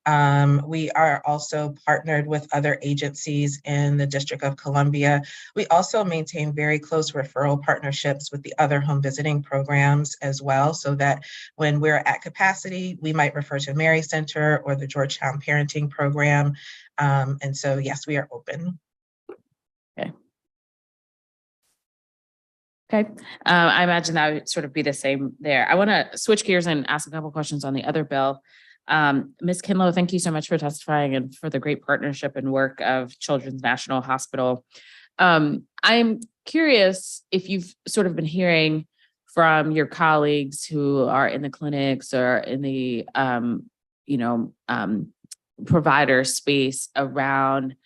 We are also partnered with other agencies in the District of Columbia. We also maintain very close referral partnerships with the other home visiting programs as well, so that when we're at capacity, we might refer to Mary Center or the Georgetown Parenting Program. And so, yes, we are open. Okay. I imagine that would sort of be the same there. I want to switch gears and ask a couple questions on the other bill. Ms. Kinlow, thank you so much for testifying and for the great partnership and work of Children's National Hospital. I'm curious if you've sort of been hearing from your colleagues who are in the clinics or in the, provider space around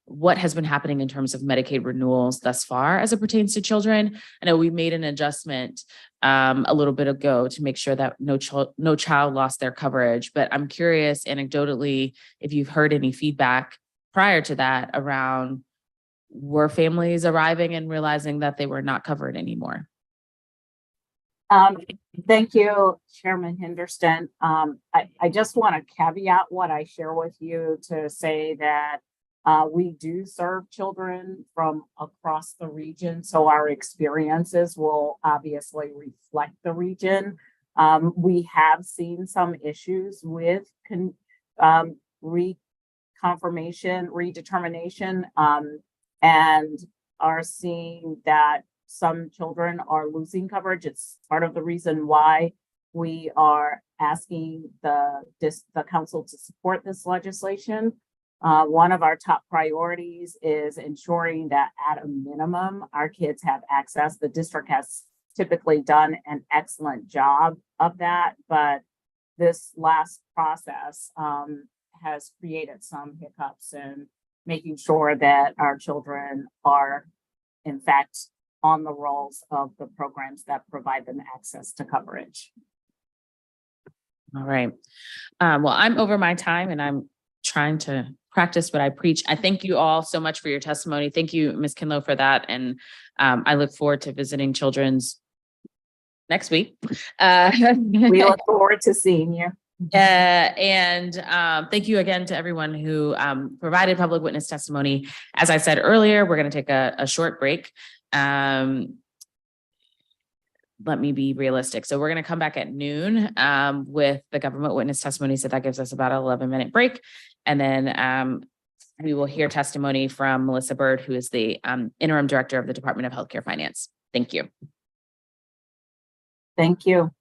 what has been happening in terms of Medicaid renewals thus far as it pertains to children. I know we made an adjustment a little bit ago to make sure that no child lost their coverage, but I'm curious anecdotally if you've heard any feedback prior to that around were families arriving and realizing that they were not covered anymore? Thank you, Chairman Henderson. I just want to caveat what I share with you to say that we do serve children from across the region, so our experiences will obviously reflect the region. We have seen some issues with redetermination, and are seeing that some children are losing coverage. It's part of the reason why we are asking the council to support this legislation. One of our top priorities is ensuring that at a minimum, our kids have access. The district has typically done an excellent job of that, but this last process has created some hiccups in making sure that our children are, in fact, on the rolls of the programs that provide them access to coverage. All right. Well, I'm over my time and I'm trying to practice what I preach. I thank you all so much for your testimony. Thank you, Ms. Kinlow, for that. And I look forward to visiting Children's next week. We look forward to seeing you. And thank you again to everyone who provided public witness testimony. As I said earlier, we're going to take a short break. Let me be realistic. So we're going to come back at noon with the government witness testimony. So that gives us about an 11-minute break. And then we will hear testimony from Melissa Bird, who is the interim director of the Department of Healthcare Finance. Thank you. Thank you.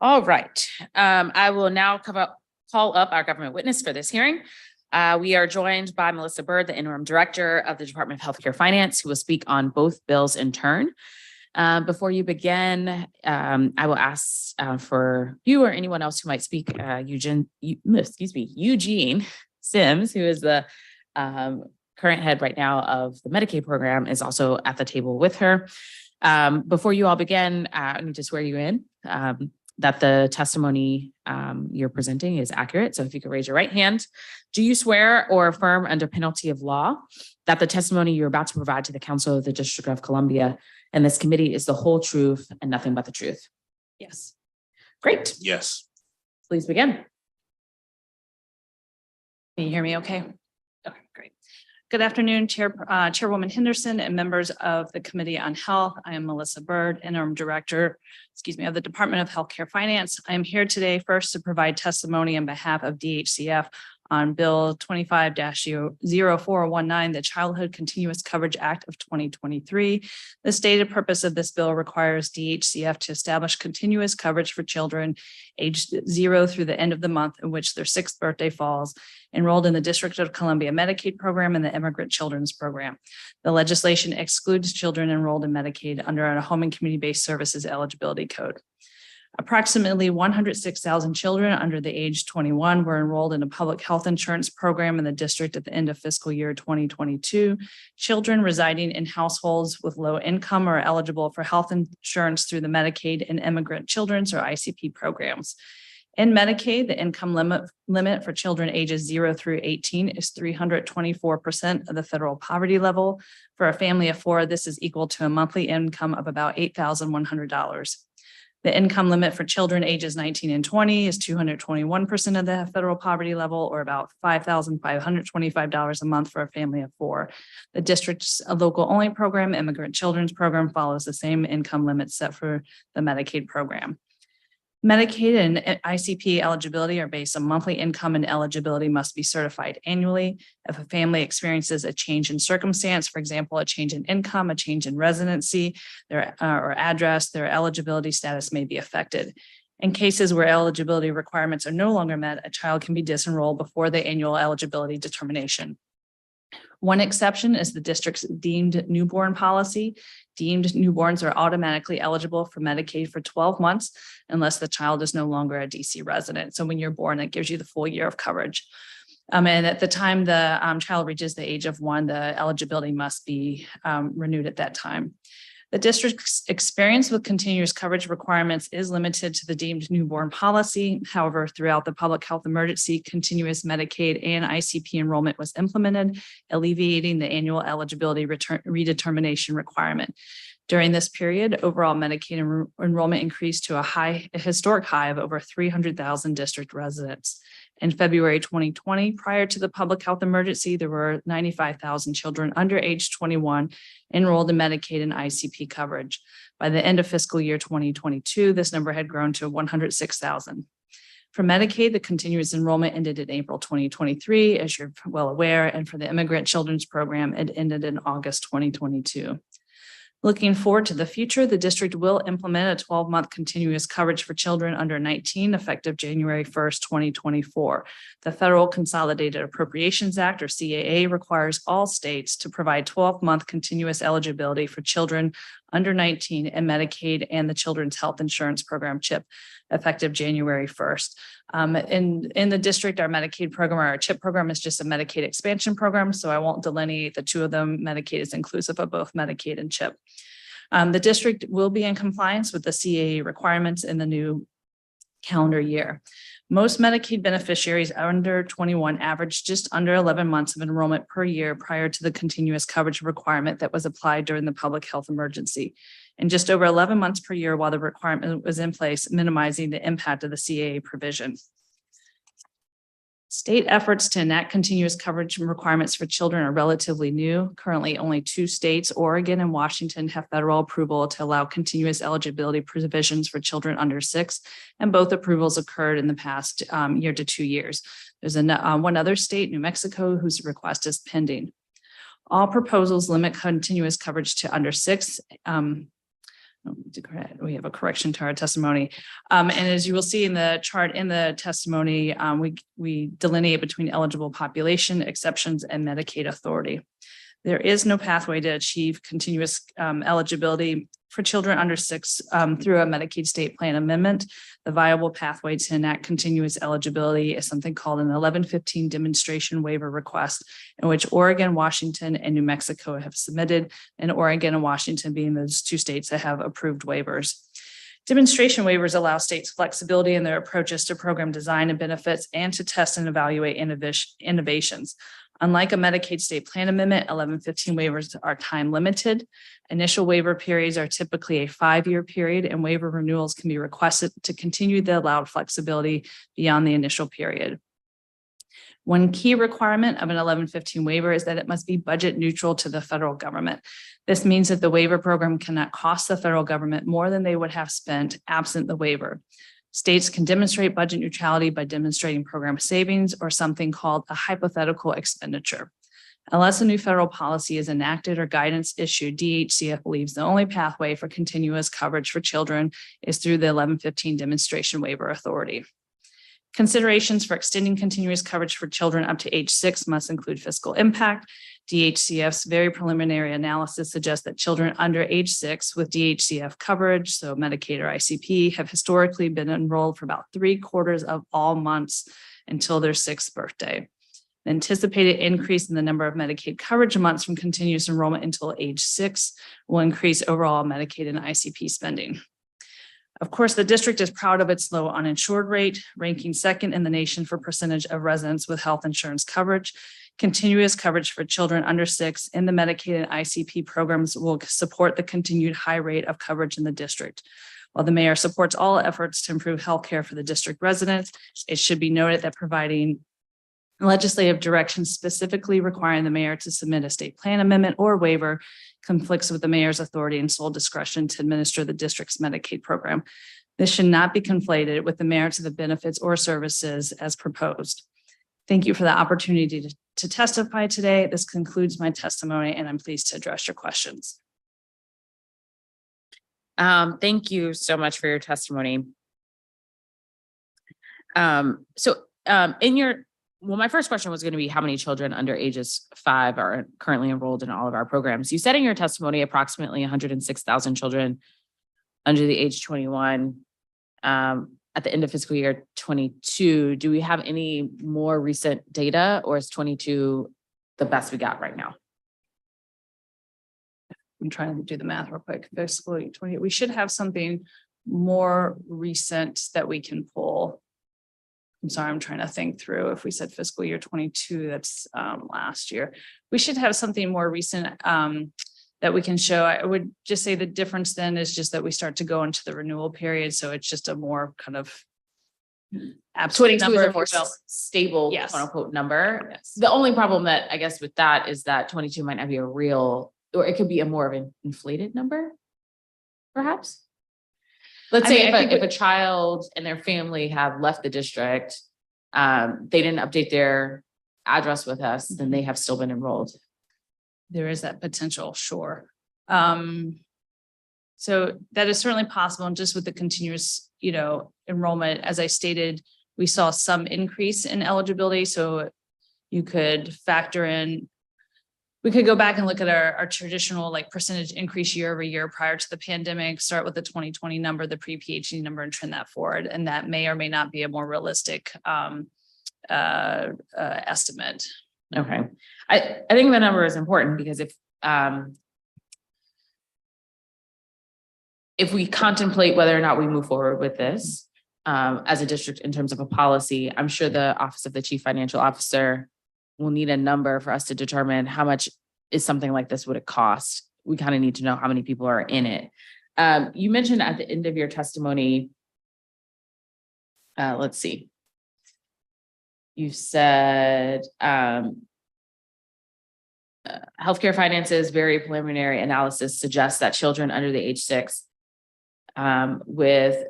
All right, I will now call up our government witness for this hearing. We are joined by Melissa Bird, the interim director of the Department of Healthcare Finance, who will speak on both bills in turn. Before you begin, I will ask for you or anyone else who might speak, Eugene Sims, who is the current head right now of the Medicaid program, is also at the table with her. Before you all begin, I need to swear you in that the testimony you're presenting is accurate. So if you could raise your right hand. Do you swear or affirm under penalty of law that the testimony you're about to provide to the Council of the District of Columbia and this committee is the whole truth and nothing but the truth? Yes. Great. Yes. Please begin. Can you hear me okay? Okay, great. Good afternoon, Chairwoman Henderson and members of the Committee on Health. I am Melissa Bird, interim director, of the Department of Healthcare Finance. I am here today first to provide testimony on behalf of DHCF on Bill 25-0419, the Childhood Continuous Coverage Act of 2023. The stated purpose of this bill requires DHCF to establish continuous coverage for children aged 0 through the end of the month in which their 6th birthday falls, enrolled in the District of Columbia Medicaid program and the Immigrant Children's Program. The legislation excludes children enrolled in Medicaid under a home and community-based services eligibility code. Approximately 106,000 children under the age 21 were enrolled in a public health insurance program in the district at the end of fiscal year 2022. Children residing in households with low income are eligible for health insurance through the Medicaid and Immigrant Children's or ICP programs. In Medicaid, the income limit for children ages 0 through 18 is 324% of the federal poverty level. For a family of 4, this is equal to a monthly income of about $8,100. The income limit for children ages 19 and 20 is 221% of the federal poverty level, or about $5,525 a month for a family of 4. The district's local only program, Immigrant Children's Program, follows the same income limit set for the Medicaid program. Medicaid and ICP eligibility are based on monthly income, and eligibility must be certified annually. If a family experiences a change in circumstance, for example, a change in income, a change in residency, or address, their eligibility status may be affected. In cases where eligibility requirements are no longer met, a child can be disenrolled before the annual eligibility determination. One exception is the district's deemed newborn policy. Deemed newborns are automatically eligible for Medicaid for 12 months unless the child is no longer a DC resident. So when you're born, it gives you the full year of coverage. And at the time the child reaches the age of 1, the eligibility must be renewed at that time. The district's experience with continuous coverage requirements is limited to the deemed newborn policy. However, throughout the public health emergency, continuous Medicaid and ICP enrollment was implemented, alleviating the annual eligibility redetermination requirement. During this period, overall Medicaid enrollment increased to a historic high of over 300,000 district residents. In February 2020, prior to the public health emergency, there were 95,000 children under age 21 enrolled in Medicaid and ICP coverage. By the end of fiscal year 2022, this number had grown to 106,000. For Medicaid, the continuous enrollment ended in April 2023, as you're well aware, and for the Immigrant Children's Program, it ended in August 2022. Looking forward to the future, the district will implement a 12-month continuous coverage for children under 19 effective January 1st, 2024. The Federal Consolidated Appropriations Act, or CAA, requires all states to provide 12-month continuous eligibility for children under 19 in Medicaid and the Children's Health Insurance Program, CHIP, effective January 1st. In the district, our Medicaid program, or our CHIP program, is just a Medicaid expansion program, so I won't delineate the two of them. Medicaid is inclusive of both Medicaid and CHIP. The district will be in compliance with the CAA requirements in the new calendar year. Most Medicaid beneficiaries under 21 average just under 11 months of enrollment per year prior to the continuous coverage requirement that was applied during the public health emergency, and just over 11 months per year while the requirement was in place, minimizing the impact of the CAA provision. State efforts to enact continuous coverage requirements for children are relatively new. Currently, only 2 states, Oregon and Washington, have federal approval to allow continuous eligibility provisions for children under 6, and both approvals occurred in the past year to 2 years. There's one other state, New Mexico, whose request is pending. All proposals limit continuous coverage to under 6. We have a correction to our testimony. And as you will see in the chart in the testimony, we delineate between eligible population, exceptions, and Medicaid authority. There is no pathway to achieve continuous eligibility for children under 6 through a Medicaid state plan amendment. The viable pathway to enact continuous eligibility is something called an 1115 demonstration waiver request, in which Oregon, Washington, and New Mexico have submitted, and Oregon and Washington being those 2 states that have approved waivers. Demonstration waivers allow states flexibility in their approaches to program design and benefits, and to test and evaluate innovations. Unlike a Medicaid state plan amendment, 1115 waivers are time limited. Initial waiver periods are typically a 5-year period, and waiver renewals can be requested to continue the allowed flexibility beyond the initial period. One key requirement of an 1115 waiver is that it must be budget neutral to the federal government. This means that the waiver program cannot cost the federal government more than they would have spent absent the waiver. States can demonstrate budget neutrality by demonstrating program savings or something called a hypothetical expenditure. Unless a new federal policy is enacted or guidance issued, DHCF believes the only pathway for continuous coverage for children is through the 1115 demonstration waiver authority. Considerations for extending continuous coverage for children up to age 6 must include fiscal impact. DHCF's very preliminary analysis suggests that children under age 6 with DHCF coverage, so Medicaid or ICP, have historically been enrolled for about 3/4 of all months until their 6th birthday. The anticipated increase in the number of Medicaid coverage months from continuous enrollment until age 6 will increase overall Medicaid and ICP spending. Of course, the district is proud of its low uninsured rate, ranking 2nd in the nation for percentage of residents with health insurance coverage. Continuous coverage for children under 6 in the Medicaid and ICP programs will support the continued high rate of coverage in the district. While the mayor supports all efforts to improve health care for the district residents, it should be noted that providing legislative direction specifically requiring the mayor to submit a state plan amendment or waiver conflicts with the mayor's authority and sole discretion to administer the district's Medicaid program. This should not be conflated with the merits of the benefits or services as proposed. Thank you for the opportunity to testify today. This concludes my testimony, and I'm pleased to address your questions. Thank you so much for your testimony. My first question was going to be how many children under ages 5 are currently enrolled in all of our programs. You said in your testimony approximately 106,000 children under the age 21 at the end of fiscal year 22. Do we have any more recent data, or is 22 the best we got right now? I'm trying to do the math real quick. Fiscal year 20, we should have something more recent that we can pull. I'm sorry, I'm trying to think through. If we said fiscal year 22, that's last year. We should have something more recent that we can show. I would just say the difference then is just that we start to go into the renewal period. So it's just a more kind of absolute 22 number, is a if more you will. stable, Yes. quote unquote, number. Yes. The only problem that I guess with that is that 22 might not be a real, or it could be a more of an inflated number, perhaps. Let's say if a child and their family have left the district, they didn't update their address with us, then they have still been enrolled. There is that potential, sure. So that is certainly possible. And just with the continuous, enrollment, as I stated, we saw some increase in eligibility. So you could factor in, we could go back and look at our traditional percentage increase year over year prior to the pandemic, start with the 2020 number, the pre-PhD number, and trend that forward. And that may or may not be a more realistic estimate. Okay. I think the number is important because if we contemplate whether or not we move forward with this as a district in terms of a policy, I'm sure the Office of the Chief Financial Officer will need a number for us to determine how much is something like this would it cost. We kind of need to know how many people are in it. You mentioned at the end of your testimony, let's see. You said healthcare finances, very preliminary analysis suggests that children under the age 6 with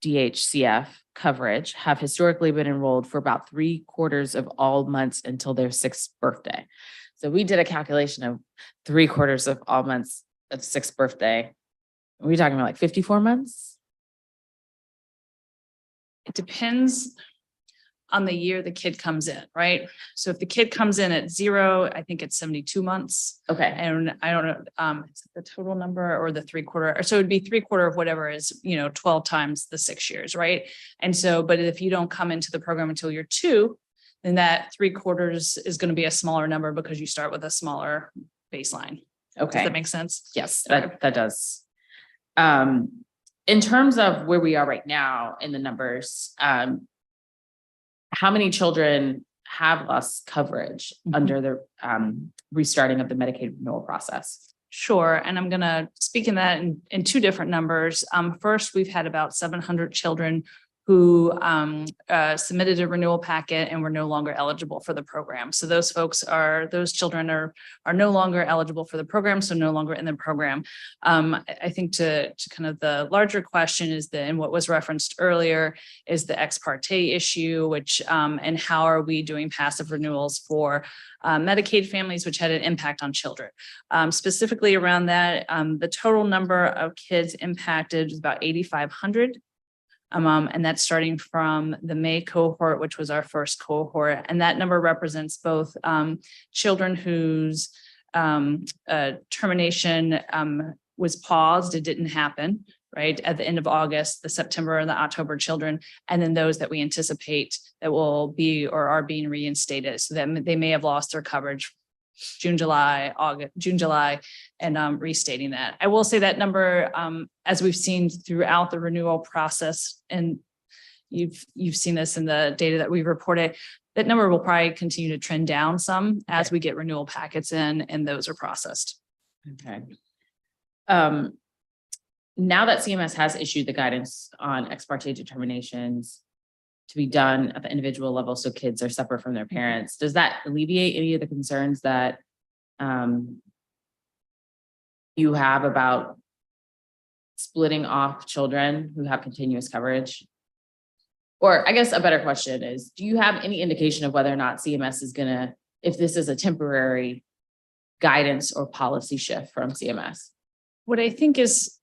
DHCF coverage have historically been enrolled for about 3/4 of all months until their 6th birthday. So we did a calculation of 3/4 of all months at the 6th birthday, are we talking about like 54 months? It depends on the year the kid comes in, right? So if the kid comes in at 0, I think it's 72 months. Okay. And I don't know, is it the total number or the 3/4? Or so it'd be 3/4 of whatever is, 12 times the 6 years, right? And so, but if you don't come into the program until you're 2, then that 3/4 is going to be a smaller number because you start with a smaller baseline. Okay. Does that make sense? Yes, Okay. that does. In terms of where we are right now in the numbers, how many children have lost coverage under the restarting of the Medicaid renewal process? Sure. And I'm going to speak in that in 2 different numbers. First, we've had about 700 children who submitted a renewal packet and were no longer eligible for the program. So those children are no longer eligible for the program, so no longer in the program. I think to kind of the larger question is and what was referenced earlier is the ex parte issue, which and how are we doing passive renewals for Medicaid families, which had an impact on children. Specifically around that, the total number of kids impacted is about 8,500. And that's starting from the May cohort, which was our first cohort. And that number represents both children whose termination was paused, it didn't happen, right, at the end of August, the September and the October children, and then those that we anticipate that will be or are being reinstated. So that they may have lost their coverage June, July, and restating that. I will say that number, as we've seen throughout the renewal process, and you've seen this in the data that we've reported, that number will probably continue to trend down some as we get renewal packets in and those are processed. Okay. Now that CMS has issued the guidance on ex parte determinations to be done at the individual level, so kids are separate from their parents, does that alleviate any of the concerns that you have about splitting off children who have continuous coverage? Or I guess a better question is, do you have any indication of whether or not CMS is gonna, if this is a temporary guidance or policy shift from CMS? What I think is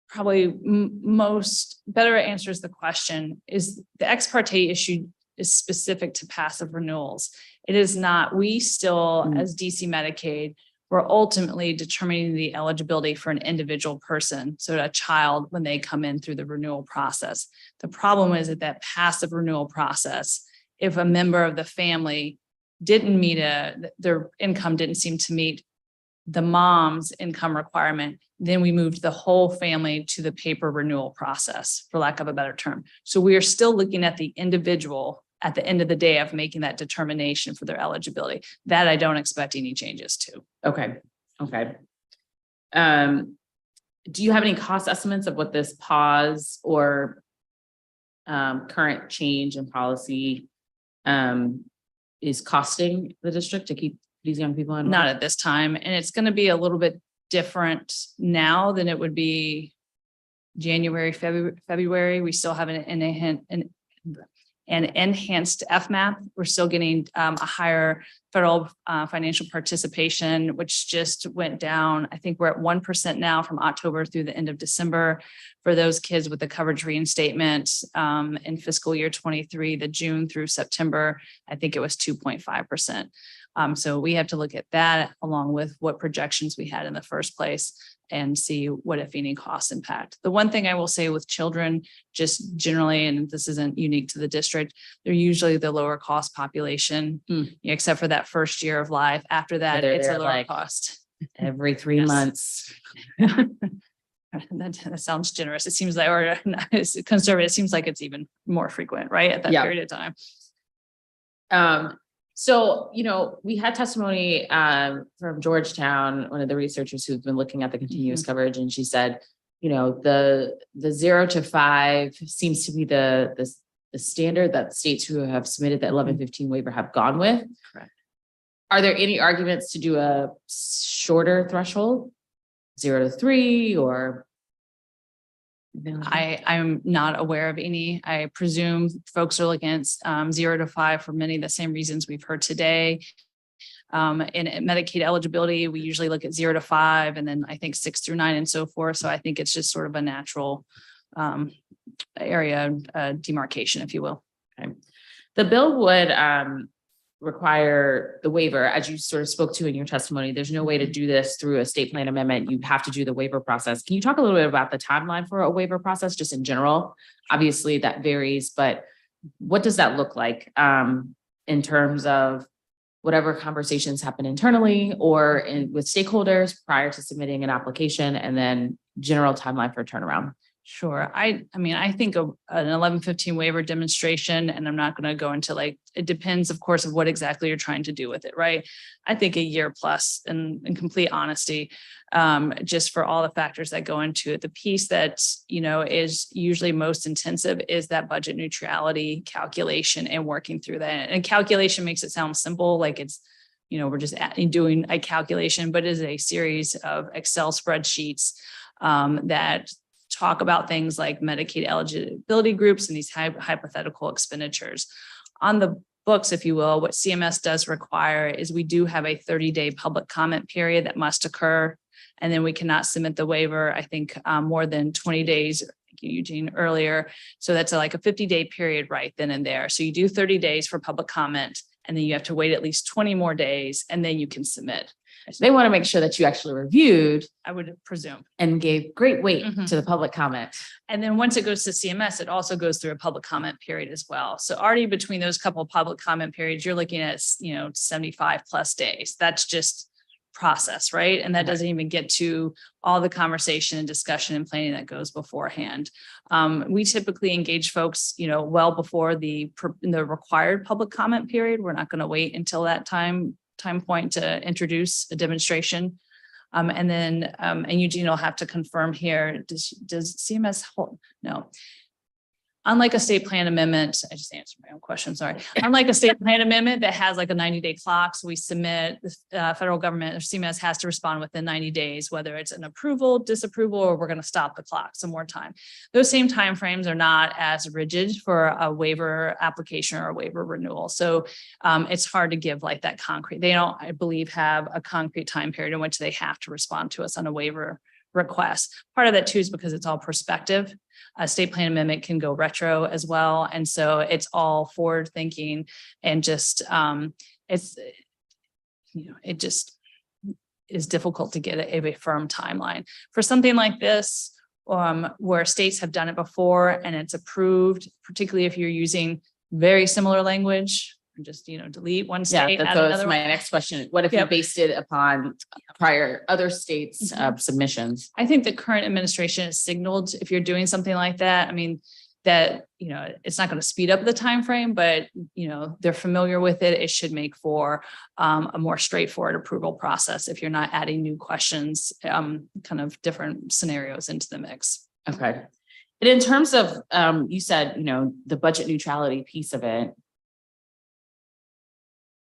probably most better answers the question is the ex parte issue is specific to passive renewals. It is not, we still as DC Medicaid, we're ultimately determining the eligibility for an individual person. So a child, when they come in through the renewal process, the problem is that passive renewal process, if a member of the family didn't meet their income didn't seem to meet the mom's income requirement, then we moved the whole family to the paper renewal process, for lack of a better term. So we are still looking at the individual at the end of the day of making that determination for their eligibility. That I don't expect any changes to. Okay. Do you have any cost estimates of what this pause or current change in policy is costing the district to keep these young people in? Not at this time. And it's going to be a little bit different now than it would be January, February. We still have an enhanced FMAP. We're still getting a higher federal financial participation, which just went down. I think we're at 1% now from October through the end of December for those kids with the coverage reinstatement in fiscal year 23, the June through September, I think it was 2.5%. So we have to look at that along with what projections we had in the first place and see what, if any, cost impact. The one thing I will say with children, just generally, and this isn't unique to the district, they're usually the lower cost population, except for that first year of life. After that, it's a lower cost. Every 3 months. That sounds generous. It seems like, or it's conservative. It seems like it's even more frequent, right? At that period of time. So, we had testimony from Georgetown, one of the researchers who's been looking at the continuous coverage, and she said, the 0 to 5 seems to be the standard that states who have submitted the 1115 waiver have gone with. Correct. Are there any arguments to do a shorter threshold, 0 to 3, or? I'm not aware of any. I presume folks are looking at 0 to 5 for many of the same reasons we've heard today. In Medicaid eligibility, we usually look at 0 to 5, and then I think 6 through 9 and so forth. So I think it's just sort of a natural area demarcation, if you will. Okay. The bill would require the waiver, as you sort of spoke to in your testimony. There's no way to do this through a state plan amendment. You have to do the waiver process. Can you talk a little bit about the timeline for a waiver process, just in general? Obviously that varies, but what does that look like in terms of whatever conversations happen internally or with stakeholders prior to submitting an application, and then general timeline for turnaround? Sure. I mean, I think an 1115 waiver demonstration, and I'm not going to go into like, it depends, of course, of what exactly you're trying to do with it, right? I think a year plus, in complete honesty, just for all the factors that go into it. The piece that, is usually most intensive is that budget neutrality calculation and working through that. And calculation makes it sound simple, like it's, we're just doing a calculation, but it is a series of Excel spreadsheets that talk about things like Medicaid eligibility groups and these hypothetical expenditures. On the books, if you will, what CMS does require is we do have a 30-day public comment period that must occur, and then we cannot submit the waiver, I think, more than 20 days, thank you, Eugene, earlier. So that's like a 50-day period right then and there. So you do 30 days for public comment, and then you have to wait at least 20 more days, and then you can submit. So they want to make sure that you actually reviewed, I would presume, and gave great weight to the public comment. And then once it goes to CMS, it also goes through a public comment period as well. So already between those couple of public comment periods, you're looking at, 75 plus days. That's just process, right? And that doesn't even get to all the conversation and discussion and planning that goes beforehand. We typically engage folks, well before the required public comment period. We're not going to wait until that time point to introduce a demonstration. And then, and Eugene will have to confirm here, does CMS hold? No. Unlike a state plan amendment, I just answered my own question, sorry. Unlike a state plan amendment that has like a 90-day clock, so we submit, the federal government or CMS has to respond within 90 days, whether it's an approval, disapproval, or we're going to stop the clock some more time. Those same timeframes are not as rigid for a waiver application or a waiver renewal. So it's hard to give like that concrete. They don't, I believe, have a concrete time period in which they have to respond to us on a waiver request. Part of that too is because it's all perspective. A state plan amendment can go retro as well. And so it's all forward thinking, and just, it just is difficult to get a firm timeline for something like this, where states have done it before and it's approved, particularly if you're using very similar language. Just, delete one state. Yeah, that's my next question. What if you based it upon prior other states' submissions? I think the current administration has signaled, if you're doing something like that, I mean, that, it's not going to speed up the time frame, but, they're familiar with it. It should make for a more straightforward approval process if you're not adding new questions, kind of different scenarios into the mix. Okay. And in terms of, you said, the budget neutrality piece of it,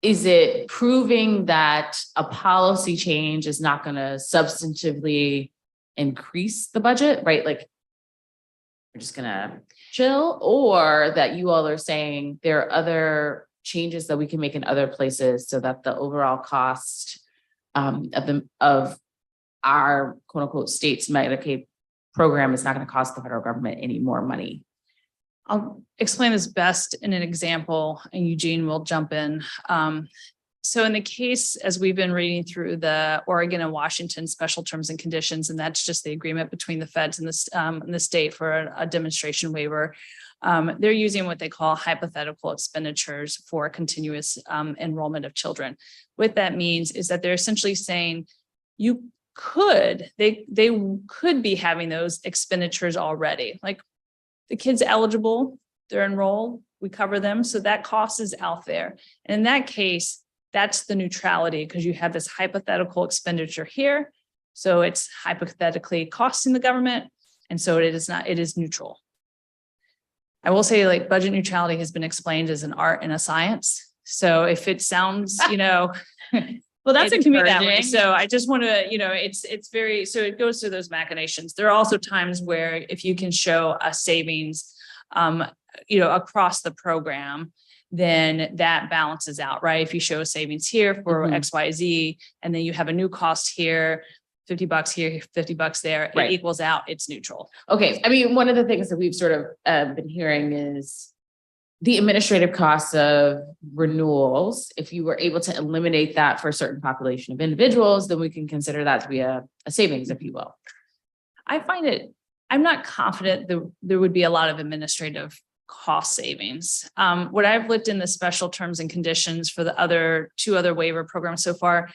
is it proving that a policy change is not going to substantively increase the budget, right? Like, we're just going to chill, or that you all are saying there are other changes that we can make in other places so that the overall cost of our quote unquote state's Medicaid program is not going to cost the federal government any more money? I'll explain this best in an example, and Eugene will jump in. So in the case, as we've been reading through the Oregon and Washington special terms and conditions, and that's just the agreement between the feds and the state for a demonstration waiver, they're using what they call hypothetical expenditures for continuous enrollment of children. What that means is that they're essentially saying they could be having those expenditures already, like, the kid's eligible, they're enrolled, we cover them. So that cost is out there. And in that case, that's the neutrality, because you have this hypothetical expenditure here. So it's hypothetically costing the government. And so it is neutral. I will say, like, budget neutrality has been explained as an art and a science. So if it sounds, well, that's it can be that way. So I just want to, it's very, so it goes through those machinations. There are also times where if you can show a savings, across the program, then that balances out, right? If you show savings here for XYZ, and then you have a new cost here, $50 here, $50 there, Right. it equals out, it's neutral. Okay, I mean, one of the things that we've sort of been hearing is the administrative costs of renewals. If you were able to eliminate that for a certain population of individuals, then we can consider that to be a savings, if you will. I'm not confident that there would be a lot of administrative cost savings. What I've looked in the special terms and conditions for the two other waiver programs so far,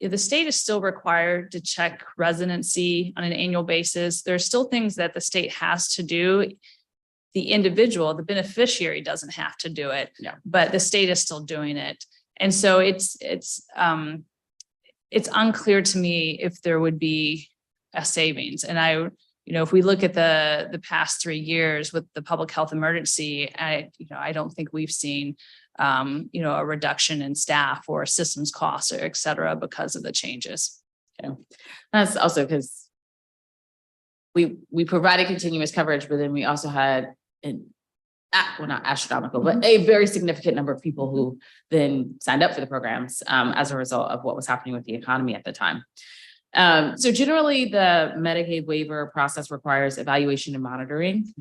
the state is still required to check residency on an annual basis. There are still things that the state has to do. The individual, the beneficiary doesn't have to do it, but the state is still doing it. And so it's unclear to me if there would be a savings. And if we look at the past 3 years with the public health emergency, I don't think we've seen a reduction in staff or systems costs or et cetera because of the changes. That's also because we provided continuous coverage, but then we also had not astronomical, but a very significant number of people who then signed up for the programs as a result of what was happening with the economy at the time. So generally the Medicaid waiver process requires evaluation and monitoring.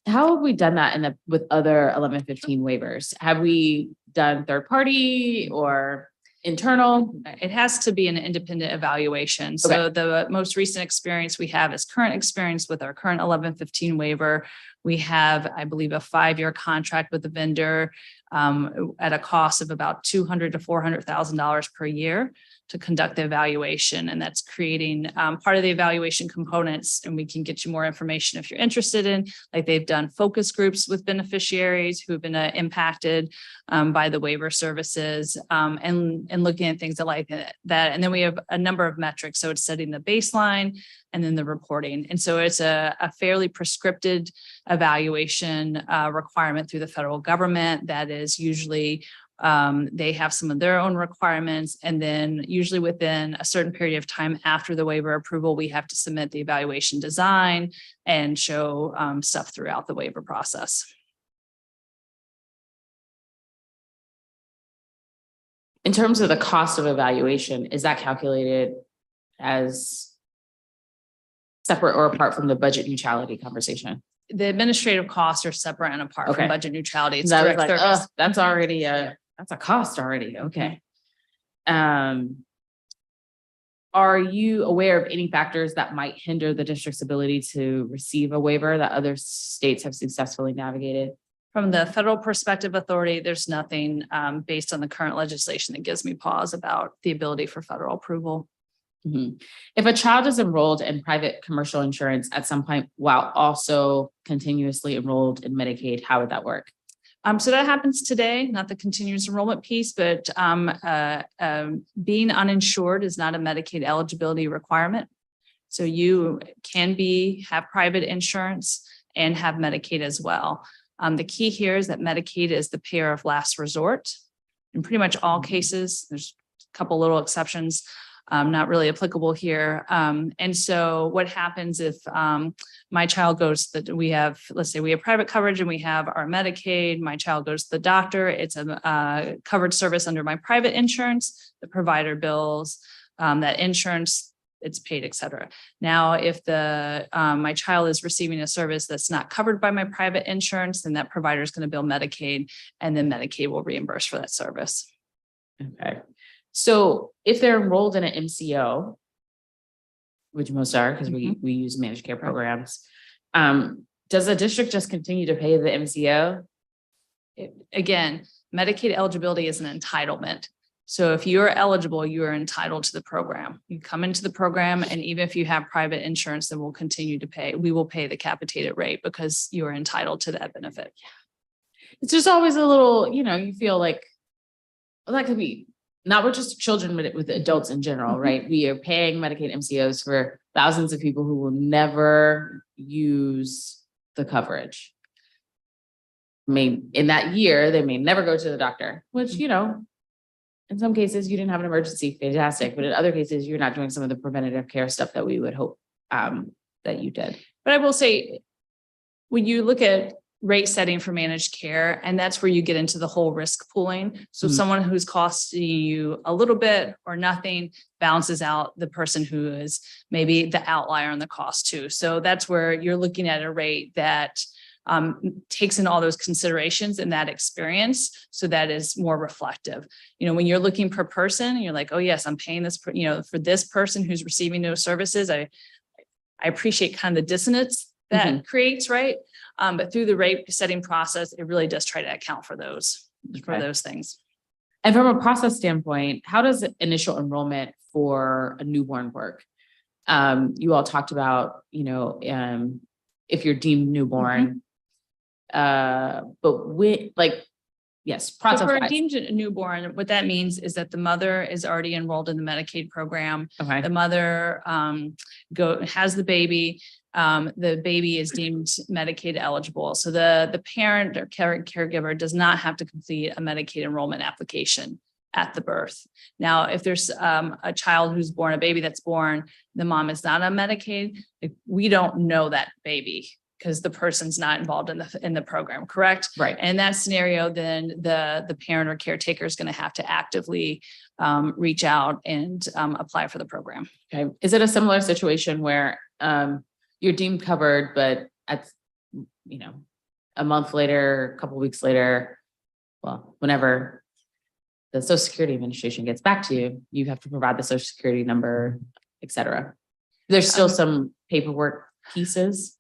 How have we done that with other 1115 waivers? Have we done third party or internal? It has to be an independent evaluation. So the most recent experience we have is current experience with our current 1115 waiver. We have, I believe, a 5-year contract with the vendor at a cost of about $200,000 to $400,000 per year to conduct the evaluation. And that's creating part of the evaluation components. And we can get you more information if you're interested in, like they've done focus groups with beneficiaries who have been impacted by the waiver services and looking at things like that. And then we have a number of metrics. So it's setting the baseline and then the reporting. And so it's a fairly prescriptive evaluation requirement through the federal government that is usually they have some of their own requirements. And then usually within a certain period of time after the waiver approval, we have to submit the evaluation design and show stuff throughout the waiver process. In terms of the cost of evaluation, is that calculated as separate or apart from the budget neutrality conversation? The administrative costs are separate and apart from budget neutrality. It's that direct was like, service. That's already that's a cost already. Okay. Are you aware of any factors that might hinder the district's ability to receive a waiver that other states have successfully navigated? From the federal perspective authority, there's nothing based on the current legislation that gives me pause about the ability for federal approval. If a child is enrolled in private commercial insurance at some point while also continuously enrolled in Medicaid, how would that work? So that happens today, not the continuous enrollment piece, but being uninsured is not a Medicaid eligibility requirement. So you can have private insurance and have Medicaid as well. The key here is that Medicaid is the payer of last resort. In pretty much all cases, there's a couple little exceptions, not really applicable here. And so what happens if my child goes let's say we have private coverage and we have our Medicaid, my child goes to the doctor, it's a covered service under my private insurance, the provider bills, that insurance, it's paid, et cetera. Now, if my child is receiving a service that's not covered by my private insurance, then that provider is going to bill Medicaid and then Medicaid will reimburse for that service. Okay. So if they're enrolled in an MCO, which most are because we use managed care programs, does the district just continue to pay the MCO? Again, Medicaid eligibility is an entitlement. So if you're eligible, you are entitled to the program. You come into the program, and even if you have private insurance, then we'll continue to pay. We will pay the capitated rate because you are entitled to that benefit. It's just always a little, you feel like, well, that could be not with just children, but with adults in general, right? We are paying Medicaid MCOs for thousands of people who will never use the coverage. In that year, they may never go to the doctor, which, in some cases you didn't have an emergency, fantastic. But in other cases, you're not doing some of the preventative care stuff that we would hope that you did. But I will say, when you look at rate setting for managed care. And that's where you get into the whole risk pooling. So someone who's costing you a little bit or nothing balances out the person who is maybe the outlier on the cost too. So that's where you're looking at a rate that takes in all those considerations and that experience. So that is more reflective. When you're looking per person, you're like, oh yes, I'm paying this, for this person who's receiving those services. I appreciate kind of the dissonance that creates, right? But through the rate setting process, it really does try to account for those things. And from a process standpoint, how does initial enrollment for a newborn work? You all talked about, if you're deemed newborn, but yes, process. So for a deemed newborn, what that means is that the mother is already enrolled in the Medicaid program. Okay. The mother has the baby. The baby is deemed Medicaid eligible. So the parent or caregiver does not have to complete a Medicaid enrollment application at the birth. Now, if there's a child who's born, a baby that's born, the mom is not on Medicaid, we don't know that baby because the person's not involved in the program, correct? Right. And in that scenario, then the parent or caretaker is going to have to actively reach out and apply for the program. Okay. Is it a similar situation where you're deemed covered, but at, a month later, a couple of weeks later, well, whenever the Social Security Administration gets back to you, you have to provide the Social Security number, et cetera. There's still some paperwork pieces.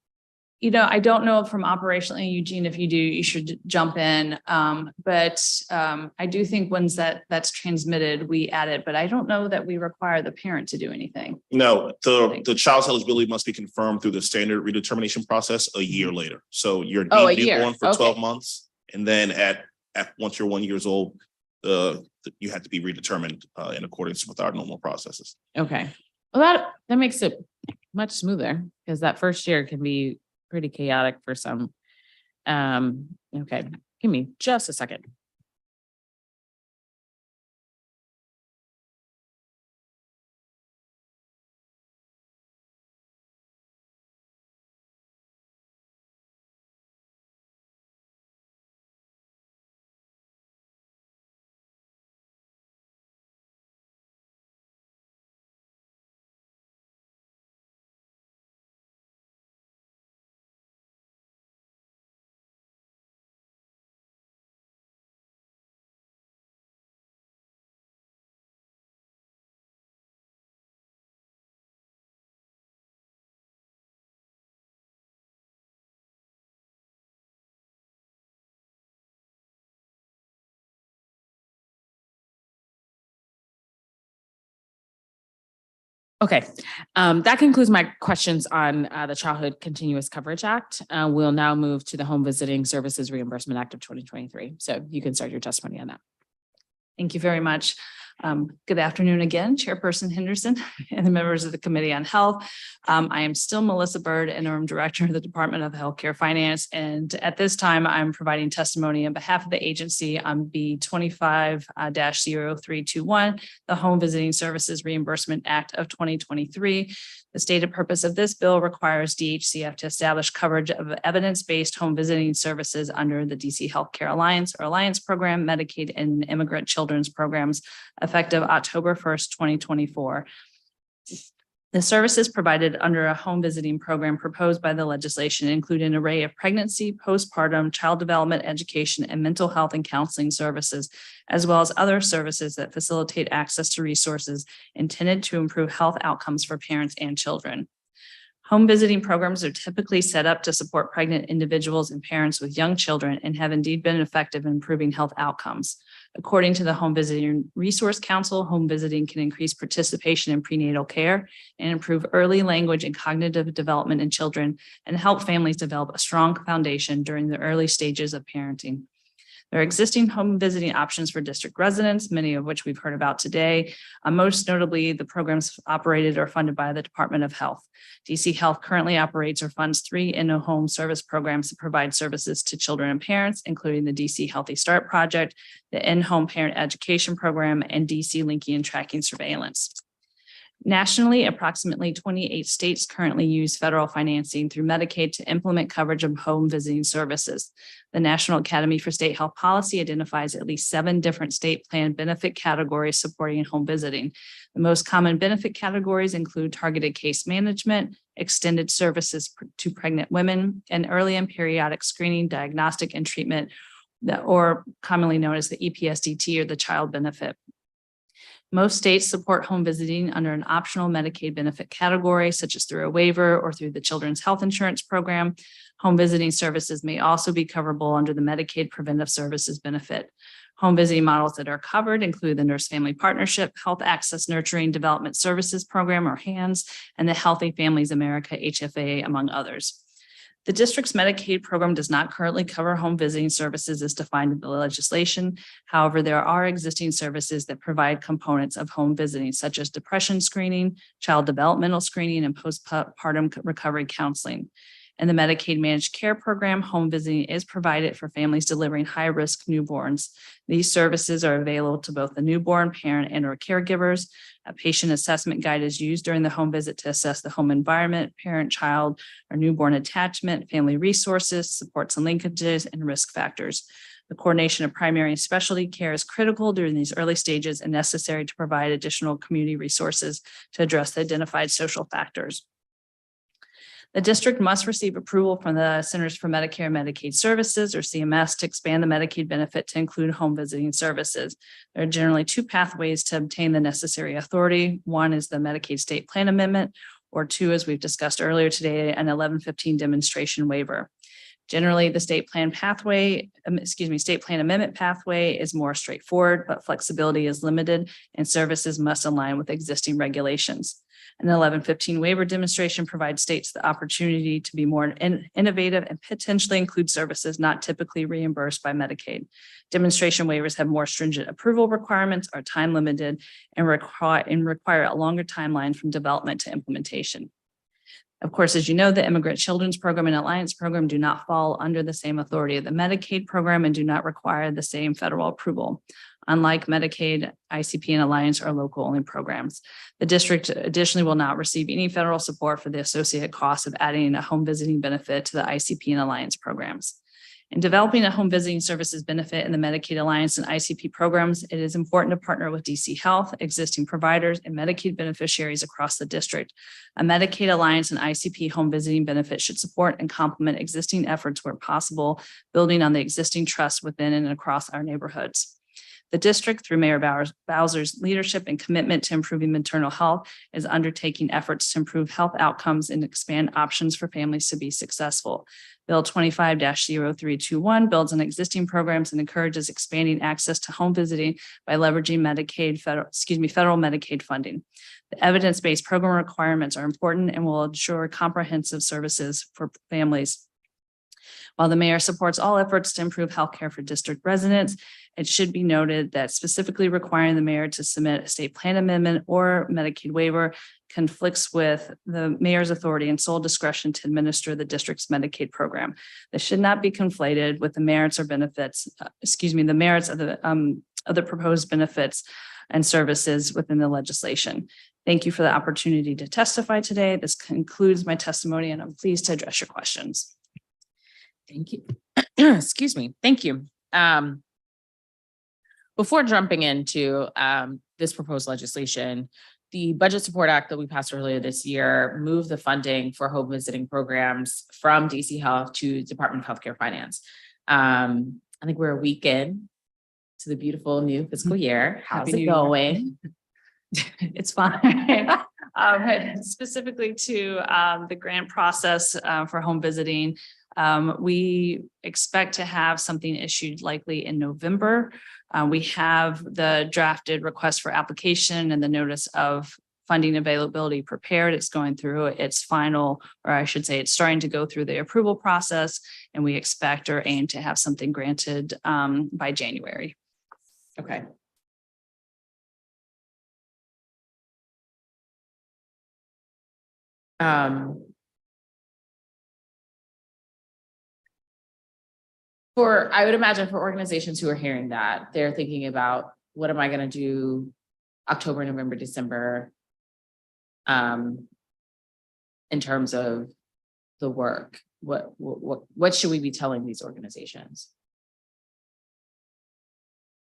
I don't know from operationally, Eugene, if you do, you should jump in. But I do think once that's transmitted, we add it, but I don't know that we require the parent to do anything. No, the child's eligibility must be confirmed through the standard redetermination process a year later. So you're deemed newborn for 12 months. And then once you're 1 year old, you have to be redetermined in accordance with our normal processes. Okay. Well, that makes it much smoother because that first year can be pretty chaotic for some. Okay, give me just a second. Okay, that concludes my questions on the Childhood Continuous Coverage Act. We'll now move to the Home Visiting Services Reimbursement Act of 2023. So you can start your testimony on that. Thank you very much. Good afternoon again, Chairperson Henderson and the members of the Committee on Health. I am still Melissa Bird, Interim Director of the Department of Healthcare Finance. And at this time, I'm providing testimony on behalf of the agency on B 25-0321, the Home Visiting Services Reimbursement Act of 2023. The stated purpose of this bill requires DHCF to establish coverage of evidence-based home visiting services under the DC Healthcare Alliance or Alliance Program, Medicaid, and Immigrant Children's Programs effective October 1st, 2024. The services provided under a home visiting program proposed by the legislation include an array of pregnancy, postpartum, child development, education, and mental health and counseling services, as well as other services that facilitate access to resources intended to improve health outcomes for parents and children. Home visiting programs are typically set up to support pregnant individuals and parents with young children and have indeed been effective in improving health outcomes. According to the Home Visiting Resource Council, home visiting can increase participation in prenatal care and improve early language and cognitive development in children and help families develop a strong foundation during the early stages of parenting. There are existing home visiting options for district residents, many of which we've heard about today. Most notably, the programs operated or funded by the Department of Health. DC Health currently operates or funds 3 in-home service programs to provide services to children and parents, including the DC Healthy Start Project, the in-home parent education program, and DC Linking and Tracking Surveillance. Nationally, approximately 28 states currently use federal financing through Medicaid to implement coverage of home visiting services. The National Academy for State Health Policy identifies at least 7 different state plan benefit categories supporting home visiting. The most common benefit categories include targeted case management, extended services to pregnant women, and early and periodic screening, diagnostic, and treatment, or commonly known as the EPSDT or the child benefit. Most states support home visiting under an optional Medicaid benefit category, such as through a waiver or through the Children's Health Insurance Program. Home visiting services may also be coverable under the Medicaid Preventive Services benefit. Home visiting models that are covered include the Nurse Family Partnership, Health Access Nurturing Development Services Program, or HANS, and the Healthy Families America, HFA, among others. The district's Medicaid program does not currently cover home visiting services as defined in the legislation. However, there are existing services that provide components of home visiting, such as depression screening, child developmental screening, and postpartum recovery counseling. In the Medicaid managed care program, home visiting is provided for families delivering high-risk newborns. These services are available to both the newborn parent and or caregivers. A patient assessment guide is used during the home visit to assess the home environment, parent-child or newborn attachment, family resources, supports and linkages, and risk factors. The coordination of primary and specialty care is critical during these early stages and necessary to provide additional community resources to address the identified social factors. The district must receive approval from the Centers for Medicare and Medicaid Services, or CMS, to expand the Medicaid benefit to include home visiting services. There are generally 2 pathways to obtain the necessary authority. One is the Medicaid State Plan Amendment, or 2, as we've discussed earlier today, an 1115 demonstration waiver. Generally, the state plan amendment pathway is more straightforward, but flexibility is limited and services must align with existing regulations. An 1115 waiver demonstration provides states the opportunity to be more innovative and potentially include services not typically reimbursed by Medicaid. Demonstration waivers have more stringent approval requirements, are time limited, and require a longer timeline from development to implementation. Of course, as you know, the Immigrant Children's Program and Alliance Program do not fall under the same authority of the Medicaid program and do not require the same federal approval. Unlike Medicaid, ICP and Alliance are local-only programs. The district additionally will not receive any federal support for the associated costs of adding a home visiting benefit to the ICP and Alliance programs. In developing a home visiting services benefit in the Medicaid Alliance and ICP programs, it is important to partner with DC Health, existing providers, and Medicaid beneficiaries across the district. A Medicaid Alliance and ICP home visiting benefit should support and complement existing efforts where possible, building on the existing trust within and across our neighborhoods. The district, through Mayor Bowser's leadership and commitment to improving maternal health, is undertaking efforts to improve health outcomes and expand options for families to be successful. Bill 25-0321 builds on existing programs and encourages expanding access to home visiting by leveraging federal Medicaid funding. The evidence-based program requirements are important and will ensure comprehensive services for families. While the mayor supports all efforts to improve healthcare for district residents, it should be noted that specifically requiring the mayor to submit a state plan amendment or Medicaid waiver conflicts with the mayor's authority and sole discretion to administer the district's Medicaid program. This should not be conflated with the merits or benefits, the merits of the proposed benefits and services within the legislation. Thank you for the opportunity to testify today. This concludes my testimony, and I'm pleased to address your questions. Thank you. Excuse me. Thank you. Before jumping into this proposed legislation, the Budget Support Act that we passed earlier this year moved the funding for home visiting programs from DC Health to Department of Healthcare Finance. I think we're a week in to the beautiful new fiscal year. How's it going? It's fine. Specifically to the grant process for home visiting, we expect to have something issued likely in November. We have the drafted request for application and the notice of funding availability prepared. It's going through its final, or I should say it's starting to go through the approval process, and we expect or aim to have something granted by January. Okay. I would imagine for organizations who are hearing that, they're thinking about, what am I going to do October, November, December? in terms of the work? What should we be telling these organizations?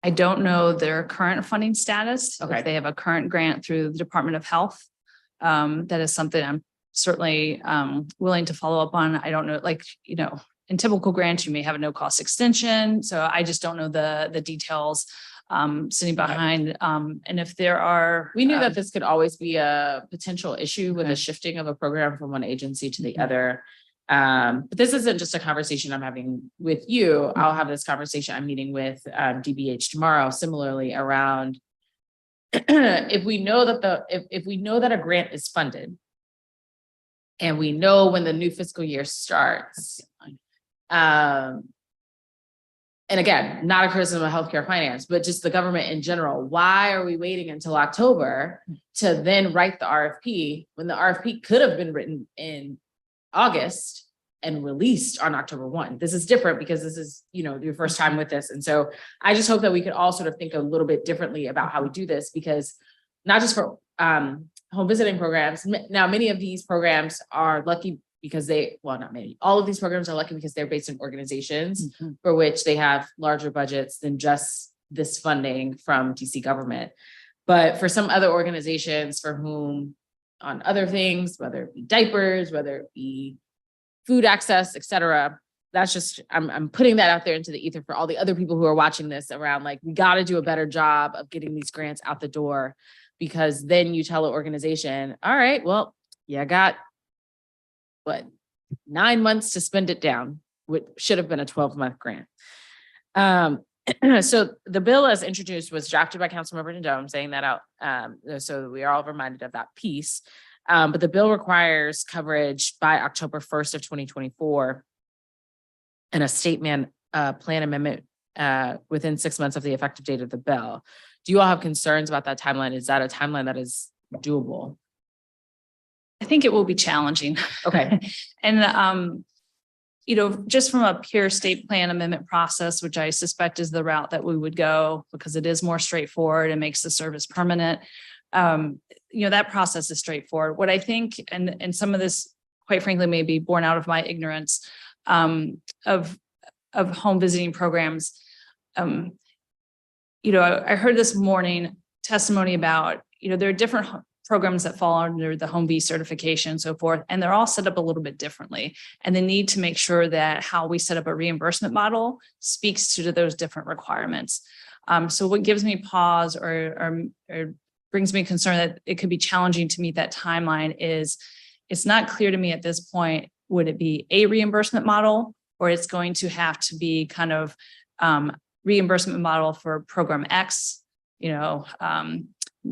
I don't know their current funding status. Okay. If they have a current grant through the Department of Health. That is something I'm certainly willing to follow up on. I don't know, like, in typical grants, you may have a no-cost extension. So I just don't know the details sitting behind. And if there are. We knew that this could always be a potential issue with the shifting of a program from one agency to the other. But this isn't just a conversation I'm having with you. I'll have this conversation. I'm meeting with DBH tomorrow, similarly around if we know that if we know that a grant is funded and we know when the new fiscal year starts, and again, not a criticism of healthcare finance, but just the government in general, why are we waiting until October to then write the RFP when the RFP could have been written in August and released on October 1? This is different because this is, your first time with this. And so I just hope that we could all sort of think a little bit differently about how we do this, because not just for home visiting programs. Now, many of these programs are lucky because not many, all of these programs are lucky because they're based in organizations for which they have larger budgets than just this funding from DC government. But for some other organizations for whom on other things, whether it be diapers, whether it be food access, et cetera, that's just, I'm putting that out there into the ether for all the other people who are watching this around, like, we got to do a better job of getting these grants out the door, because then you tell an organization, all right, well, I got 9 months to spend it down, which should have been a 12-month grant. So the bill as introduced was drafted by Councilmember Nadeau. I'm saying that out so we are all reminded of that piece. But the bill requires coverage by October 1st of 2024 and a state plan amendment within 6 months of the effective date of the bill. Do you all have concerns about that timeline? Is that a timeline that is doable? I think it will be challenging. Okay. And, just from a pure state plan amendment process, which I suspect is the route that we would go because it is more straightforward and makes the service permanent. That process is straightforward. What I think, and some of this, quite frankly, may be born out of my ignorance of home visiting programs. I heard this morning testimony about, there are different programs that fall under the home V certification and so forth, and they're all set up a little bit differently. And the need to make sure that how we set up a reimbursement model speaks to those different requirements. So what gives me pause or brings me concern that it could be challenging to meet that timeline is it's not clear to me at this point, would it be a reimbursement model, or it's going to have to be kind of reimbursement model for program X,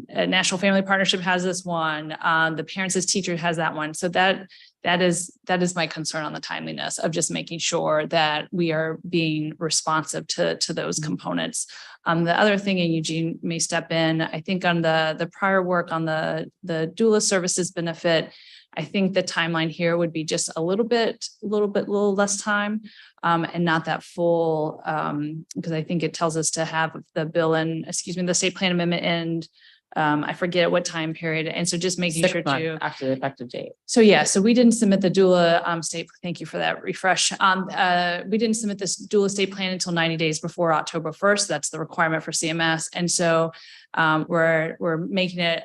National Family Partnership has this one. The Parents as Teachers has that one. So that is my concern on the timeliness of just making sure that we are being responsive to those components. The other thing, and Eugene may step in, I think on the prior work on the doula services benefit, I think the timeline here would be just a little less time and not that full, because I think it tells us to have the bill and, the state plan amendment and I forget what time period. And so just making sure to after the effective date. So so we didn't submit the doula state. Thank you for that refresh. We didn't submit this doula state plan until 90 days before October 1st. That's the requirement for CMS. And so we're making it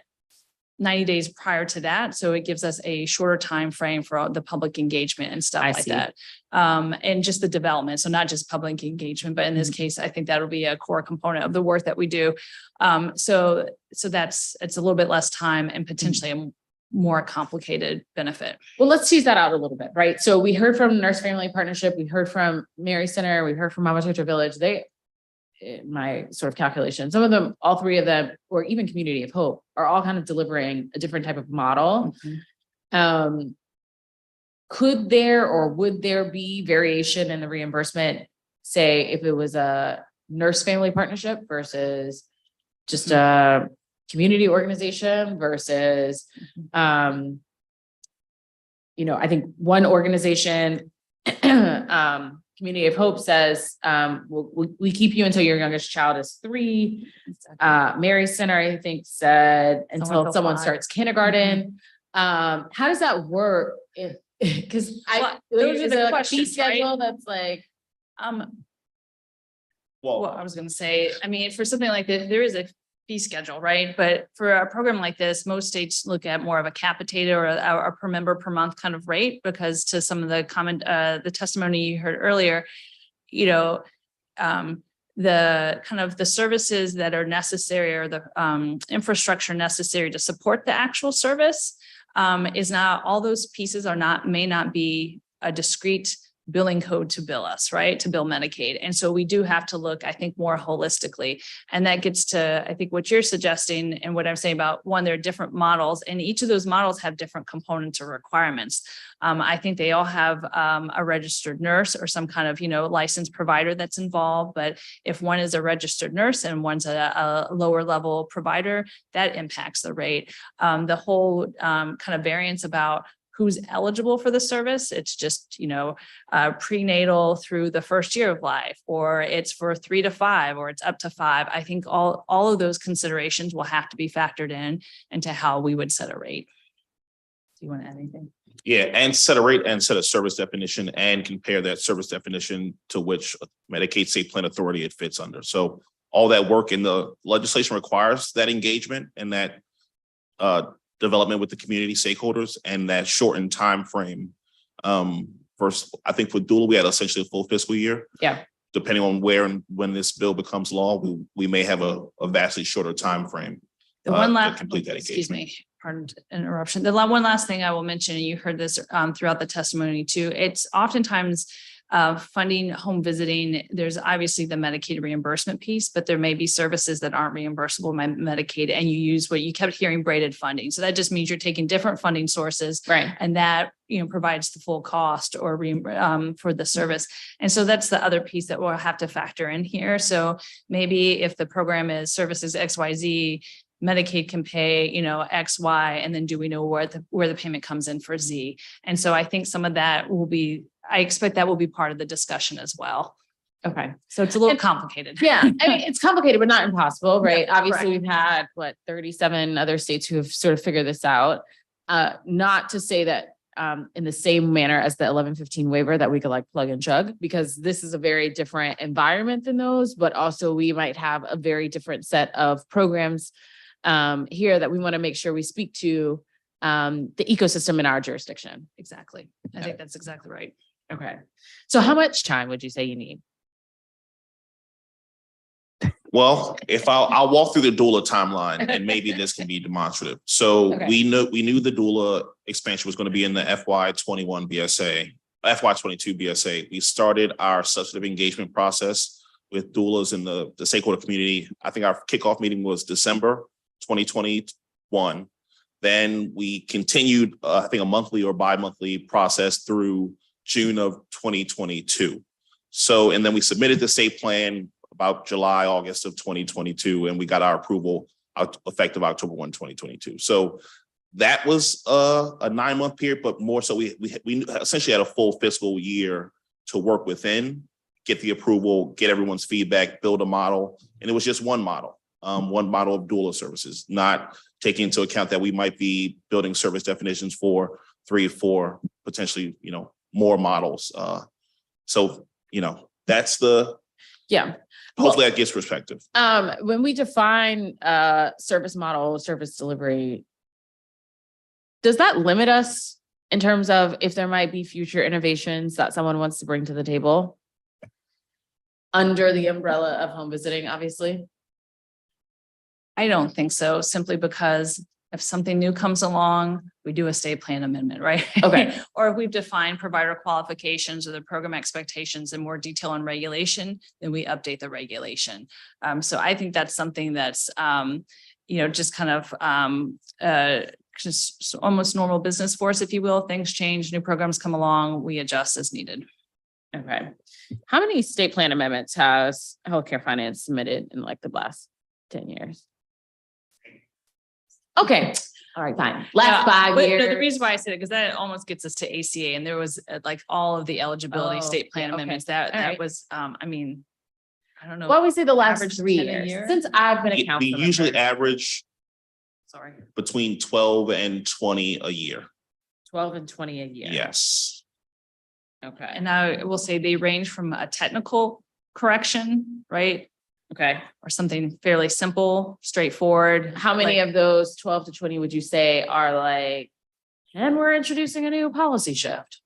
90 days prior to that. So it gives us a shorter time frame for all the public engagement and stuff like that. And just the development. So not just public engagement, but in this case, I think that'll be a core component of the work that we do. So it's a little bit less time and potentially a more complicated benefit. Well, let's tease that out a little bit, right? So we heard from Nurse Family Partnership, we heard from Mary Center, we heard from Mama Tetra Village. My sort of calculation, some of them, all three of them, or even Community of Hope, are all kind of delivering a different type of model. Could there or would there be variation in the reimbursement, say if it was a Nurse Family Partnership versus just a community organization versus, I think one organization, Community of Hope says, we keep you until your youngest child is 3. Mary Center, I think, said until someone starts kindergarten. How does that work if, because those are is the there like a fee questions, right? schedule that's like, Well, I was gonna say, I mean, for something like this, there is a fee schedule, right? But for a program like this, most states look at more of a capitated or a per member per month kind of rate, because to some of the the testimony you heard earlier, you know, the kind of the services that are necessary or the infrastructure necessary to support the actual service is not, all those pieces are not, may not be a discrete billing code to bill us, right? To bill Medicaid. And so we do have to look, I think, more holistically. And that gets to, I think, what you're suggesting and what I'm saying about, one, there are different models, and each of those models have different components or requirements. I think they all have a registered nurse or some kind of, you know, licensed provider that's involved. But if one is a registered nurse and one's a lower level provider, that impacts the rate. The whole kind of variance about who's eligible for the service. It's just, you know, prenatal through the first year of life, or it's for 3 to 5, or it's up to 5. I think all of those considerations will have to be factored in into how we would set a rate. Do you want to add anything? Yeah, and set a rate and set a service definition and compare that service definition to which Medicaid state plan authority it fits under. So all that work in the legislation requires that engagement and that development with the community stakeholders and that shortened time frame. First, I think for doula, we had essentially a full fiscal year. Yeah. Depending on where and when this bill becomes law, we may have a vastly shorter time frame The one last, to complete that excuse engagement. me, pardon the interruption. The one last thing I will mention, and you heard this throughout the testimony too, it's oftentimes funding home visiting. There's obviously the Medicaid reimbursement piece, but there may be services that aren't reimbursable by Medicaid, and you use what you kept hearing, braided funding. So that just means you're taking different funding sources, right? And that, you know, provides the full cost or for the service. And so that's the other piece that we'll have to factor in here. So maybe if the program is services XYZ, Medicaid can pay, you know, X, Y, and then do we know where the payment comes in for Z? And so I think some of that will be, I expect that will be part of the discussion as well. Okay. So it's a little complicated. Yeah. I mean, it's complicated, but not impossible, right? Yeah, Obviously, correct. we've had 37 other states who have sort of figured this out. Not to say that in the same manner as the 1115 waiver that we could like plug and chug, because this is a very different environment than those, but also we might have a very different set of programs here that we want to make sure we speak to the ecosystem in our jurisdiction. Exactly. I think that's exactly right. Okay. So how much time would you say you need? Well, if I'll walk through the doula timeline and maybe this can be demonstrative. So Okay. we knew the doula expansion was going to be in the FY21 BSA, FY22 BSA. We started our substantive engagement process with doulas in the stakeholder community. I think our kickoff meeting was December 2021. Then we continued, I think, a monthly or bi-monthly process through June of 2022. So, and then we submitted the state plan about July, August of 2022, and we got our approval effective October 1, 2022. So that was a 9-month period, but more so we essentially had a full fiscal year to work within, get the approval, get everyone's feedback, build a model. And it was just one model of doula services, not taking into account that we might be building service definitions for 3 or 4, potentially, you know, more models. So, you know, that's the, Yeah. hopefully that gives perspective. When we define service model, service delivery, does that limit us in terms of if there might be future innovations that someone wants to bring to the table under the umbrella of home visiting, obviously? I don't think so, simply because if something new comes along, we do a state plan amendment, right? Okay. Or if we've defined provider qualifications or the program expectations in more detail and regulation, then we update the regulation. So I think that's something that's, you know, just kind of just almost normal business for us, if you will. Things change, new programs come along, we adjust as needed. Okay. How many state plan amendments has healthcare finance submitted in like the last 10 years? Okay. All right, fine. Last 5 but years. The reason why I said it, because that almost gets us to ACA, and there was like all of the eligibility state plan yeah, okay. amendments All that right. was, I mean, I don't know. Well, we say the last average 3 10 a years year? since I've been a council We usually member. average Sorry. between 12 and 20 a year. 12 and 20 a year. Yes. Okay. And I will say they range from a technical correction, right? Okay. Or something fairly simple, straightforward. How many like- of those 12 to 20 would you say are like, and we're introducing a new policy shift?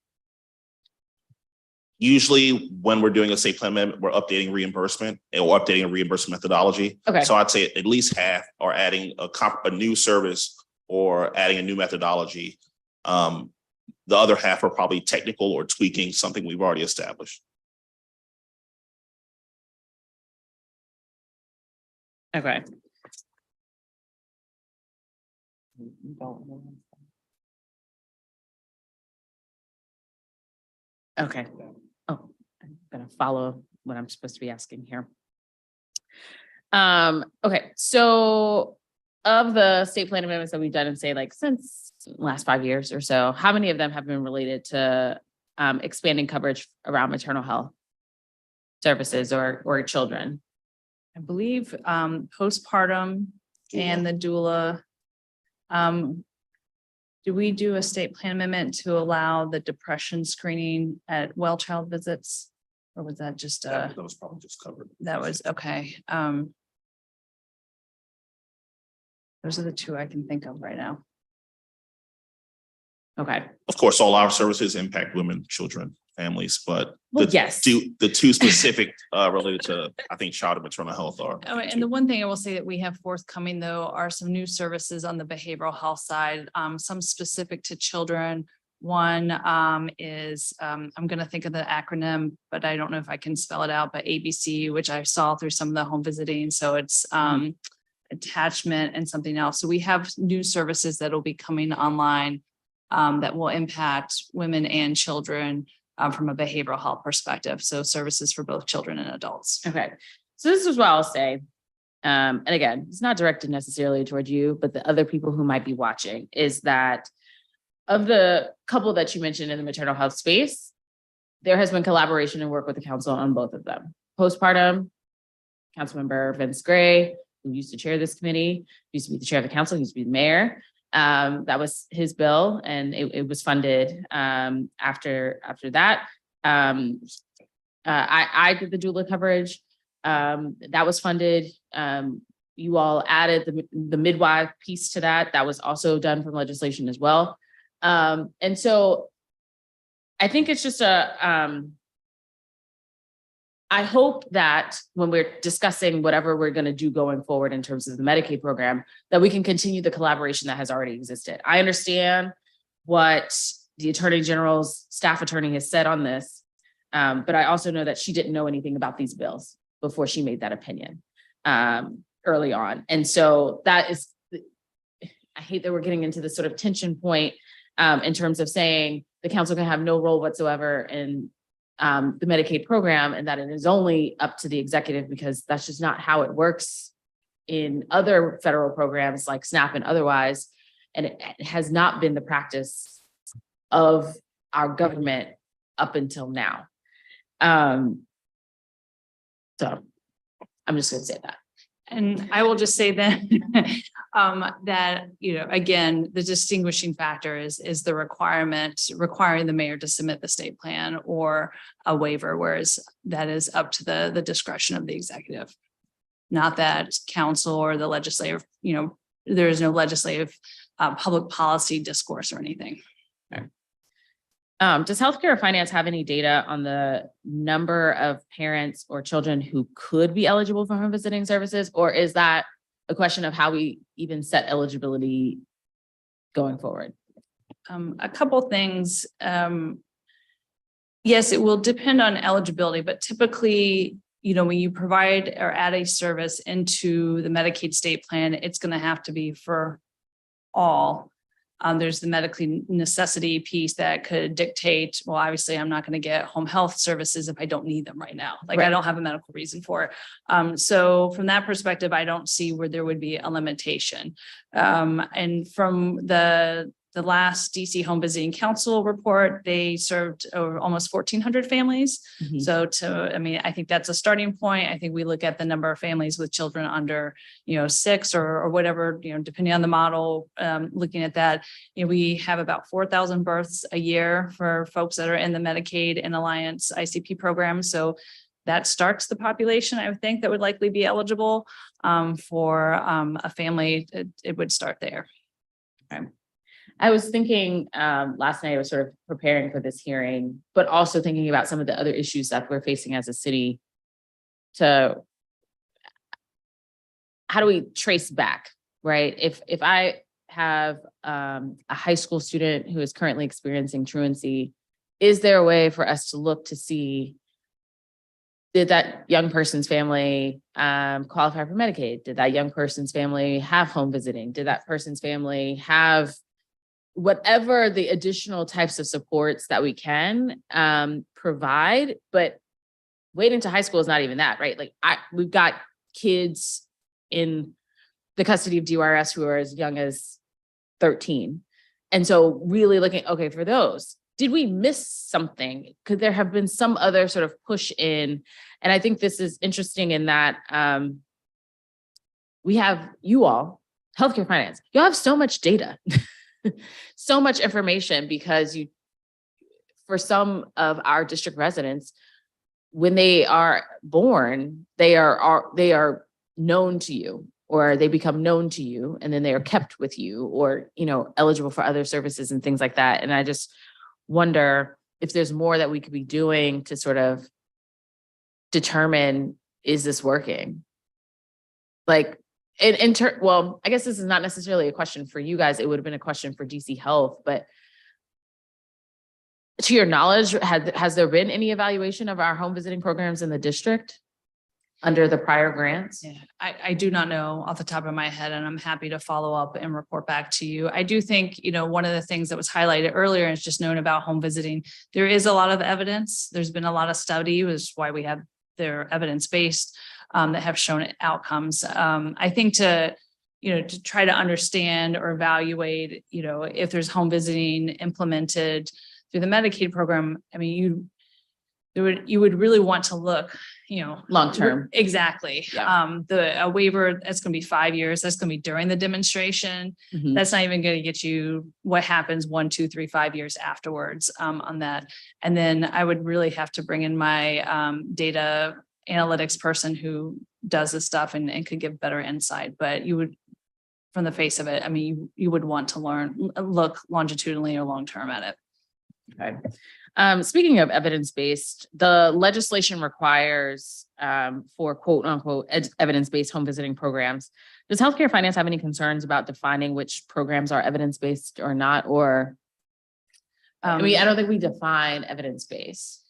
Usually when we're doing a state plan amendment, we're updating reimbursement or updating a reimbursement methodology. Okay. So I'd say at least half are adding a new service or adding a new methodology. The other half are probably technical or tweaking something we've already established. Okay. Okay. Oh, I'm gonna follow what I'm supposed to be asking here. Okay, so of the state plan amendments that we've done and say like since last 5 years or so, how many of them have been related to expanding coverage around maternal health services or children? I believe postpartum and the doula. Do we do a state plan amendment to allow the depression screening at well child visits? Or was that just That was probably just covered. that was okay. Those are the two I can think of right now. Okay. Of course, all our services impact women, children, families, but Well, the yes. the two specific related to, I think, child and maternal health are. Oh, and the one thing I will say that we have forthcoming though are some new services on the behavioral health side, some specific to children. One is I'm going to think of the acronym, but I don't know if I can spell it out, but ABC, which I saw through some of the home visiting. So it's attachment and something else. So we have new services that will be coming online that will impact women and children from a behavioral health perspective. So services for both children and adults. Okay. So this is what I'll say. And again, it's not directed necessarily toward you, but the other people who might be watching is that of the couple that you mentioned in the maternal health space, there has been collaboration and work with the council on both of them. Postpartum, Councilmember Vince Gray, who used to chair this committee, used to be the chair of the council, used to be the mayor. That was his bill and it was funded after that. I did the doula coverage. That was funded. You all added the midwife piece to that. That was also done from legislation as well. And so I think it's just I hope that when we're discussing whatever we're going to do going forward in terms of the Medicaid program, that we can continue the collaboration that has already existed. I understand what the Attorney General's staff attorney has said on this, but I also know that she didn't know anything about these bills before she made that opinion early on. And so that is, I hate that we're getting into this sort of tension point in terms of saying the council can have no role whatsoever in the Medicaid program and that it is only up to the executive, because that's just not how it works in other federal programs like SNAP and otherwise. And it has not been the practice of our government up until now. So I'm just going to say that. And I will just say then that, again, the distinguishing factor is the requirement requiring the mayor to submit the state plan or a waiver, whereas that is up to the discretion of the executive. Not that council or the legislative, there is no legislative public policy discourse or anything. Okay. Does healthcare or finance have any data on the number of parents or children who could be eligible for home visiting services? Or is that a question of how we even set eligibility going forward? A couple things. Yes, it will depend on eligibility, but typically, when you provide or add a service into the Medicaid state plan, it's going to have to be for all. There's the medically necessity piece that could dictate, well, obviously I'm not going to get home health services if I don't need them right now. Like, I don't have a medical reason for it. So from that perspective, I don't see where there would be a limitation. And from the the last DC Home Visiting Council report, they served over almost 1,400 families. Mhm. So I think that's a starting point. I think we look at the number of families with children under, 6 or whatever, depending on the model, looking at that, we have about 4,000 births a year for folks that are in the Medicaid and Alliance ICP program. So that starts the population, I would think, that would likely be eligible for a family. It would start there. Okay. I was thinking last night, I was sort of preparing for this hearing, but also thinking about some of the other issues that we're facing as a city to how do we trace back, right? If I have a high school student who is currently experiencing truancy, is there a way for us to look to see, did that young person's family qualify for Medicaid? Did that young person's family have home visiting? Did that person's family have whatever the additional types of supports that we can provide? But waiting to high school is not even that, right? Like we've got kids in the custody of DYRS who are as young as 13. And so really looking, okay, for those, did we miss something? Could there have been some other sort of push in? And I think this is interesting in that we have you all, healthcare finance, you have so much data, so much information, because for some of our district residents, when they are born, they are known to you, or they become known to you, and then they are kept with you, or, eligible for other services and things like that. And I just wonder if there's more that we could be doing to sort of determine, is this working? Like, well, I guess this is not necessarily a question for you guys. It would have been a question for DC Health, but to your knowledge, has there been any evaluation of our home visiting programs in the district under the prior grants? Yeah, I do not know off the top of my head, and I'm happy to follow up and report back to you. I do think, one of the things that was highlighted earlier is just known about home visiting. There is a lot of evidence. There's been a lot of study, which is why we have their evidence-based that have shown outcomes. I think to try to understand or evaluate, if there's home visiting implemented through the Medicaid program, I mean, you would really want to look, long term. Exactly. Yeah. A waiver, that's going to be 5 years. That's going to be during the demonstration. Mhm. That's not even going to get you what happens 1, 2, 3, 5 years afterwards on that. And then I would really have to bring in my data analytics person who does this stuff and could give better insight. But you would, from the face of it, I mean, you would want to look longitudinally or long term at it. Okay. Speaking of evidence-based, the legislation requires for quote unquote evidence-based home visiting programs. Does healthcare finance have any concerns about defining which programs are evidence-based or not? Or I don't think we define evidence-based.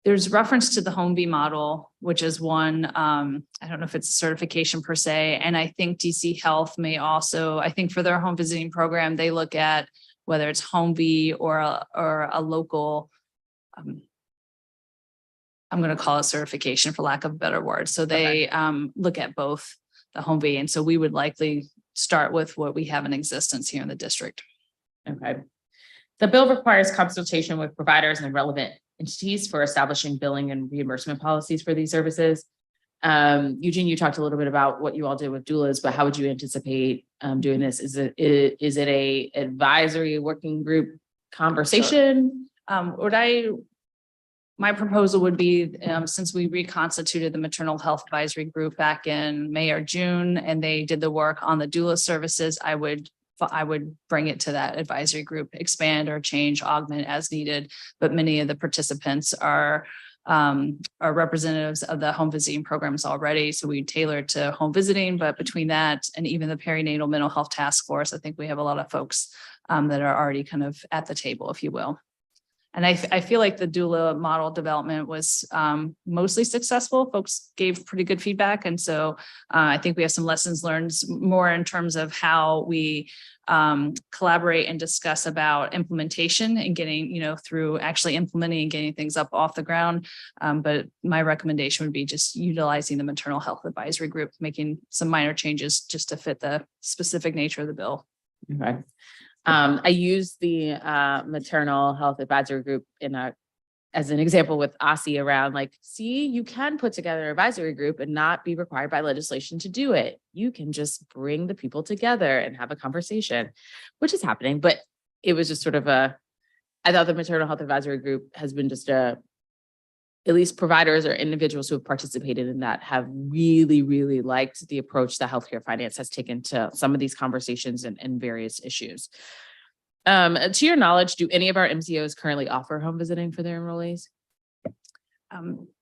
There's reference to the Home V model, which is one, I don't know if it's a certification per se. And I think DC Health may also, I think for their home visiting program, they look at whether it's Home V or a local, I'm going to call it certification for lack of a better word. So they look at both the Home V. And so we would likely start with what we have in existence here in the district. Okay. The bill requires consultation with providers and relevant entities for establishing billing and reimbursement policies for these services. Eugene, you talked a little bit about what you all did with doulas, but how would you anticipate doing this? Is it a advisory working group conversation? My proposal would be, since we reconstituted the maternal health advisory group back in May or June, and they did the work on the doula services, I would bring it to that advisory group, expand or change, augment as needed. But many of the participants are representatives of the home visiting programs already. So we tailor to home visiting, but between that and even the perinatal mental health task force, I think we have a lot of folks that are already kind of at the table, if you will. And I feel like the doula model development was mostly successful. Folks gave pretty good feedback. And so I think we have some lessons learned more in terms of how we collaborate and discuss about implementation and getting, through actually implementing and getting things up off the ground. But my recommendation would be just utilizing the maternal health advisory group, making some minor changes just to fit the specific nature of the bill. Okay. I use the maternal health advisory group as an example with OSSI around like, see, you can put together an advisory group and not be required by legislation to do it. You can just bring the people together and have a conversation, which is happening. But it was just sort of I thought the maternal health advisory group has been just at least providers or individuals who have participated in that have really, really liked the approach that healthcare finance has taken to some of these conversations and various issues. To your knowledge, do any of our MCOs currently offer home visiting for their enrollees?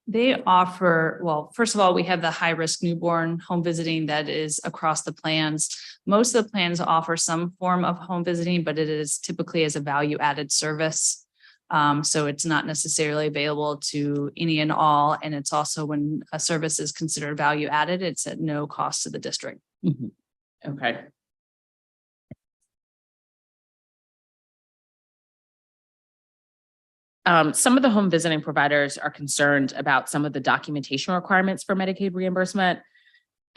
They offer, well, first of all, we have the high-risk newborn home visiting that is across the plans. Most of the plans offer some form of home visiting, but it is typically as a value-added service. So it's not necessarily available to any and all. And it's also when a service is considered value-added, it's at no cost to the district. Mm-hmm. Okay. Some of the home visiting providers are concerned about some of the documentation requirements for Medicaid reimbursement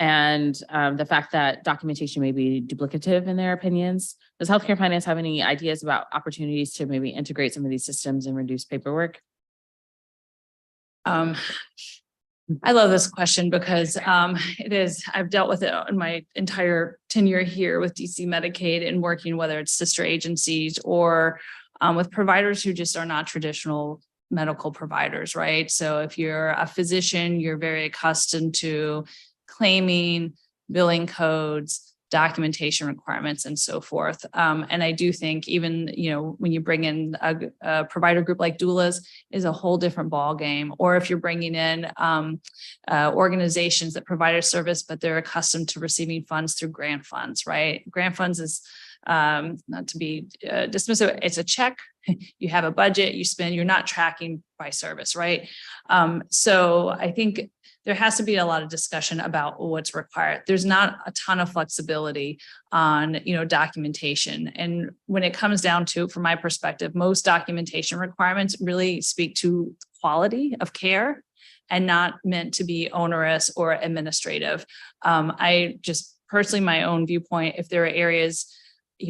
and the fact that documentation may be duplicative in their opinions. Does healthcare finance have any ideas about opportunities to maybe integrate some of these systems and reduce paperwork? I love this question because I've dealt with it in my entire tenure here with DC Medicaid and working, whether it's sister agencies or with providers who just are not traditional medical providers, right? So if you're a physician, you're very accustomed to claiming, billing codes, documentation requirements, and so forth. And I do think even, when you bring in a provider group like doulas is a whole different ballgame. Or if you're bringing in organizations that provide a service, but they're accustomed to receiving funds through grant funds, right? Grant funds is not to be dismissive, it's a check, you have a budget, you spend, you're not tracking by service, right? So I think there has to be a lot of discussion about what's required. There's not a ton of flexibility on, documentation. And when it comes down to, from my perspective, most documentation requirements really speak to quality of care and not meant to be onerous or administrative. I just personally, my own viewpoint, if there are areas,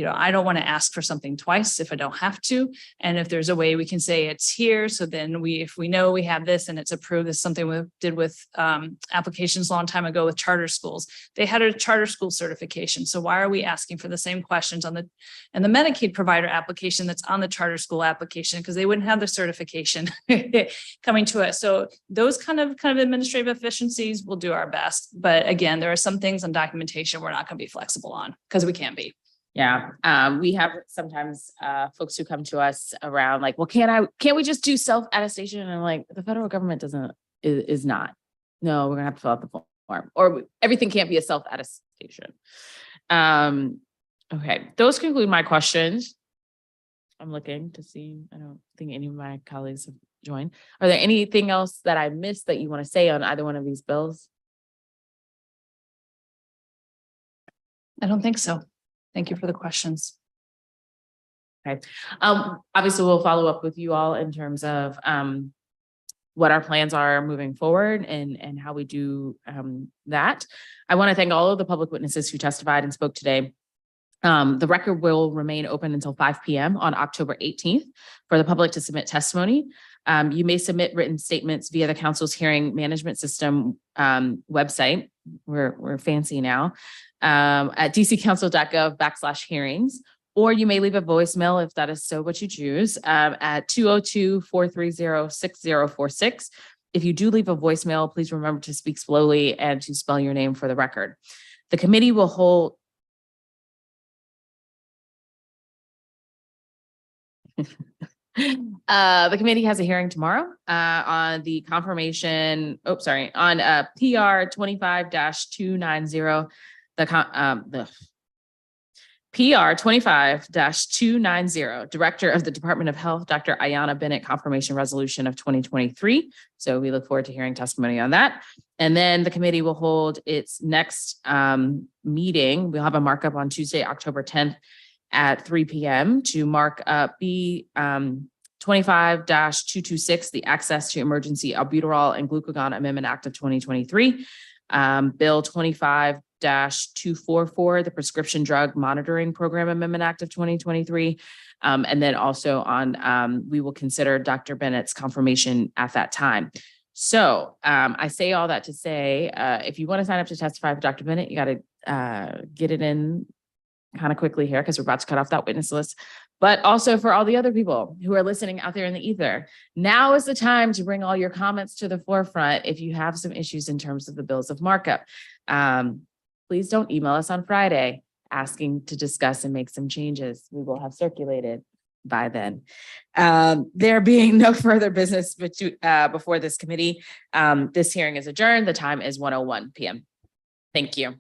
I don't want to ask for something twice if I don't have to. And if there's a way we can say it's here, so then if we know we have this and it's approved, this is something we did with applications a long time ago with charter schools. They had a charter school certification. So why are we asking for the same questions on the Medicaid provider application that's on the charter school application? Because they wouldn't have the certification coming to us. So those kind of administrative efficiencies, we'll do our best. But again, there are some things on documentation we're not going to be flexible on because we can't be. Yeah. We have sometimes folks who come to us around like, well, can't we just do self-attestation? And I'm like, the federal government is not. No, we're gonna have to fill out the form, or everything can't be a self-attestation. Okay, those conclude my questions. I'm looking to see, I don't think any of my colleagues have joined. Are there anything else that I missed that you want to say on either one of these bills? I don't think so. Thank you for the questions. Okay. Obviously, we'll follow up with you all in terms of what our plans are moving forward and how we do that. I want to thank all of the public witnesses who testified and spoke today. The record will remain open until 5 p.m. on October 18th for the public to submit testimony. You may submit written statements via the council's hearing management system website. We're fancy now. At dccouncil.gov/hearings, or you may leave a voicemail if that is so what you choose at 202-430-6046. If you do leave a voicemail, please remember to speak slowly and to spell your name for the record. The committee will hold the committee has a hearing tomorrow on the confirmation, on PR 25-290. The PR 25-290, Director of the Department of Health, Dr. Ayanna Bennett, confirmation resolution of 2023. So we look forward to hearing testimony on that. And then the committee will hold its next meeting. We'll have a markup on Tuesday, October 10th at 3 p.m. to mark up B 25-226, the Access to Emergency Albuterol and Glucagon Amendment Act of 2023. Bill 25-244, the Prescription Drug Monitoring Program Amendment Act of 2023. And then also on, we will consider Dr. Bennett's confirmation at that time. So I say all that to say, if you want to sign up to testify for Dr. Bennett, you got to get it in kind of quickly here because we're about to cut off that witness list. But also for all the other people who are listening out there in the ether, now is the time to bring all your comments to the forefront if you have some issues in terms of the bills of markup. Please don't email us on Friday asking to discuss and make some changes. We will have circulated by then. There being no further business before this committee, this hearing is adjourned. The time is 1:01 p.m. Thank you.